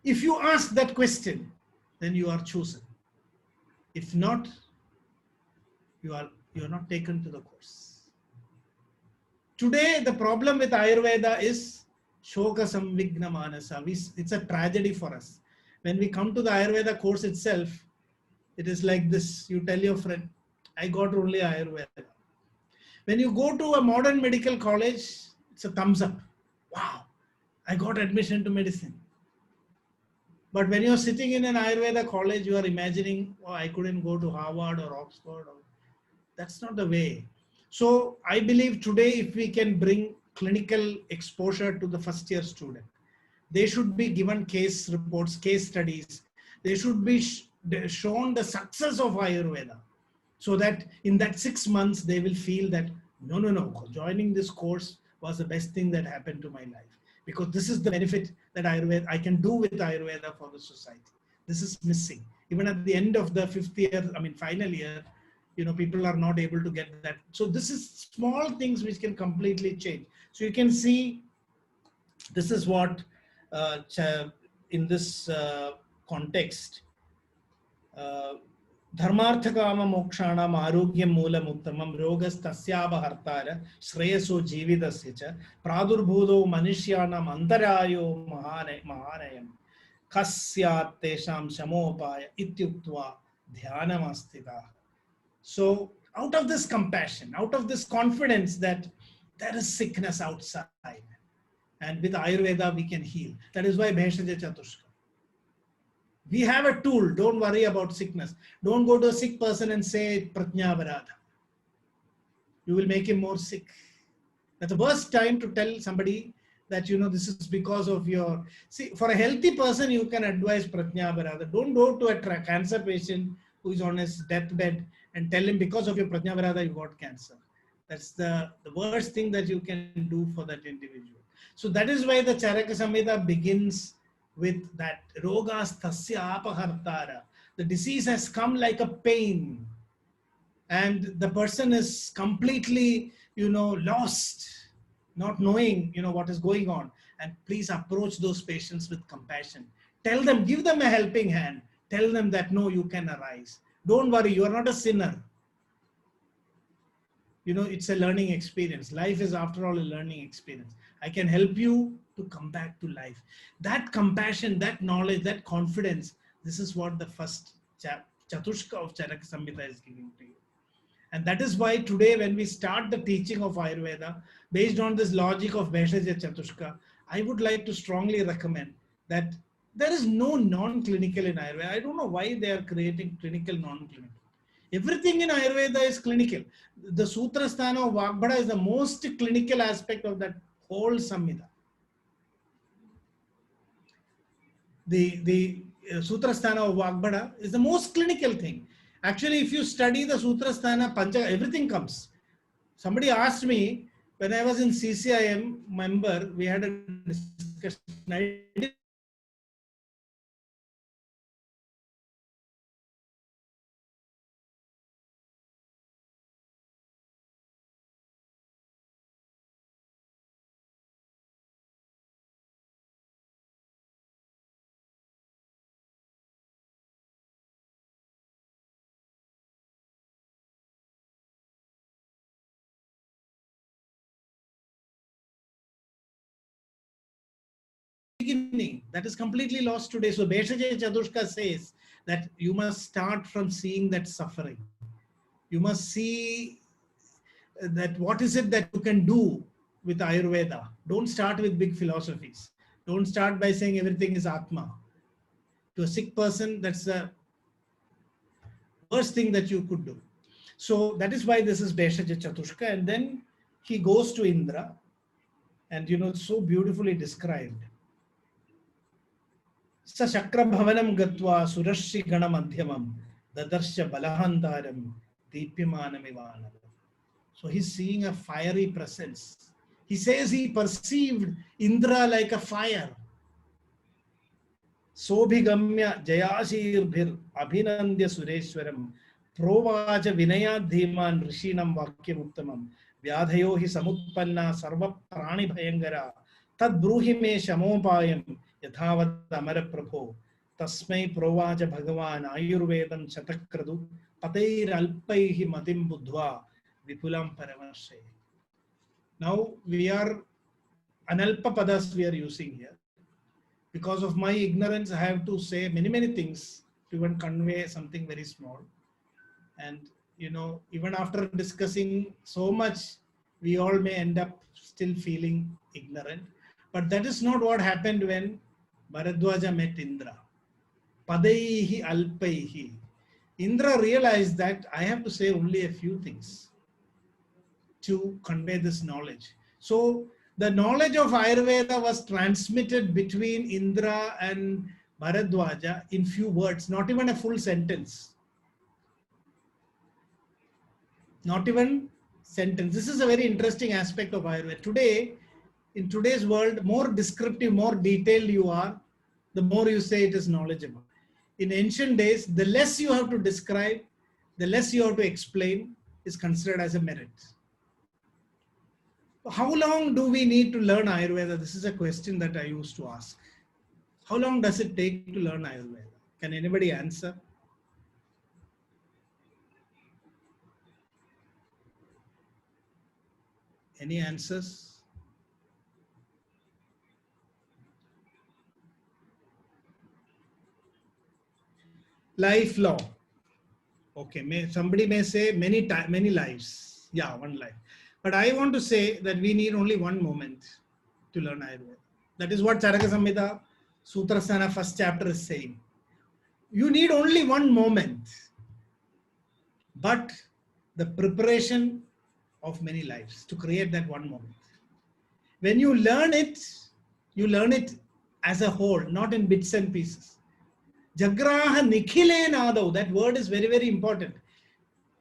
If you ask that question, then you are chosen. If not, you are not taken to the course. Today, the problem with Ayurveda is Shoka Samvigna Manasa. It's a tragedy for us. When we come to the Ayurveda course itself, it is like this. You tell your friend, I got only Ayurveda. When you go to a modern medical college, it's a thumbs up. Wow, I got admission to medicine. But when you're sitting in an Ayurveda college, you are imagining, oh, I couldn't go to Harvard or Oxford. That's not the way. So I believe today, if we can bring clinical exposure to the first year student, they should be given case reports, case studies. They should be shown the success of Ayurveda, so that in that 6 months, they will feel that, no, joining this course was the best thing that happened to my life. Because this is the benefit that I can do with Ayurveda for the society. This is missing. Even at the end of the final year, people are not able to get that. So this is small things which can completely change. So you can see, this is what, in this context, Dharmartha kama mokshanam arogyam moolam uttamam rogas tasyava hartara shreyaso jividasya cha pradurbhudo manishyanam antarayo mahanayam kasyat tesham shamopaya ityuktva dhyanam astita. So out of this compassion, out of this confidence that there is sickness outside, and with Ayurveda we can heal. That is why Bheshaj Chatushka. We have a tool. Don't worry about sickness. Don't go to a sick person and say Pratnyavarada. You will make him more sick. That's the worst time to tell somebody that, this is because of your... See, for a healthy person, you can advise Pratnyavarada. Don't go to a cancer patient who is on his deathbed and tell him because of your Pratnyavarada you got cancer. That's the worst thing that you can do for that individual. So that is why the Charaka Samhita begins with that rogas tasya apahartara. The disease has come like a pain, and the person is completely, lost, not knowing, what is going on. And please approach those patients with compassion. Tell them, give them a helping hand. Tell them that, no, you can arise. Don't worry, you are not a sinner. It's a learning experience. Life is, after all, a learning experience. I can help you to come back to life. That compassion, that knowledge, that confidence, this is what the first Chatushka of Charaka Samhita is giving to you. And that is why today, when we start the teaching of Ayurveda, based on this logic of Bheshaj Chatushka, I would like to strongly recommend that there is no non-clinical in Ayurveda. I don't know why they are creating clinical, non-clinical. Everything in Ayurveda is clinical. The Sutra Sthana of Vagbhada is the most clinical aspect of that whole Samhita. The Sutra Sthana of Vagbhada is the most clinical thing. Actually, if you study the Sutra Sthana, Pancha, everything comes. Somebody asked me, when I was in CCIM member, we had a discussion. I did beginning. That is completely lost today. So Bheshaj Chaturshka says that you must start from seeing that suffering. You must see that what is it that you can do with Ayurveda. Don't start with big philosophies. Don't start by saying everything is Atma. To a sick person, that's the worst thing that you could do. So that is why this is Bheshaj Chaturshka. And then he goes to Indra. And it's so beautifully described. Sa Shakra Bhavanam Gatva Surashri Gana Madhyamam Dadarsha Balahantaram Deepyamanam Ivanam. So he's seeing a fiery presence. He says he perceived Indra like a fire. Sobhigamya Jayashirbhir Abhinandya Sureshwaram Provaja Vinaya Dhiman Rishinam Vakyamuttamam Vyadhayo hi Samutpanna Sarva Prani Bhayangara Tad Bruhi me Shamopayam Yathavat Amara Prabho Tasmai Provaja Bhagavan Ayurvedam Chatakradu Patair Alpaihi Matim Buddhva Vipulam Paramashe. Now we are Analpa Padas we are using here. Because of my ignorance, I have to say many things to even convey something very small. And even after discussing so much, we all may end up still feeling ignorant. But that is not what happened when Bharadwaja met Indra. Padaihi alpaihi. Indra realized that I have to say only a few things to convey this knowledge. So the knowledge of Ayurveda was transmitted between Indra and Bharadwaja in few words, not even a full sentence. Not even sentence. This is a very interesting aspect of Ayurveda. Today, in today's world, more descriptive, more detailed you are, the more you say it is knowledgeable. In ancient days, the less you have to describe, the less you have to explain is considered as a merit. How long do we need to learn Ayurveda? This is a question that I used to ask. How long does it take to learn Ayurveda? Can anybody answer? Any answers? Lifelong. Okay, somebody may say many lives. Yeah, one life. But I want to say that we need only one moment to learn Ayurveda. That is what Charaka Samhita, Sutra Sthana, first chapter is saying. You need only one moment. But the preparation of many lives to create that one moment. When you learn it as a whole, not in bits and pieces. Jagraha Nikhile Nadav, that word is very important.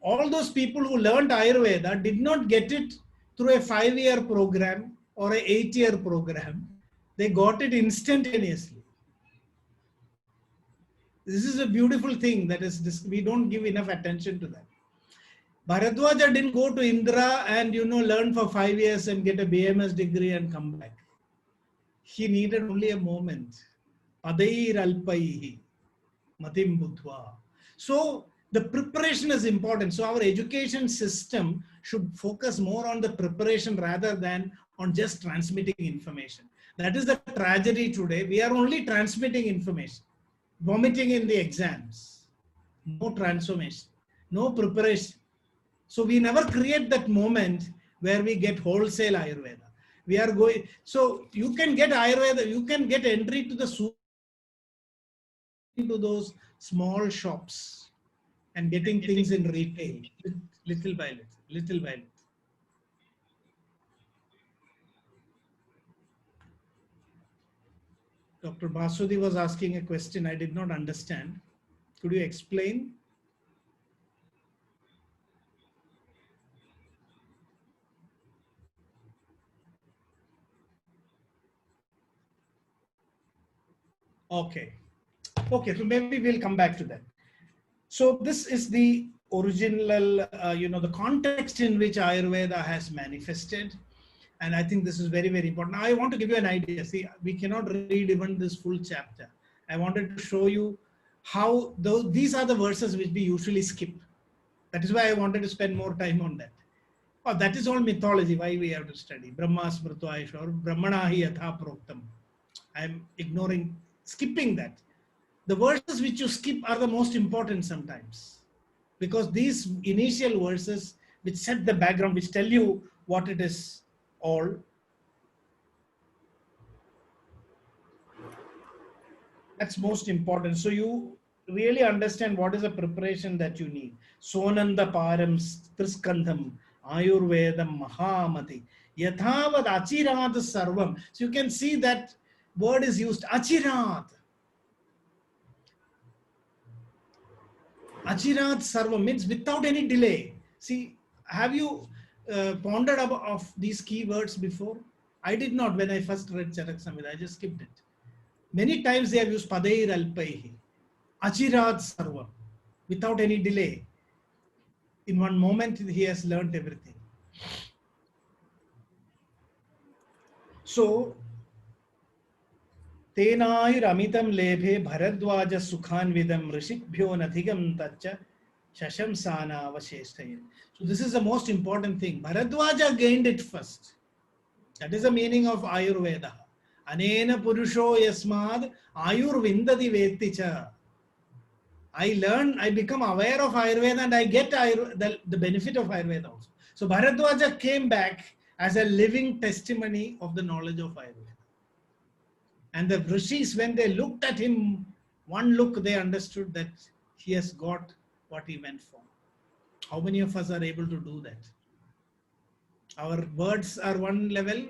All those people who learned Ayurveda did not get it through a 5-year program or an 8-year program. They got it instantaneously. This is a beautiful thing that is we don't give enough attention to that. Bharadwaja didn't go to Indra and learn for 5 years and get a BMS degree and come back. He needed only a moment. Padair alpaihi matim buddhva. So the preparation is important. So our education system should focus more on the preparation rather than on just transmitting information. That is the tragedy today. We are only transmitting information, vomiting in the exams, no transformation, no preparation. So we never create that moment where we get wholesale Ayurveda. We are going, so you can get Ayurveda, you can get entry to the Sutra, to those small shops and getting things in retail, little by little. Dr. Basudi was asking a question I did not understand. Could you explain? Okay. Okay, so maybe we'll come back to that. So this is the original, the context in which Ayurveda has manifested. And I think this is very, very important. Now, I want to give you an idea. See, we cannot read even this full chapter. I wanted to show you how these are the verses which we usually skip. That is why I wanted to spend more time on that. Oh, that is all mythology, why we have to study. Brahma smrtu Aisha or Brahmana hi yatha proktam. I am skipping that. The verses which you skip are the most important sometimes, because these initial verses which set the background, which tell you what it is all. That's most important. So you really understand what is the preparation that you need. Sonanda param triskandham ayurvedam mahamati yathavad achirat sarvam. So you can see that word is used, achirat. Achirat sarvam means without any delay. See, have you pondered of these keywords before? I did not when I first read Charaka Samhita. I just skipped it. Many times they have used padair alpaihi, achirat sarvam, without any delay. In one moment he has learnt everything. So, tenair amitam lebhe bharadwaja sukhan vidam rishikbhyo nadhigam tacha shashamsana avasheshthaye. So this is the most important thing. Bharadwaja gained it first. That is the meaning of Ayurveda. Anena purusho yasmad ayurvindadi veticha. I become aware of Ayurveda and I get the benefit of Ayurveda also. So Bharadwaja came back as a living testimony of the knowledge of Ayurveda. And the rishis, when they looked at him, one look, they understood that he has got what he went for. How many of us are able to do that? Our words are one level,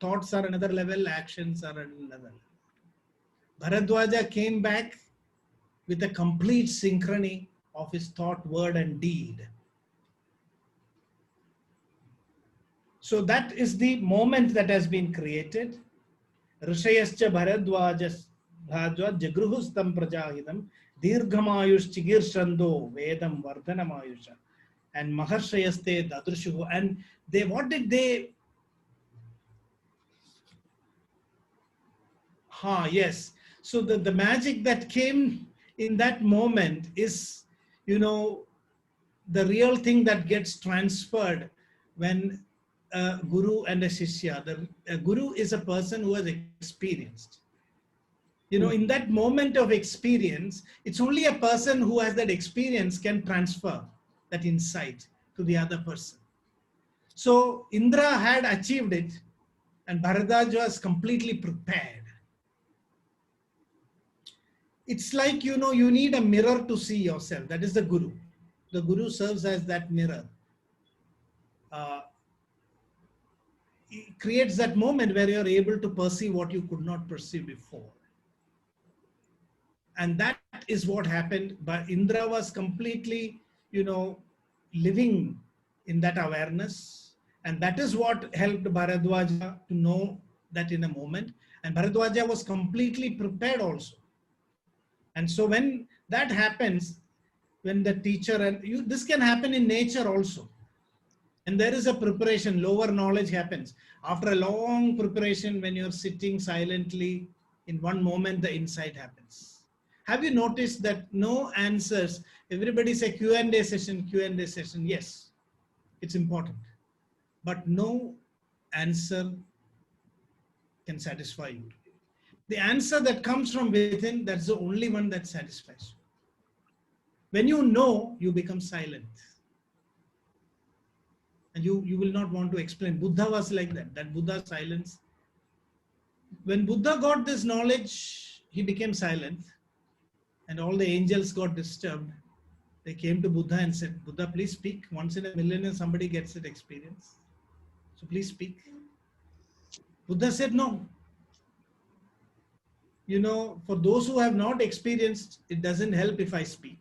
thoughts are another level, actions are another level. Bharadwaja came back with a complete synchrony of his thought, word and deed. So that is the moment that has been created. Rishayascha Bharadwajas Jagruhustam Prajahidam Dirghamayush Chigirshando Vedam Vardhanamayusha and Maharshayaste Dadrushuhu. And what did they? Yes. So the magic that came in that moment is, the real thing that gets transferred when a guru and a shishya. A guru is a person who has experienced. In that moment of experience, it's only a person who has that experience can transfer that insight to the other person. So Indra had achieved it and Bharadwaj was completely prepared. It's like, you need a mirror to see yourself. That is the guru. The guru serves as that mirror. It creates that moment where you're able to perceive what you could not perceive before. And that is what happened. But Indra was completely, living in that awareness. And that is what helped Bharadwaja to know that in a moment. And Bharadwaja was completely prepared also. And so when that happens, when the teacher, this can happen in nature also. And there is a preparation, lower knowledge happens. After a long preparation, when you're sitting silently, in one moment, the insight happens. Have you noticed that no answers, everybody say Q&A session, Q&A session. Yes, it's important. But no answer can satisfy you. The answer that comes from within, that's the only one that satisfies you. When you know, you become silent. And you will not want to explain. Buddha was like that Buddha silence. When Buddha got this knowledge, he became silent. And all the angels got disturbed. They came to Buddha and said, Buddha, please speak. Once in a millennium, somebody gets that experience. So please speak. Buddha said, no. For those who have not experienced, it doesn't help if I speak.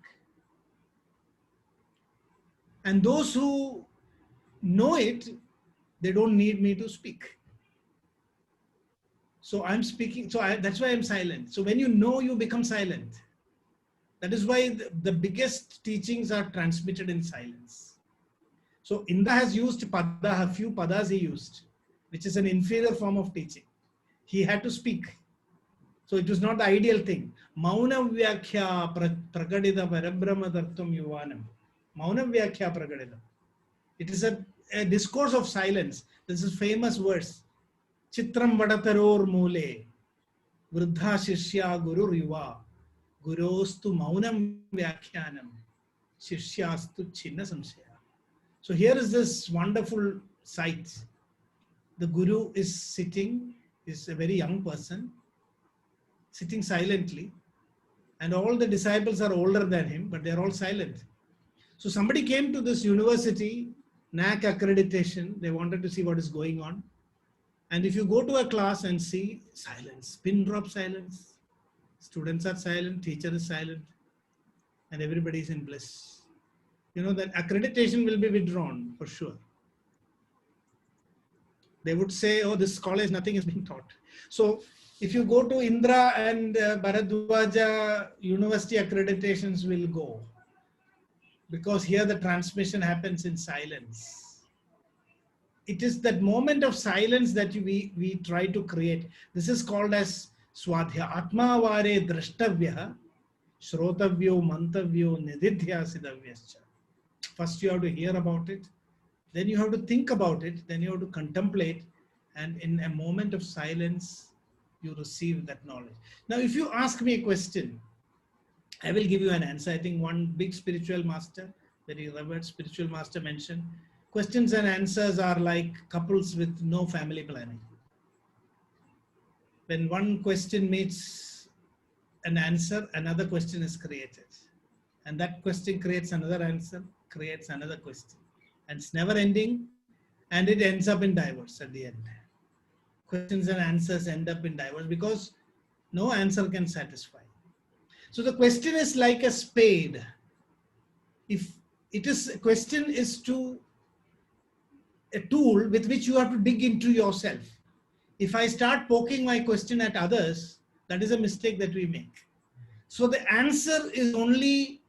And those who know it, they don't need me to speak. So I'm speaking, that's why I'm silent. So when you know, you become silent. That is why the biggest teachings are transmitted in silence. So Indra has used pada, a few padas he used, which is an inferior form of teaching. He had to speak. So it was not the ideal thing. Mauna vyakhya prakadida parabrahma tartum yuvanam. Mauna vyakhya prakadida. It is a discourse of silence. This is famous verse. Chitram vadataror mule. Vruddha shishya guru riva. Gurostu maunam vyakhyanam. Shishyastu chinna samshaya. So here is this wonderful sight. The guru is sitting, is a very young person, sitting silently, and all the disciples are older than him, but they're all silent. So somebody came to this university, NAC accreditation, they wanted to see what is going on. And if you go to a class and see silence, pin drop silence, students are silent, teacher is silent, and everybody is in bliss. You know that accreditation will be withdrawn for sure. They would say, oh, this college, nothing is being taught. So if you go to Indra and Bharadwaja, university accreditations will go. Because here the transmission happens in silence. It is that moment of silence that we try to create. This is called as Swadhya. Atma vare drashtavya, shrotavyo mantavyo nididhya sidavyascha. First you have to hear about it. Then you have to think about it. Then you have to contemplate. And in a moment of silence, you receive that knowledge. Now, if you ask me a question, I will give you an answer. I think one big spiritual master, very revered spiritual master mentioned, questions and answers are like couples with no family planning. When one question meets an answer, another question is created. And that question creates another answer, creates another question. And it's never ending, and it ends up in divorce at the end. Questions and answers end up in divorce because no answer can satisfy. So the question is like a spade. If it is, a question is to a tool with which you have to dig into yourself. If I start poking my question at others, that is a mistake that we make. So the answer is only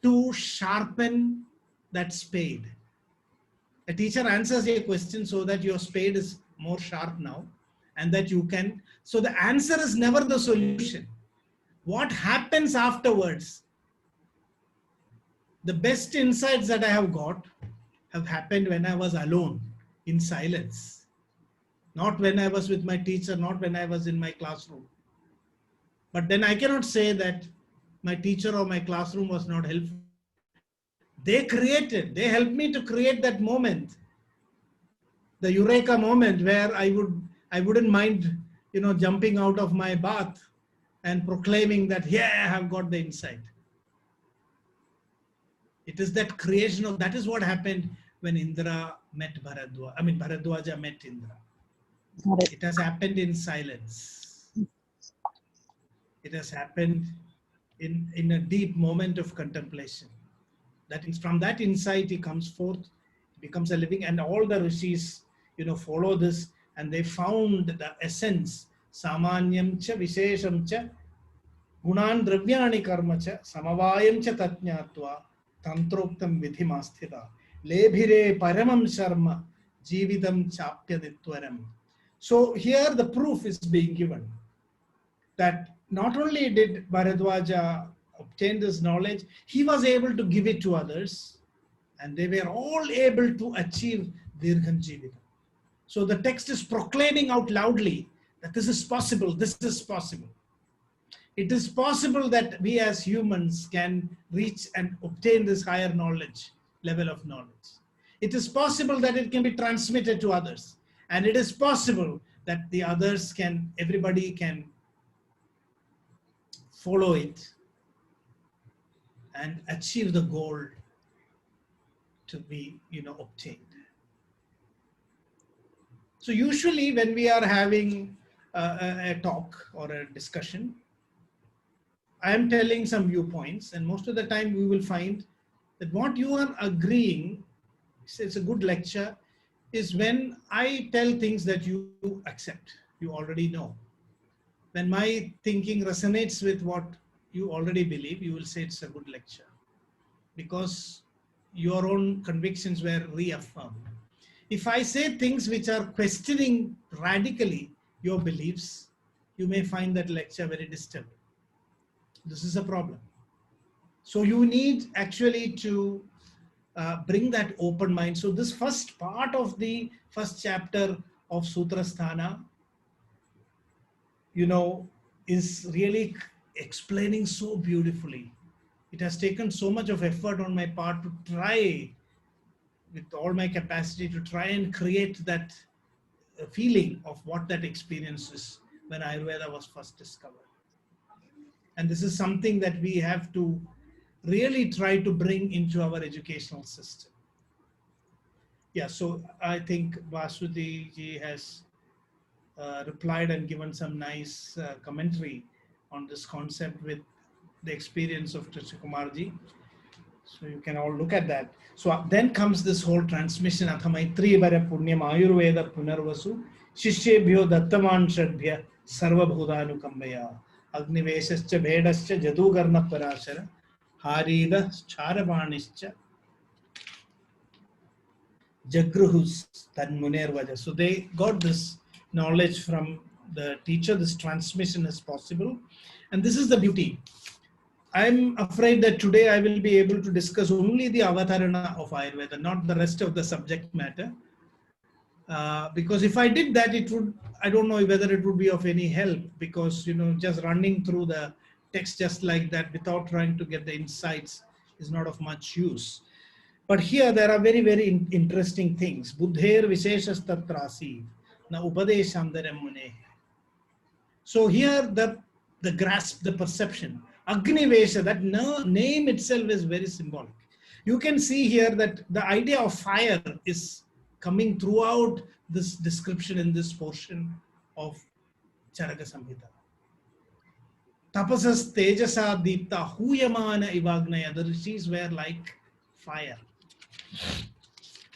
to sharpen that spade. A teacher answers a question so that your spade is more sharp now and that you can. So the answer is never the solution. What happens afterwards? The best insights that I have got have happened when I was alone in silence. Not when I was with my teacher, not when I was in my classroom. But then I cannot say that my teacher or my classroom was not helpful. They helped me to create that moment, the eureka moment where I wouldn't mind, jumping out of my bath and proclaiming that, yeah, I have got the insight. It is that creation of, that is what happened when Indra met Bharadwaja, Bharadwaja met Indra. It has happened in silence. It has happened in a deep moment of contemplation. That is, from that insight he comes forth, becomes a living, and all the rishis, follow this, and they found the essence. Samanyam cha vishesham cha gunan dravyani karma cha samavayam cha tatnyatva tantroktam vidhimastita lebhire paramam sharma jividam chapyaditwaram. So here the proof is being given that not only did Bharadwaja obtain this knowledge, he was able to give it to others, and they were all able to achieve Dirgham Jivita. So the text is proclaiming out loudly that this is possible, this is possible. It is possible that we as humans can reach and obtain this higher knowledge, level of knowledge. It is possible that it can be transmitted to others, and it is possible that the others can, everybody can follow it and achieve the goal to be, obtained. So usually when we are having a talk or a discussion, I am telling some viewpoints, and most of the time we will find that what you are agreeing, it's a good lecture, is when I tell things that you accept, you already know. when my thinking resonates with what you already believe, you will say it's a good lecture, because your own convictions were reaffirmed. If I say things which are questioning radically your beliefs, you may find that lecture very disturbing. This is a problem. So you need actually to bring that open mind. So this first part of the first chapter of Sutra Sthana, is really explaining so beautifully. It has taken so much of effort on my part to try, with all my capacity, to try and create that feeling of what that experience is when Ayurveda was first discovered. And this is something that we have to really try to bring into our educational system. Yeah, so I think Vasudev ji has replied and given some nice commentary on this concept with the experience of Krishnakumarji. So you can all look at that. So then comes this whole transmission. Athamaitri vara punyam ayurveda punarvasu shishebhyo dattaman shadbhya sarva bhudanu kambaya agniveshascha bhedascha jadugarna parashara harida charabanischa jagruhus tanmunervaja. So they got this knowledge from the teacher. This transmission is possible, and this is the beauty. I'm afraid that today I will be able to discuss only the avatarana of Ayurveda, not the rest of the subject matter. Because if I did that, I don't know whether it would be of any help, because, just running through the text just like that without trying to get the insights is not of much use. But here there are very, very interesting things. Buddher visheshas tatrasi na upadeshandaram mune. So here the grasp, the perception. Agnivesha, that name itself is very symbolic. You can see here that the idea of fire is coming throughout this description in this portion of Charaka Samhita. Tapasas tejasa deepta huyamana ivagnaya. The rishis were like fire.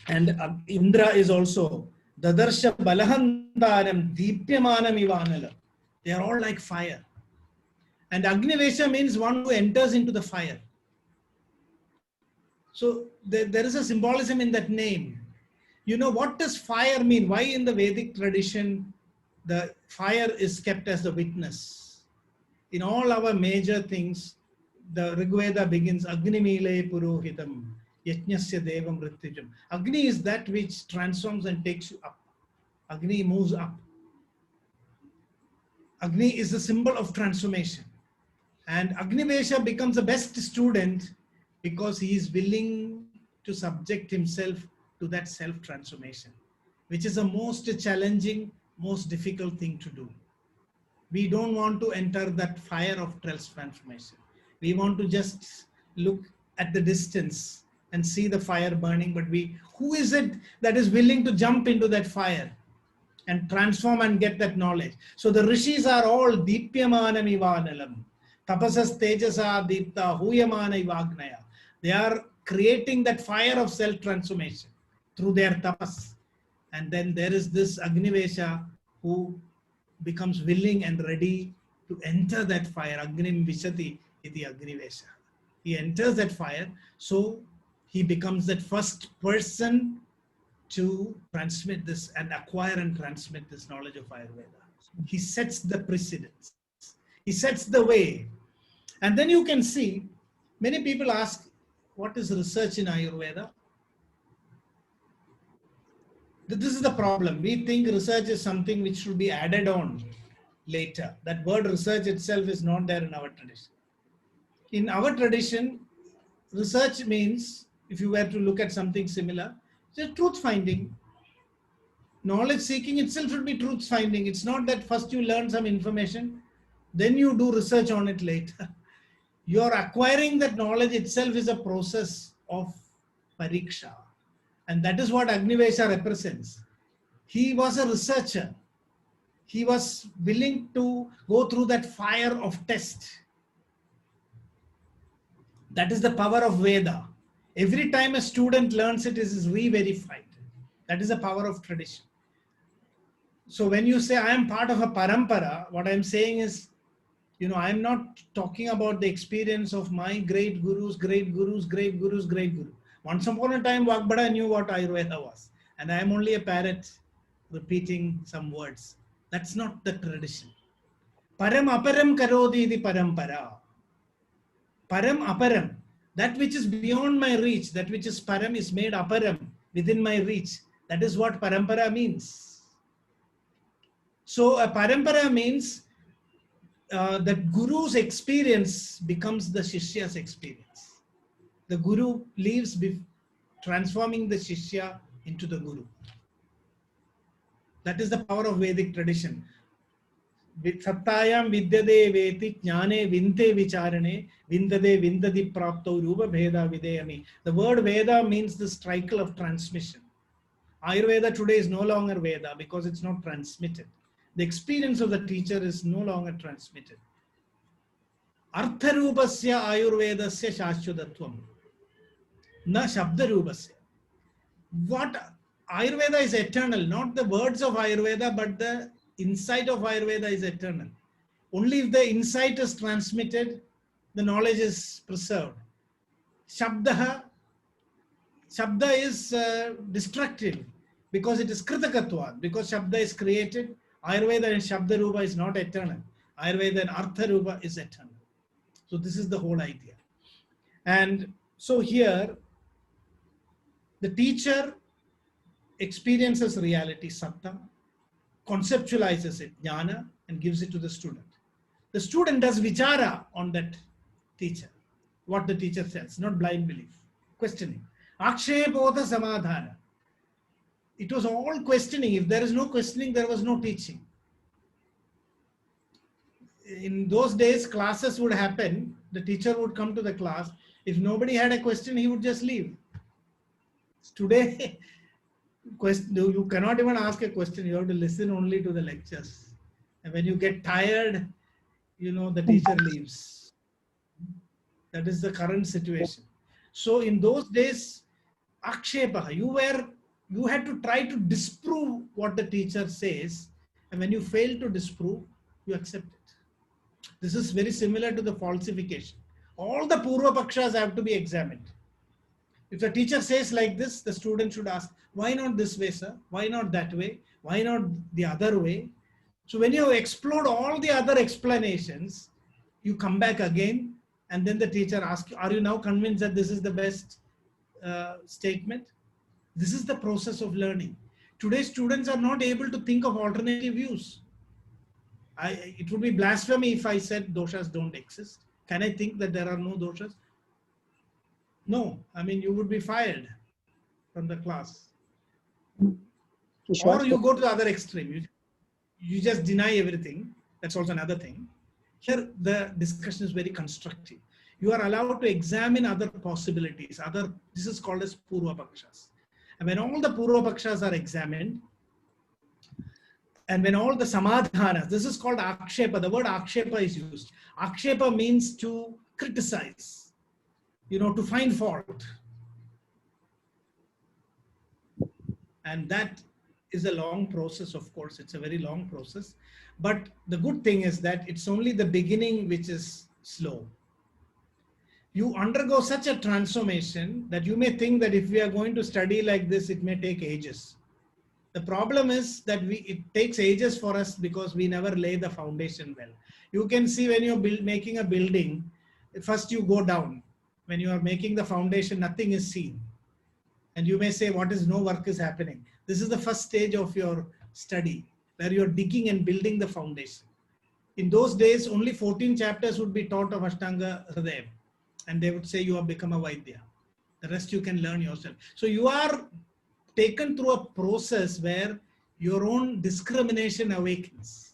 And Indra is also dadarsha balahantaram deepyamanam ivanala. They are all like fire. And Agnivesha means one who enters into the fire. So there is a symbolism in that name. What does fire mean? Why in the Vedic tradition the fire is kept as the witness? In all our major things, the Rigveda begins Agnimile Purohitam Yajnasya Devam Rityajam. Agni is that which transforms and takes you up. Agni moves up. Agni is the symbol of transformation. And Agnivesha becomes the best student because he is willing to subject himself to that self-transformation, which is the most challenging, most difficult thing to do. We don't want to enter that fire of transformation. We want to just look at the distance and see the fire burning, but who is it that is willing to jump into that fire and transform and get that knowledge? So the rishis are all Deepyamanam Ivanalam. Tapasas tejasa deepta huyamana ivagnaya. They are creating that fire of self-transformation through their tapas. And then there is this Agnivesha who becomes willing and ready to enter that fire. Agnim vishati iti Agnivesha. He enters that fire, so he becomes that first person to transmit this and acquire and transmit this knowledge of Ayurveda. He sets the precedence. He sets the way. And then you can see, many people ask, what is research in Ayurveda? This is the problem. We think research is something which should be added on later. That word research itself is not there in our tradition. In our tradition, research means, if you were to look at something similar, it's truth finding. Knowledge seeking itself should be truth finding. It's not that first you learn some information, then you do research on it later. Your acquiring that knowledge itself is a process of pariksha. And that is what Agnivesha represents. He was a researcher. He was willing to go through that fire of test. That is the power of Veda. Every time a student learns it, it is re-verified. That is the power of tradition. So when you say I am part of a parampara, what I'm saying is, I'm not talking about the experience of my great gurus, great gurus, great gurus, great guru. Once upon a time, Vagbada knew what Ayurveda was. And I am only a parrot repeating some words. That's not the tradition. Param aparam karodi di parampara. Param aparam. That which is beyond my reach, that which is param is made aparam, within my reach. That is what parampara means. So a parampara means that guru's experience becomes the shishya's experience. The guru leaves transforming the shishya into the guru. That is the power of Vedic tradition. Sattayam vidyade veti jnane vinte vicharane vindade vindadi prapto rupa bheda videyami. The word Veda means the cycle of transmission. Ayurveda today is no longer Veda because it's not transmitted. The experience of the teacher is no longer transmitted. Artharupasya Ayurvedasya shashwatattvam. Na shabdarupasya. What Ayurveda is eternal, not the words of Ayurveda, but the insight of Ayurveda is eternal. Only if the insight is transmitted, the knowledge is preserved. Shabda is destructive because it is kritakatva, because Shabda is created. Ayurveda and Shabda Rupa is not eternal. Ayurveda and Artha Rupa is eternal. So this is the whole idea. And so here, the teacher experiences reality, satta, conceptualizes it, jnana, and gives it to the student. The student does vichara on that teacher, what the teacher says, not blind belief, questioning. Akshepota samadhana. It was all questioning. If there is no questioning, there was no teaching. In those days, classes would happen. The teacher would come to the class. If nobody had a question, he would just leave. Today, you cannot even ask a question. You have to listen only to the lectures. And when you get tired, the teacher leaves. That is the current situation. So in those days, akshepa, you had to try to disprove what the teacher says. And when you fail to disprove, you accept it. This is very similar to the falsification. All the Purva Pakshas have to be examined. If the teacher says like this, the student should ask, why not this way, sir? Why not that way? Why not the other way? So when you explode all the other explanations, you come back again, and then the teacher asks you, are you now convinced that this is the best statement? This is the process of learning. Today, students are not able to think of alternative views. It would be blasphemy if I said doshas don't exist. Can I think that there are no doshas? No, I mean, you would be fired from the class. Or you go to the other extreme. You just deny everything. That's also another thing. Here, the discussion is very constructive. You are allowed to examine other possibilities. This is called as Purva Pakshas. And when all the Purva Pakshas are examined, and when all the Samadhanas, this is called Akshepa. The word Akshepa is used. Akshepa means to criticize, to find fault. And that is a long process, of course. It's a very long process. But the good thing is that it's only the beginning which is slow. You undergo such a transformation that you may think that if we are going to study like this, it may take ages. The problem is that it takes ages for us because we never lay the foundation well. You can see when you're making a building, first you go down. When you are making the foundation, nothing is seen. And you may say, no work is happening. This is the first stage of your study, where you're digging and building the foundation. In those days, only 14 chapters would be taught of Ashtanga Hridayam. And they would say you have become a Vaidya. The rest you can learn yourself. So you are taken through a process where your own discrimination awakens.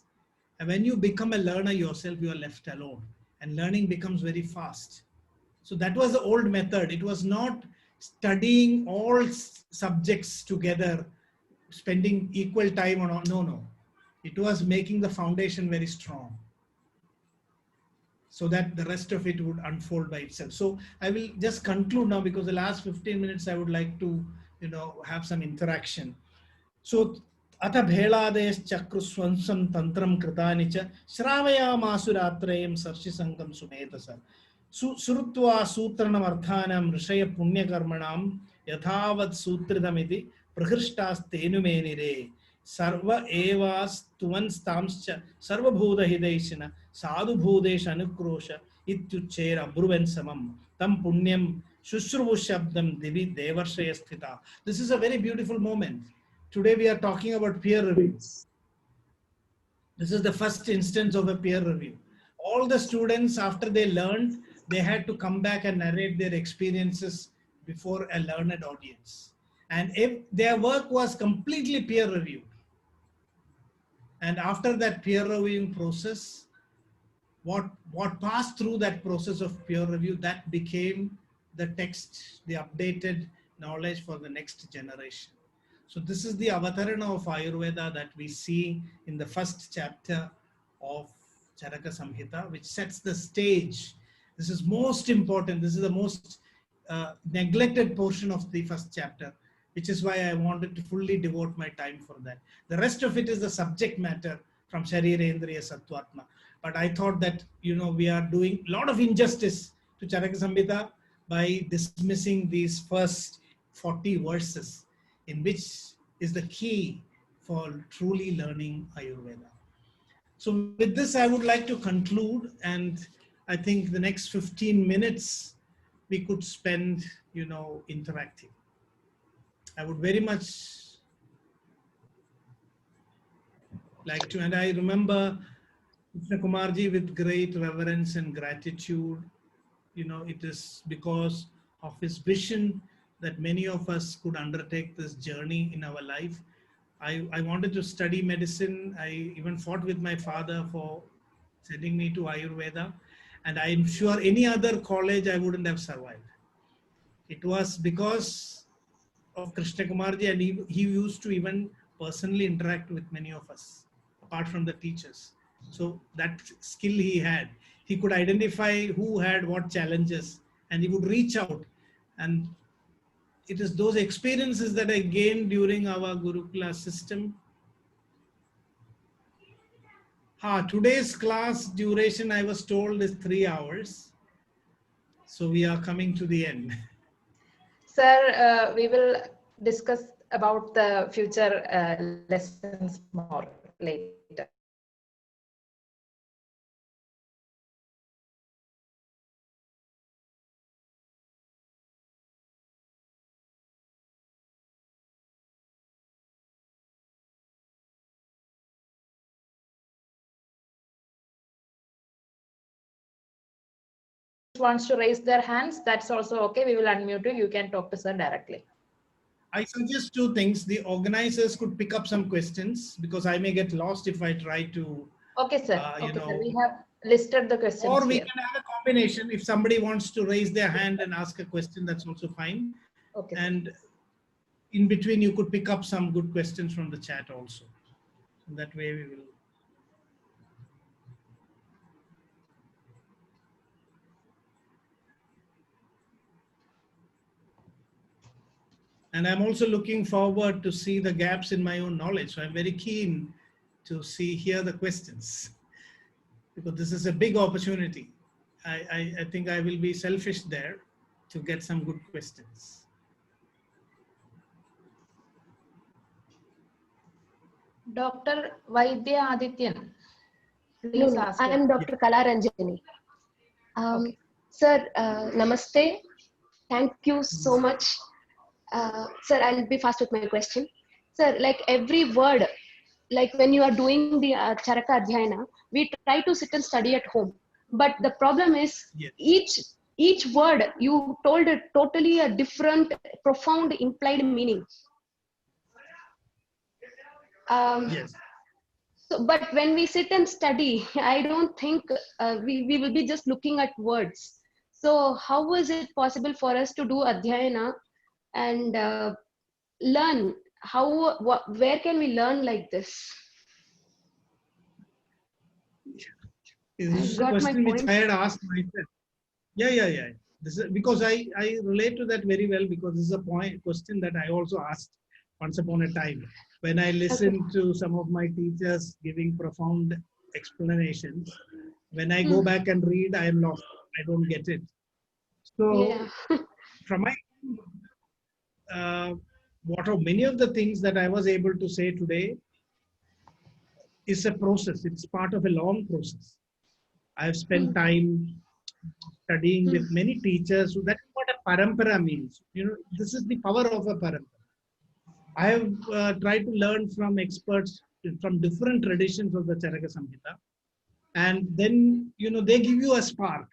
And when you become a learner yourself, you are left alone. And learning becomes very fast. So that was the old method. It was not studying all subjects together, spending equal time on. No. It was making the foundation very strong, so that the rest of it would unfold by itself. So I will just conclude now, because the last 15 minutes I would like to, have some interaction. So Ata bhelades chakruswansam tantram kritani cha shravayamasuraatrayam sarshisangam sumetasa. Surutva sutranam arthanam rishaya punyakarmanam yathavat sutridamiti prahrishtas tenumenire sarva evas tuvanstamscha sarva bhuda hidaishina sadhu bhudesh anukrosha ityuchera abruvensamam tam punyam shushruvu shabdam divi devarshaya sthita. This is a very beautiful moment. Today we are talking about peer reviews. This is the first instance of a peer review. All the students, after they learned, they had to come back and narrate their experiences before a learned audience. And if their work was completely peer reviewed. And after that peer reviewing process, what passed through that process of peer review, that became the text, the updated knowledge for the next generation. So this is the avatarana of Ayurveda that we see in the first chapter of Charaka Samhita, which sets the stage. This is most important. This is the most neglected portion of the first chapter, which is why I wanted to fully devote my time for that. The rest of it is the subject matter from Sharirendriya Sattvatma. But I thought that, we are doing a lot of injustice to Charaka Samhita by dismissing these first 40 verses, in which is the key for truly learning Ayurveda. So with this, I would like to conclude, and I think the next 15 minutes we could spend, interacting. I would very much like to, and I remember Krishnakumarji with great reverence and gratitude. It is because of his vision that many of us could undertake this journey in our life. I wanted to study medicine. I even fought with my father for sending me to Ayurveda. And I'm sure any other college I wouldn't have survived. It was because of Krishnakumarji, and he used to even personally interact with many of us, apart from the teachers. So that skill he had. He could identify who had what challenges, and he would reach out. And it is those experiences that I gained during our Gurukula system. Today's class duration, I was told, is 3 hours. So we are coming to the end. Sir, we will discuss about the future lessons more later. Wants to raise their hands, that's also okay. We will unmute you. You can talk to sir directly. I suggest 2 things. The organizers could pick up some questions, because I may get lost if I try to. Okay, sir. Sir. We have listed the questions. Or we here. can have a combination. If somebody wants to raise their hand and ask a question, that's also fine. Okay. And in between, you could pick up some good questions from the chat also. And that way we will. And I'm also looking forward to see the gaps in my own knowledge. So I'm very keen to hear the questions, because this is a big opportunity. I think I will be selfish there to get some good questions. Dr. Vaidya Adityan, please ask. I am Dr. Kala Ranjani. Okay. Sir, namaste. Thank you so much. Sir, I'll be fast with my question. Sir, like every word, like when you are doing the Charaka Adhyayana, we try to sit and study at home. But the problem is, Yes. each word you told it totally a different, profound implied meaning. Yes. So, but when we sit and study, I don't think we will be just looking at words. So how is it possible for us to do Adhyayana and learn? Where can we learn like this? This is a question which I had asked myself. Yeah. This is because I relate to that very well, because this is a question that I also asked once upon a time. When I listen to some of my teachers giving profound explanations, when I go back and read, I am lost. I don't get it. So, Yeah. from my what are many of the things that I was able to say today is a process. It's part of a long process. I have spent time studying with many teachers. So that's what a parampara means. This is the power of a parampara. I have tried to learn from experts from different traditions of the Charaka Samhita. And then, they give you a spark.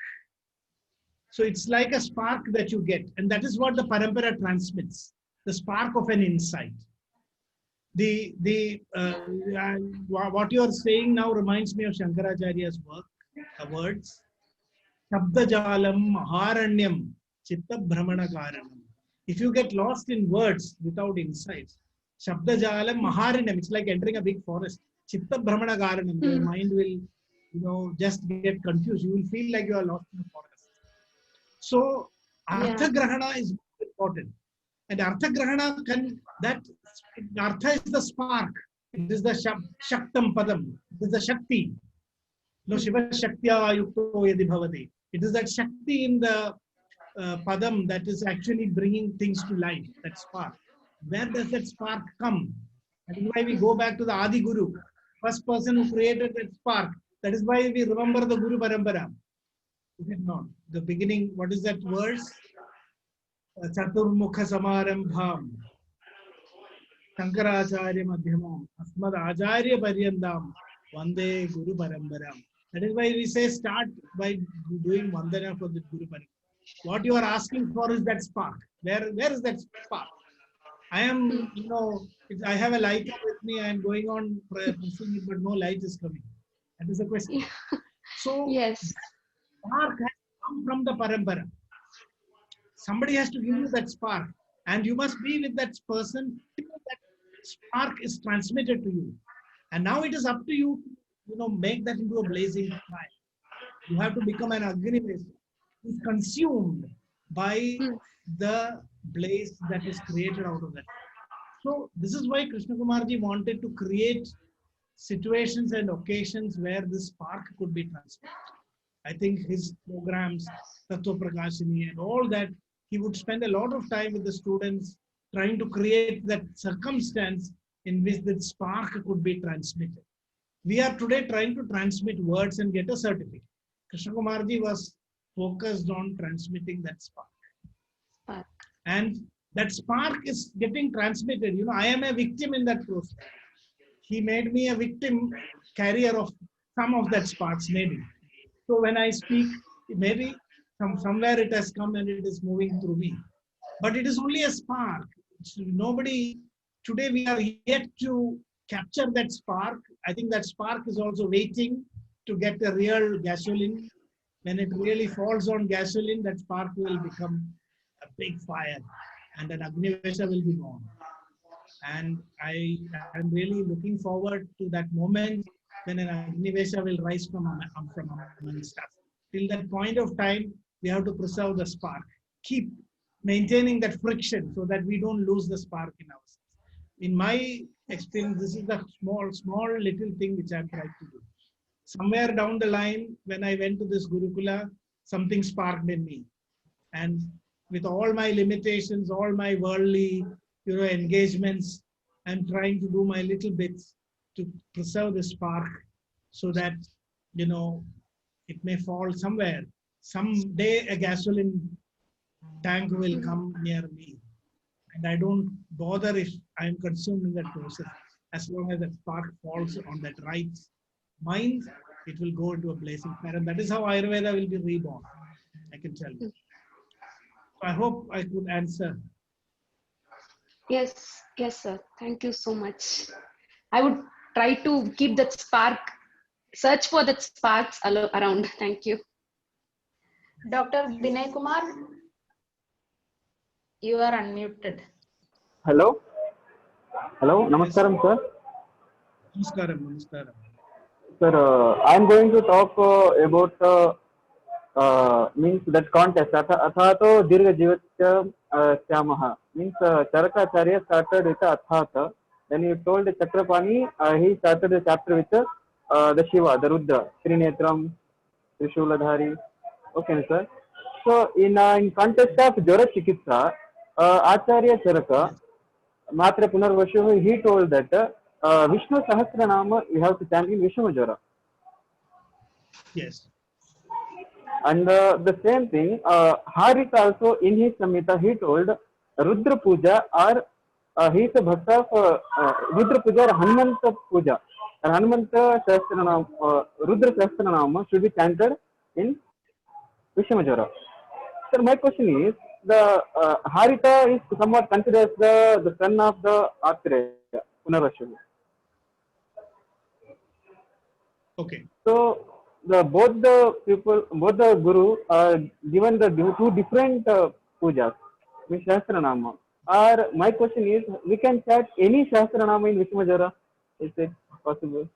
So it's like a spark that you get. And that is what the parampara transmits, the spark of an insight. What you are saying now reminds me of Shankaracharya's words. Shabdajalam maharanyam chitta brahmana karanam. If you get lost in words without insights, Shabdajalam maharanyam, it's like entering a big forest. Chitta brahmana karanam, your mind will, just get confused. You will feel like you are lost in the forest. So, Artha Grahana is important. And Artha Grahana Artha is the spark. It is the Shaktam Padam. It is the Shakti. No Shiva Shaktya Yukto Yadi Bhavati. It is that Shakti in the Padam that is actually bringing things to life, that spark. Where does that spark come? That is why we go back to the Adi Guru, first person who created that spark. That is why we remember the Guru Parampara. Is it not? The beginning, what is that verse? Chaturmukha Samarambham Shankaracharya Madhyamam Asmad Acharya Paryandam Vande Guru Parambaram. That is why we say start by doing Vandana for the Guru Parampara. What you are asking for is that spark. Where is that spark? I am, I have a lighter with me. I am going on pressing it, but no light is coming. That is the question. So, Yes. spark has come from the parampara. Somebody has to give you that spark, and you must be with that person till that spark is transmitted to you. And now it is up to you to, make that into a blazing fire. You have to become an Agni-Vesa, who is consumed by the blaze that is created out of that. So this is why Krishnakumarji wanted to create situations and occasions where this spark could be transmitted. I think his programs, Tattva Prakashini and all that, he would spend a lot of time with the students trying to create that circumstance in which that spark could be transmitted. We are today trying to transmit words and get a certificate. Krishnakumarji was focused on transmitting that spark. And that spark is getting transmitted. I am a victim in that process. He made me a victim carrier of some of that sparks, maybe. So when I speak, maybe somewhere it has come and it is moving through me. But it is only a spark. Today we are yet to capture that spark. I think that spark is also waiting to get a real gasoline. When it really falls on gasoline, that spark will become a big fire and an Agni-Vesa will be born. And I am really looking forward to that moment when an Agni-Vesa will rise from amongst us. Till that point of time, we have to preserve the spark. Keep maintaining that friction so that we don't lose the spark in ourselves. In my experience, this is the small little thing which I'm trying to do. Somewhere down the line, when I went to this Gurukula, something sparked in me. And with all my limitations, all my worldly, engagements, I'm trying to do my little bits to preserve the spark so that, it may fall somewhere. Someday a gasoline tank will come near me. And I don't bother if I'm consumed in that process. As long as that spark falls on that right mind, it will go into a blazing fire. And that is how Ayurveda will be reborn, I can tell you. So I hope I could answer. Yes, sir. Thank you so much. I would try to keep that spark, search for that sparks around. Thank you. Dr. Vinay Kumar, you are unmuted. Hello, Namaskaram, sir. Namaskaram. Sir, I am going to talk about means that context. Athato dirgha jivatya syamaha means Charakacharya started with Athata. Then you told Chakrapani, he started the chapter with the Shiva, the Rudra, Trinetram, Trishuladhari. Okay, sir. So in context of Jara Chikitsa, Acharya Charaka, Matra Punarvashu, he told that Vishnu Sahasranama you have to chant in Vishnu. Yes. And the same thing, Harika also in his Samhita, he told Rudra Puja or he is a bhakta of Rudra Puja or Hanumanta Puja. And Hanumanta Shastranama, Rudra Shastranama should be chanted in Vishamajara. Sir, my question is, the Harita is somewhat considered as the son of the Atreya, Punarvashu. Okay. So, both the guru are given the two different pujas, means Shastranama. Or my question is, we can chant any Shastranama in Vishmajara? Is it possible?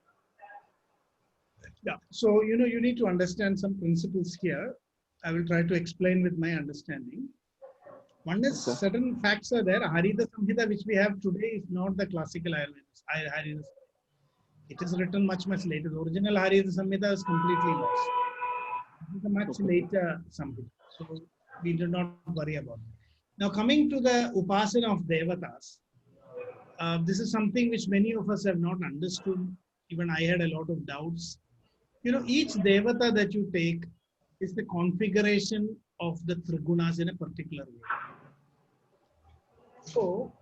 Yeah. So, you need to understand some principles here. I will try to explain with my understanding. One is certain facts are there. Harita Samhita, which we have today, is not the classical Ayurveda. It is written much later. The original Harita Samhita is completely lost. It is a much later Samhita. So we do not worry about it. Now coming to the Upasana of Devatas, this is something which many of us have not understood. Even I had a lot of doubts. Each Devata that you take is the configuration of the Trigunas in a particular way. So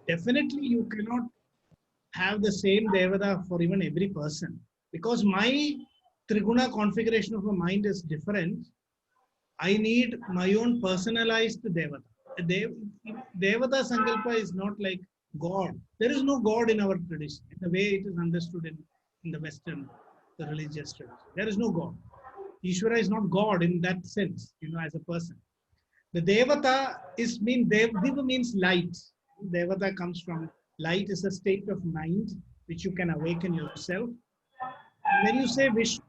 definitely you cannot have the same Devata for even every person, because my Triguna configuration of a mind is different. I need my own personalized Devata. Devata Sankalpa is not like God. There is no God in our tradition, in the way it is understood in the Western the religious tradition. There is no God. Ishvara is not God in that sense, as a person. The Devata Deva means light. Devata comes from light, is a state of mind which you can awaken yourself. When you say Vishnu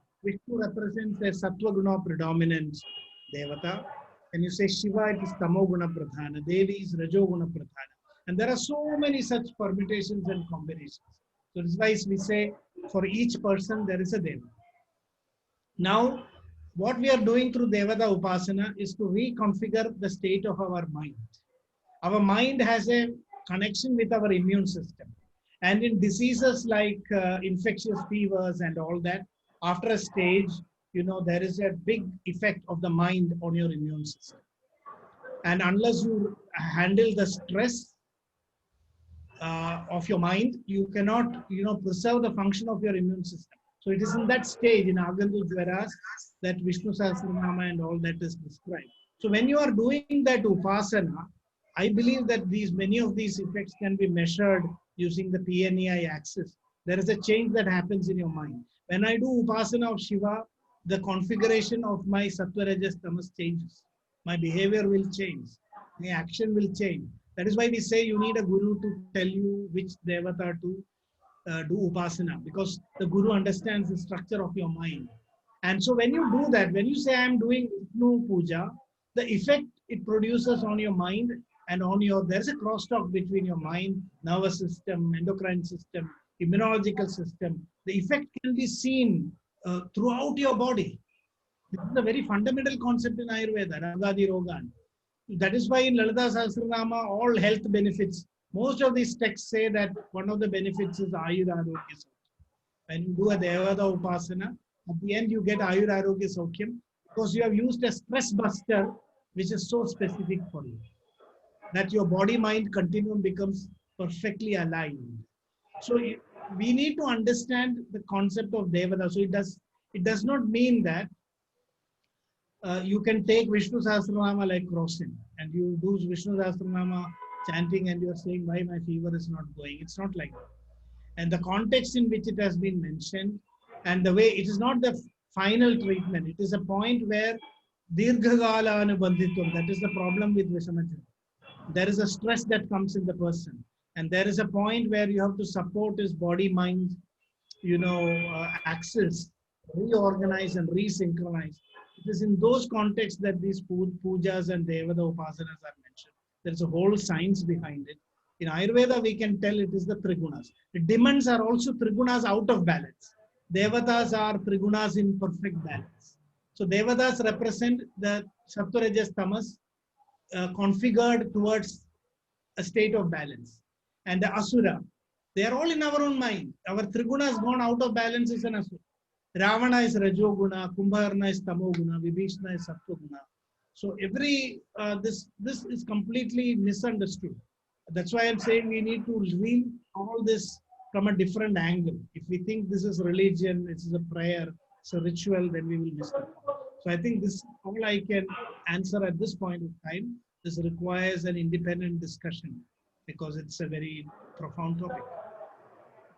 represents a Sattva Guna predominant Devata. When you say Shiva, it is Tamo Guna Pradhana. Devi is Rajo Guna Pradhana. And there are so many such permutations and combinations. So this is why we say for each person there is a Devata. Now, what we are doing through Devata Upasana is to reconfigure the state of our mind. Our mind has a connection with our immune system. And in diseases like infectious fevers and all that, after a stage, there is a big effect of the mind on your immune system. And unless you handle the stress of your mind, you cannot, preserve the function of your immune system. So it is in that stage, in Agandhu Jvaras, that Vishnu Sahasranama and all that is described. So when you are doing that Upasana, I believe that many of these effects can be measured using the PNEI axis. There is a change that happens in your mind. When I do Upasana of Shiva, the configuration of my Sattva Rajas Tamas changes. My behavior will change. My action will change. That is why we say you need a guru to tell you which Devata to do Upasana, because the guru understands the structure of your mind. And so when you do that, when you say I am doing Vishnu Puja, the effect it produces on your mind and on there's a crosstalk between your mind, nervous system, endocrine system, immunological system. The effect can be seen throughout your body. This is a very fundamental concept in Ayurveda, Ragadi Rogan. That is why in Lalita Sahasranama, all health benefits, most of these texts say that one of the benefits is Ayur Arogya Saukyam. When you do a Devata Upasana, at the end you get Ayur Arogya Saukyam because you have used a stress buster which is so specific for you, that your body-mind continuum becomes perfectly aligned. So we need to understand the concept of Devata. So it does not mean that you can take Vishnu Sahasranama like Rosin and you do Vishnu Sahasranama chanting and you are saying why my fever is not going. It's not like that. And the context in which it has been mentioned and the way it is not the final treatment. It is a point where Dirghagala Anubandhitvam, that is the problem with Vishamajana. There is a stress that comes in the person. And there is a point where you have to support his body-mind, axis reorganize and resynchronize. It is in those contexts that these pujas and devata upasanas are mentioned. There's a whole science behind it. In Ayurveda, we can tell it is the trigunas. The demons are also trigunas out of balance. Devatas are trigunas in perfect balance. So devatas represent the sattva, rajas, tamas configured towards a state of balance. And the asura, they are all in our own mind. Our triguna has gone out of balance is an asura. Ravana is rajoguna, Kumbhakarna is tamoguna, Vibhishana is sattva-guna. So every this is completely misunderstood. That's why I'm saying we need to read all this from a different angle. If we think this is religion, this is a prayer, it's a ritual, then we will miss it. So I think this all I can answer at this point of time. This requires an independent discussion because it's a very profound topic.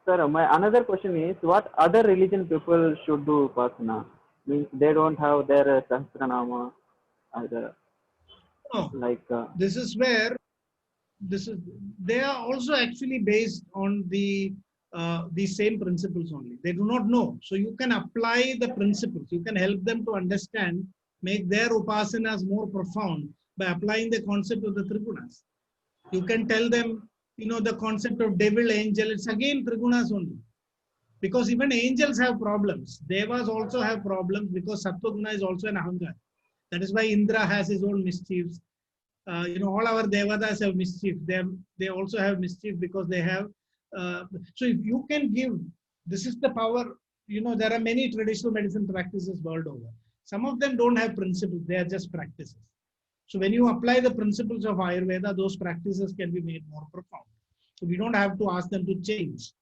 Sir, my another question is, what other religion people should do upasana? Means they don't have their Sahasranama either. No, Like this is where they are also actually based on the same principles only. They do not know. So you can apply the principles. You can help them to understand, make their upasanas more profound by applying the concept of the trigunas. You can tell them, the concept of devil, angel, it's again trigunas only. Because even angels have problems. Devas also have problems because Sattva-guna is also an ahankar. That is why Indra has his own mischiefs. All our devatas have mischief. They also have mischief because they have. So if you can give, this is the power. There are many traditional medicine practices world over. Some of them don't have principles. They are just practices. So when you apply the principles of Ayurveda, those practices can be made more profound. So we don't have to ask them to change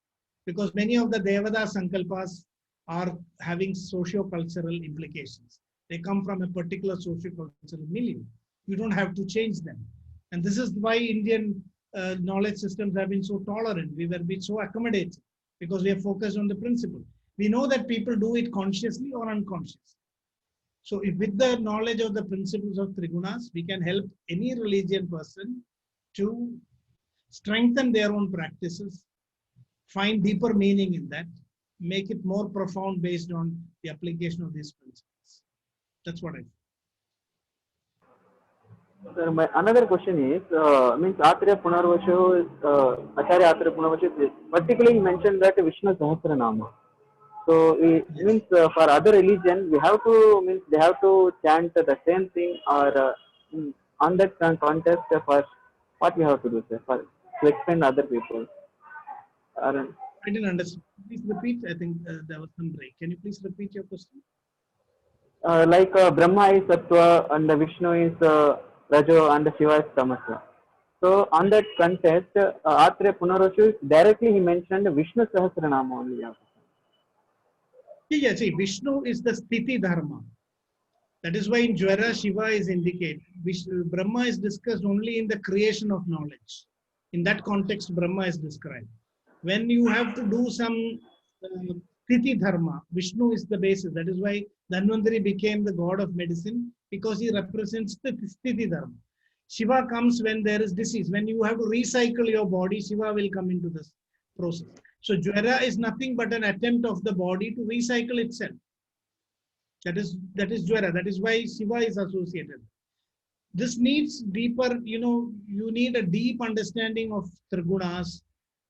because many of the Devada Sankalpas are having socio-cultural implications. They come from a particular socio-cultural milieu. You don't have to change them. And this is why Indian knowledge systems have been so tolerant. We were being so accommodating because we are focused on the principle. We know that people do it consciously or unconsciously. So if with the knowledge of the principles of trigunas, we can help any religion person to strengthen their own practices, find deeper meaning in that, make it more profound based on the application of these principles. That's what I think. Sir, my another question is, means Acharya Punarvashu, Acharya Acharya Punarvashu is particularly mentioned that Vishnu Sahasranama. So it means for other religion, we have to they have to chant the same thing or on that context for what we have to do, sir, to explain other people. I didn't understand. Please repeat. I think there was some break. Can you please repeat your question? Like Brahma is Sattva and the Vishnu is Rajo and the Shiva is Tamasa. So on that context, Acharya Punarvashu directly he mentioned Vishnu Sahasranama only. Yeah, see, Vishnu is the Sthiti Dharma. That is why in Jwara, Shiva is indicated. Brahma is discussed only in the creation of knowledge. In that context, Brahma is described. When you have to do some Sthiti Dharma, Vishnu is the basis. That is why Dhanvantari became the god of medicine because he represents the Sthiti Dharma. Shiva comes when there is disease. When you have to recycle your body, Shiva will come into this process. So Jwara is nothing but an attempt of the body to recycle itself. That is Jwara. That is why Shiva is associated. This needs deeper, you need a deep understanding of Trigunas,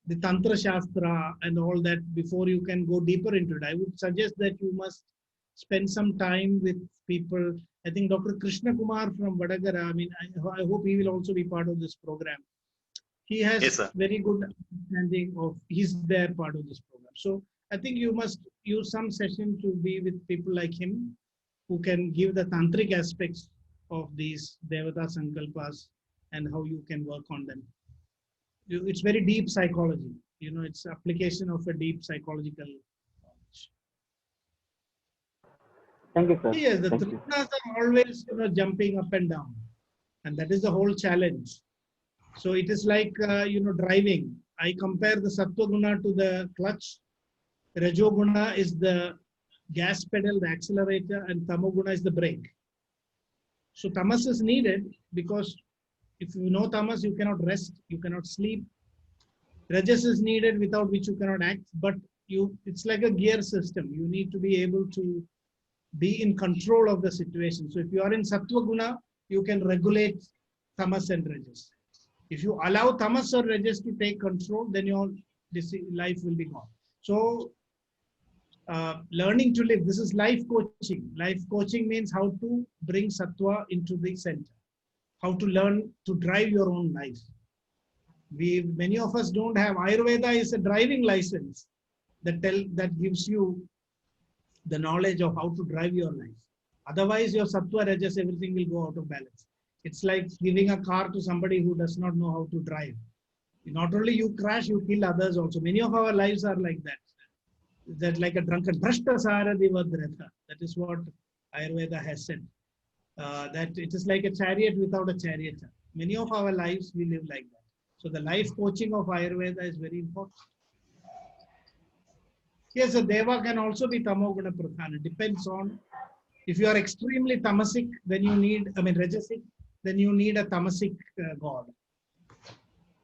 the Tantra Shastra and all that before you can go deeper into it. I would suggest that you must spend some time with people. I think Dr. Krishnakumarji from Vadagara, I hope he will also be part of this program. He has very good understanding of, he's there part of this program. So I think you must use some session to be with people like him who can give the tantric aspects of these Devata Sankalpas and how you can work on them. It's very deep psychology. It's application of a deep psychological knowledge. Thank you, sir. Yes, the Trigunas are always jumping up and down. And that is the whole challenge. So it is like, driving. I compare the Sattva Guna to the clutch. Rajo Guna is the gas pedal, the accelerator, and Tamo Guna is the brake. So tamas is needed because if you know tamas, you cannot rest, you cannot sleep. Rajas is needed without which you cannot act. But it's like a gear system. You need to be able to be in control of the situation. So if you are in Sattva Guna, you can regulate Tamas and Rajas. If you allow Tamas or Rajas to take control, then your life will be gone. So learning to live, this is life coaching. Life coaching means how to bring Sattva into the center, how to learn to drive your own life. Many of us don't have. Ayurveda is a driving license that gives you the knowledge of how to drive your life. Otherwise, your Sattva, Rajas, everything will go out of balance. It's like giving a car to somebody who does not know how to drive. Not only you crash, you kill others also. Many of our lives are like that. That like a drunken Bhrashta Saradi Vadratha. That is what Ayurveda has said. That it is like a chariot without a charioteer. Many of our lives we live like that. So the life coaching of Ayurveda is very important. Yes, a Deva can also be Tamoguna Pradhana. It depends on, if you are extremely tamasic, then you need, Rajasic, then you need a tamasic god.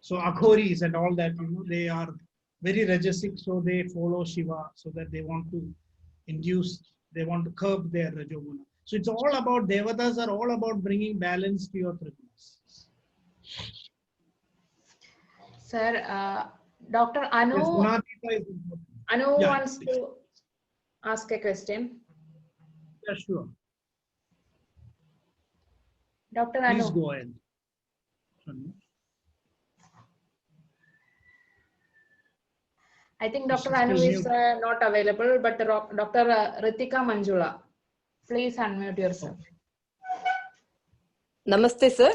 So Akhoris and all that, they are very Rajasic, so they follow Shiva, so that they want to induce, they want to curb their Rajoguna. So it's all about, Devatas are all about bringing balance to your Trigunas. Sir, Dr. Anu, Yes, Gunatita is important. Anu Yeah, wants to ask a question. Yeah, sure. Dr. Please Anu. go ahead. I think She's Dr. Anu still is mute. not available, but Dr. Ritika Manjula, please unmute yourself. Namaste, sir.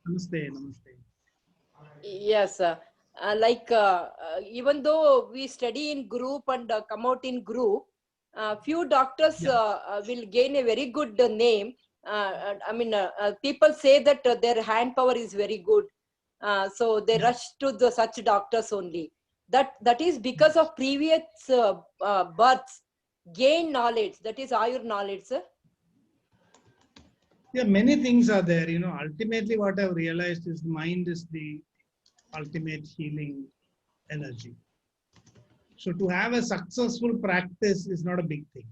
Namaste, namaste. Yes, even though we study in group and come out in group, few doctors will gain a very good name. People say that their hand power is very good, so they rush to such doctors only. That is because of previous births, gain knowledge. That is Ayur knowledge, sir. Yeah, many things are there. Ultimately what I've realized is the mind is the ultimate healing energy. So to have a successful practice is not a big thing.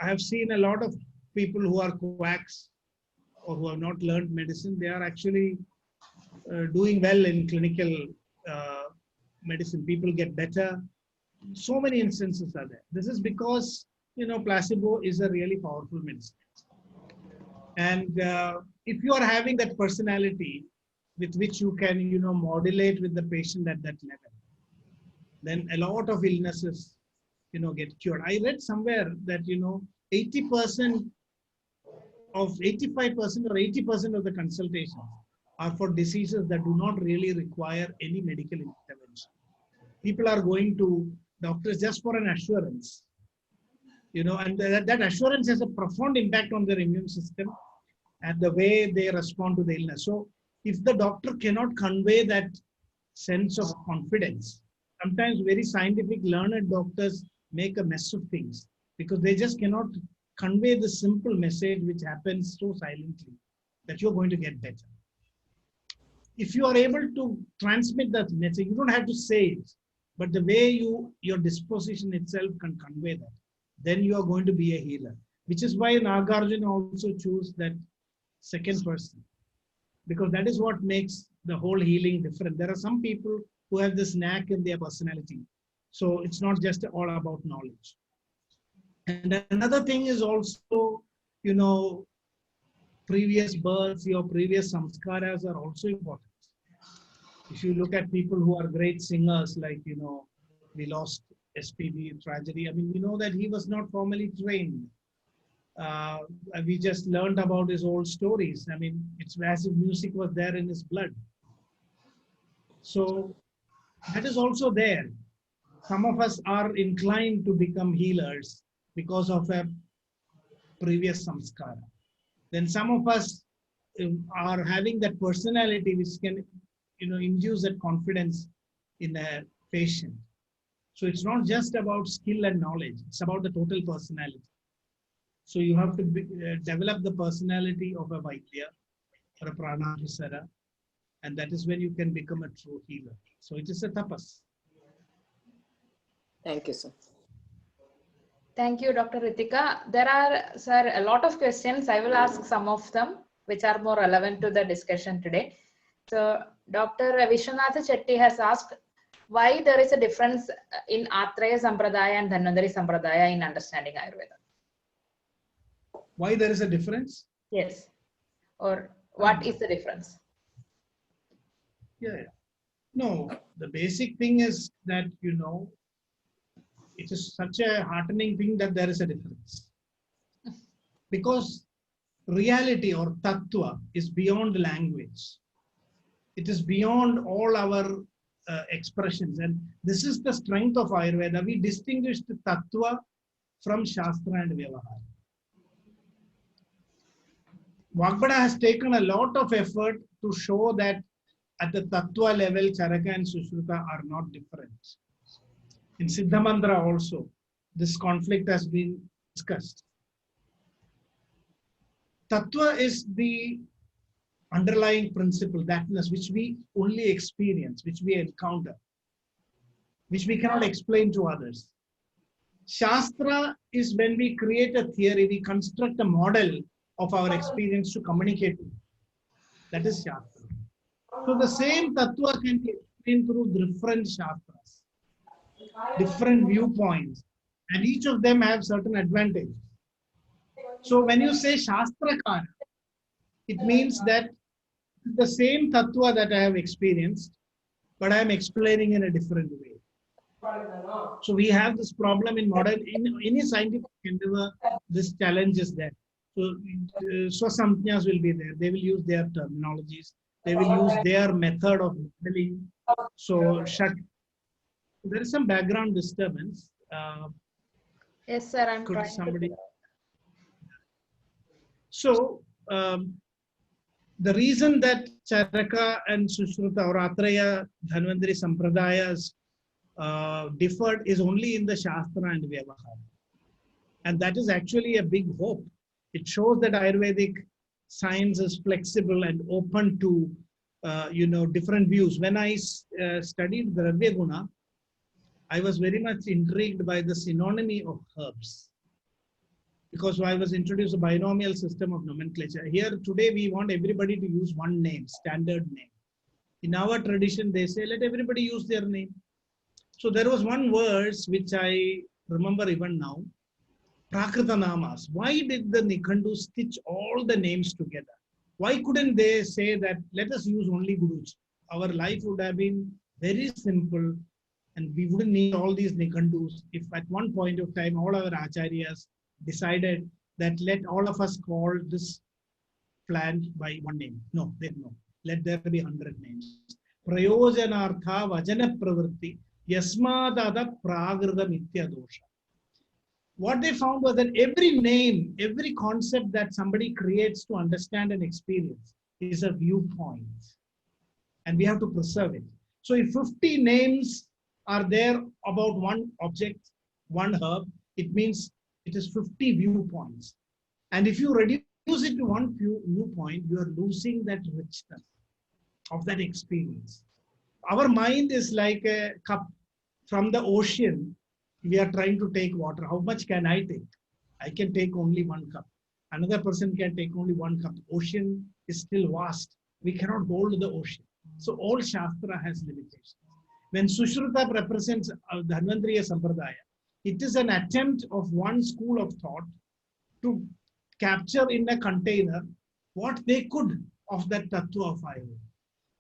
I have seen a lot of people who are quacks or who have not learned medicine. They are actually doing well in clinical medicine. People get better. So many instances are there. This is because, placebo is a really powerful medicine. And if you are having that personality with which you can, modulate with the patient at that level, then a lot of illnesses, get cured. I read somewhere that, 80% of 85% or 80% of the consultations are for diseases that do not really require any medical intervention. People are going to doctors just for an assurance, and that assurance has a profound impact on their immune system and the way they respond to the illness. So if the doctor cannot convey that sense of confidence, sometimes very scientific learned doctors make a mess of things because they just cannot convey the simple message which happens so silently that you're going to get better. If you are able to transmit that message, you don't have to say it, but the way your disposition itself can convey that, then you are going to be a healer. Which is why Nagarjuna also chose that second person, because that is what makes the whole healing different. There are some people who have this knack in their personality. So it's not just all about knowledge. And another thing is also, previous births, your previous samskaras are also important. If you look at people who are great singers, like, we lost SPB tragedy. We know that he was not formally trained. We just learned about his old stories. It's as if music was there in his blood. So that is also there. Some of us are inclined to become healers because of a previous samskara. Then some of us are having that personality which can, induce that confidence in a patient. So it's not just about skill and knowledge. It's about the total personality. So you have to develop the personality of a Vaidya or a Pranabhisara And that is when you can become a true healer. So it is a tapas. Thank you, sir. Thank you, Dr. Ritika. There are, sir, a lot of questions. I will ask some of them which are more relevant to the discussion today. So Dr. Vishwanatha Chetty has asked why there is a difference in Atraya Sampradaya and Dhanvantari Sampradaya in understanding Ayurveda. Why there is a difference? Yes. Or what is the difference? Yeah. No, the basic thing is that, you know, it is such a heartening thing that there is a difference. Because reality or tattva is beyond language. It is beyond all our expressions. And this is the strength of Ayurveda. We distinguish the tattva from Shastra and Vyavahara. Vagbhada has taken a lot of effort to show that at the tattva level, Charaka and Sushruta are not different. In Siddha Mantra also, this conflict has been discussed. Tattva is the underlying principle, thatness, which we only experience, which we encounter, which we cannot explain to others. Shastra is when we create a theory, we construct a model of our experience to communicate. That is Shastra. So the same tattva can be explained through different Shastras, different viewpoints, and each of them have certain advantages. So when you say Shastrakara, it means that the same tattva that I have experienced, but I am explaining in a different way. So we have this problem in modern, in any scientific endeavor, this challenge is there. So Swasamjnas will be there. They will use their terminologies. They will use their method of modeling. So there is some background disturbance. Yes, sir. I'm Could trying somebody? to... So the reason that Charaka and Sushruta or Atraya Dhanvantari Sampradayas differed is only in the Shastra and Vyavahara. And that is actually a big hope. It shows that Ayurvedic science is flexible and open to different views. When I studied Dravya Guna, I was very much intrigued by the synonymy of herbs, because I was introduced a binomial system of nomenclature. Here today we want everybody to use one name, standard name. In our tradition, they say, let everybody use their name. So there was one verse which I remember even now, Prakrita Namas. Why did the Nikhandu stitch all the names together? Why couldn't they say that, let us use only Guruji? Our life would have been very simple and we wouldn't need all these Nikhandus if at one point of time all our Acharyas decided that let all of us call this plant by one name. No, no. Let there be 100 names. Prayojanartha vajana pravritti yasmadada pragrita mitya dosha. What they found was that every name, every concept that somebody creates to understand and experience is a viewpoint. And we have to preserve it. So if 50 names are there about one object, one herb, it means it is 50 viewpoints. And if you reduce it to one viewpoint, you are losing that richness of that experience. Our mind is like a cup from the ocean. We are trying to take water. How much can I take? I can take only 1 cup. Another person can take only 1 cup. Ocean is still vast. We cannot hold the ocean. So all Shastra has limitations. When Sushruta represents Dhanvantariya Sampradaya, it is an attempt of one school of thought to capture in a container what they could of that tattva of Ayurveda.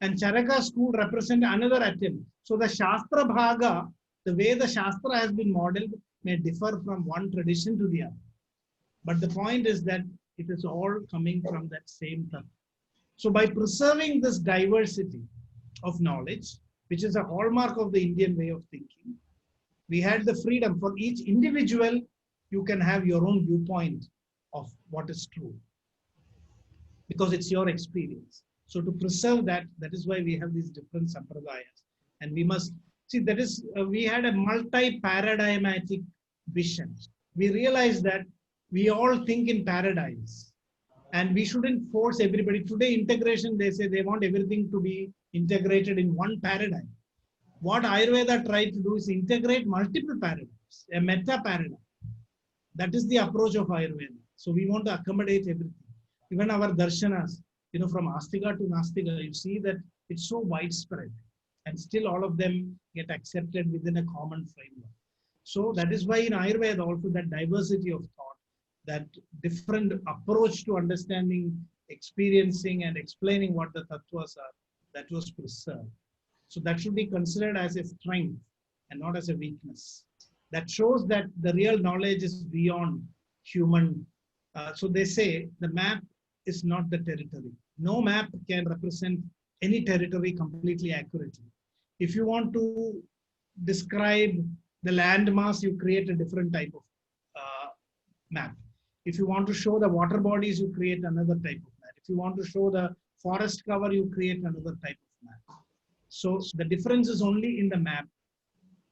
And Charaka school represent another attempt. So the Shastra Bhaga, the way the Shastra has been modeled, may differ from one tradition to the other. But the point is that it is all coming from that same tattva. So by preserving this diversity of knowledge, which is a hallmark of the Indian way of thinking, we had the freedom for each individual. You can have your own viewpoint of what is true, because it's your experience. So to preserve that, that is why we have these different sampradayas. And we must see that is, we had a multi-paradigmatic vision. We realized that we all think in paradigms. And we shouldn't force everybody. Today, integration, they say they want everything to be integrated in one paradigm. What Ayurveda tried to do is integrate multiple paradigms, a meta paradigm. That is the approach of Ayurveda. So we want to accommodate everything. Even our darshanas, from Astika to Nastika, you see that it's so widespread. And still all of them get accepted within a common framework. So that is why in Ayurveda also that diversity of thought, that different approach to understanding, experiencing and explaining what the tattvas are, that was preserved. So that should be considered as a strength and not as a weakness. That shows that the real knowledge is beyond human. So they say the map is not the territory. No map can represent any territory completely accurately. If you want to describe the landmass, you create a different type of map. If you want to show the water bodies, you create another type of map. If you want to show the forest cover, you create another type of map. So the difference is only in the map,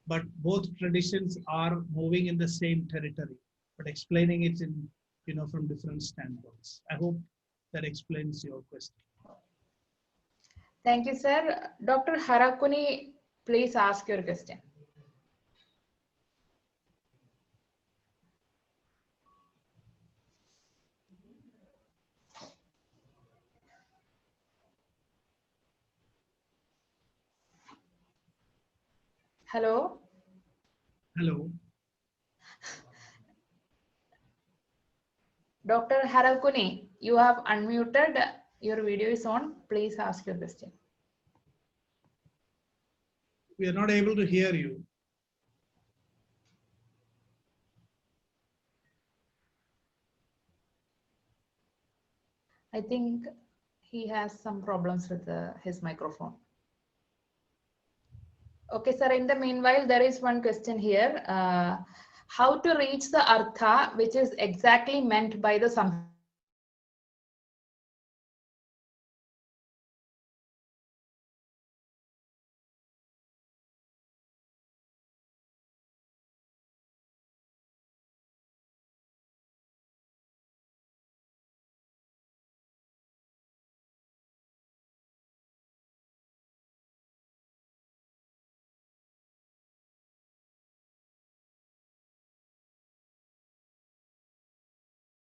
but both traditions are moving in the same territory, but explaining it in, from different standpoints. I hope that explains your question. Thank you, sir. Dr. Harakuni, please ask your question. Hello. Hello. Dr. Harakuni, you have unmuted. Your video is on. Please ask your question. We are not able to hear you. I think he has some problems with his microphone. Okay, sir. In the meanwhile, there is one question here. How to reach the artha, which is exactly meant by the Samhita?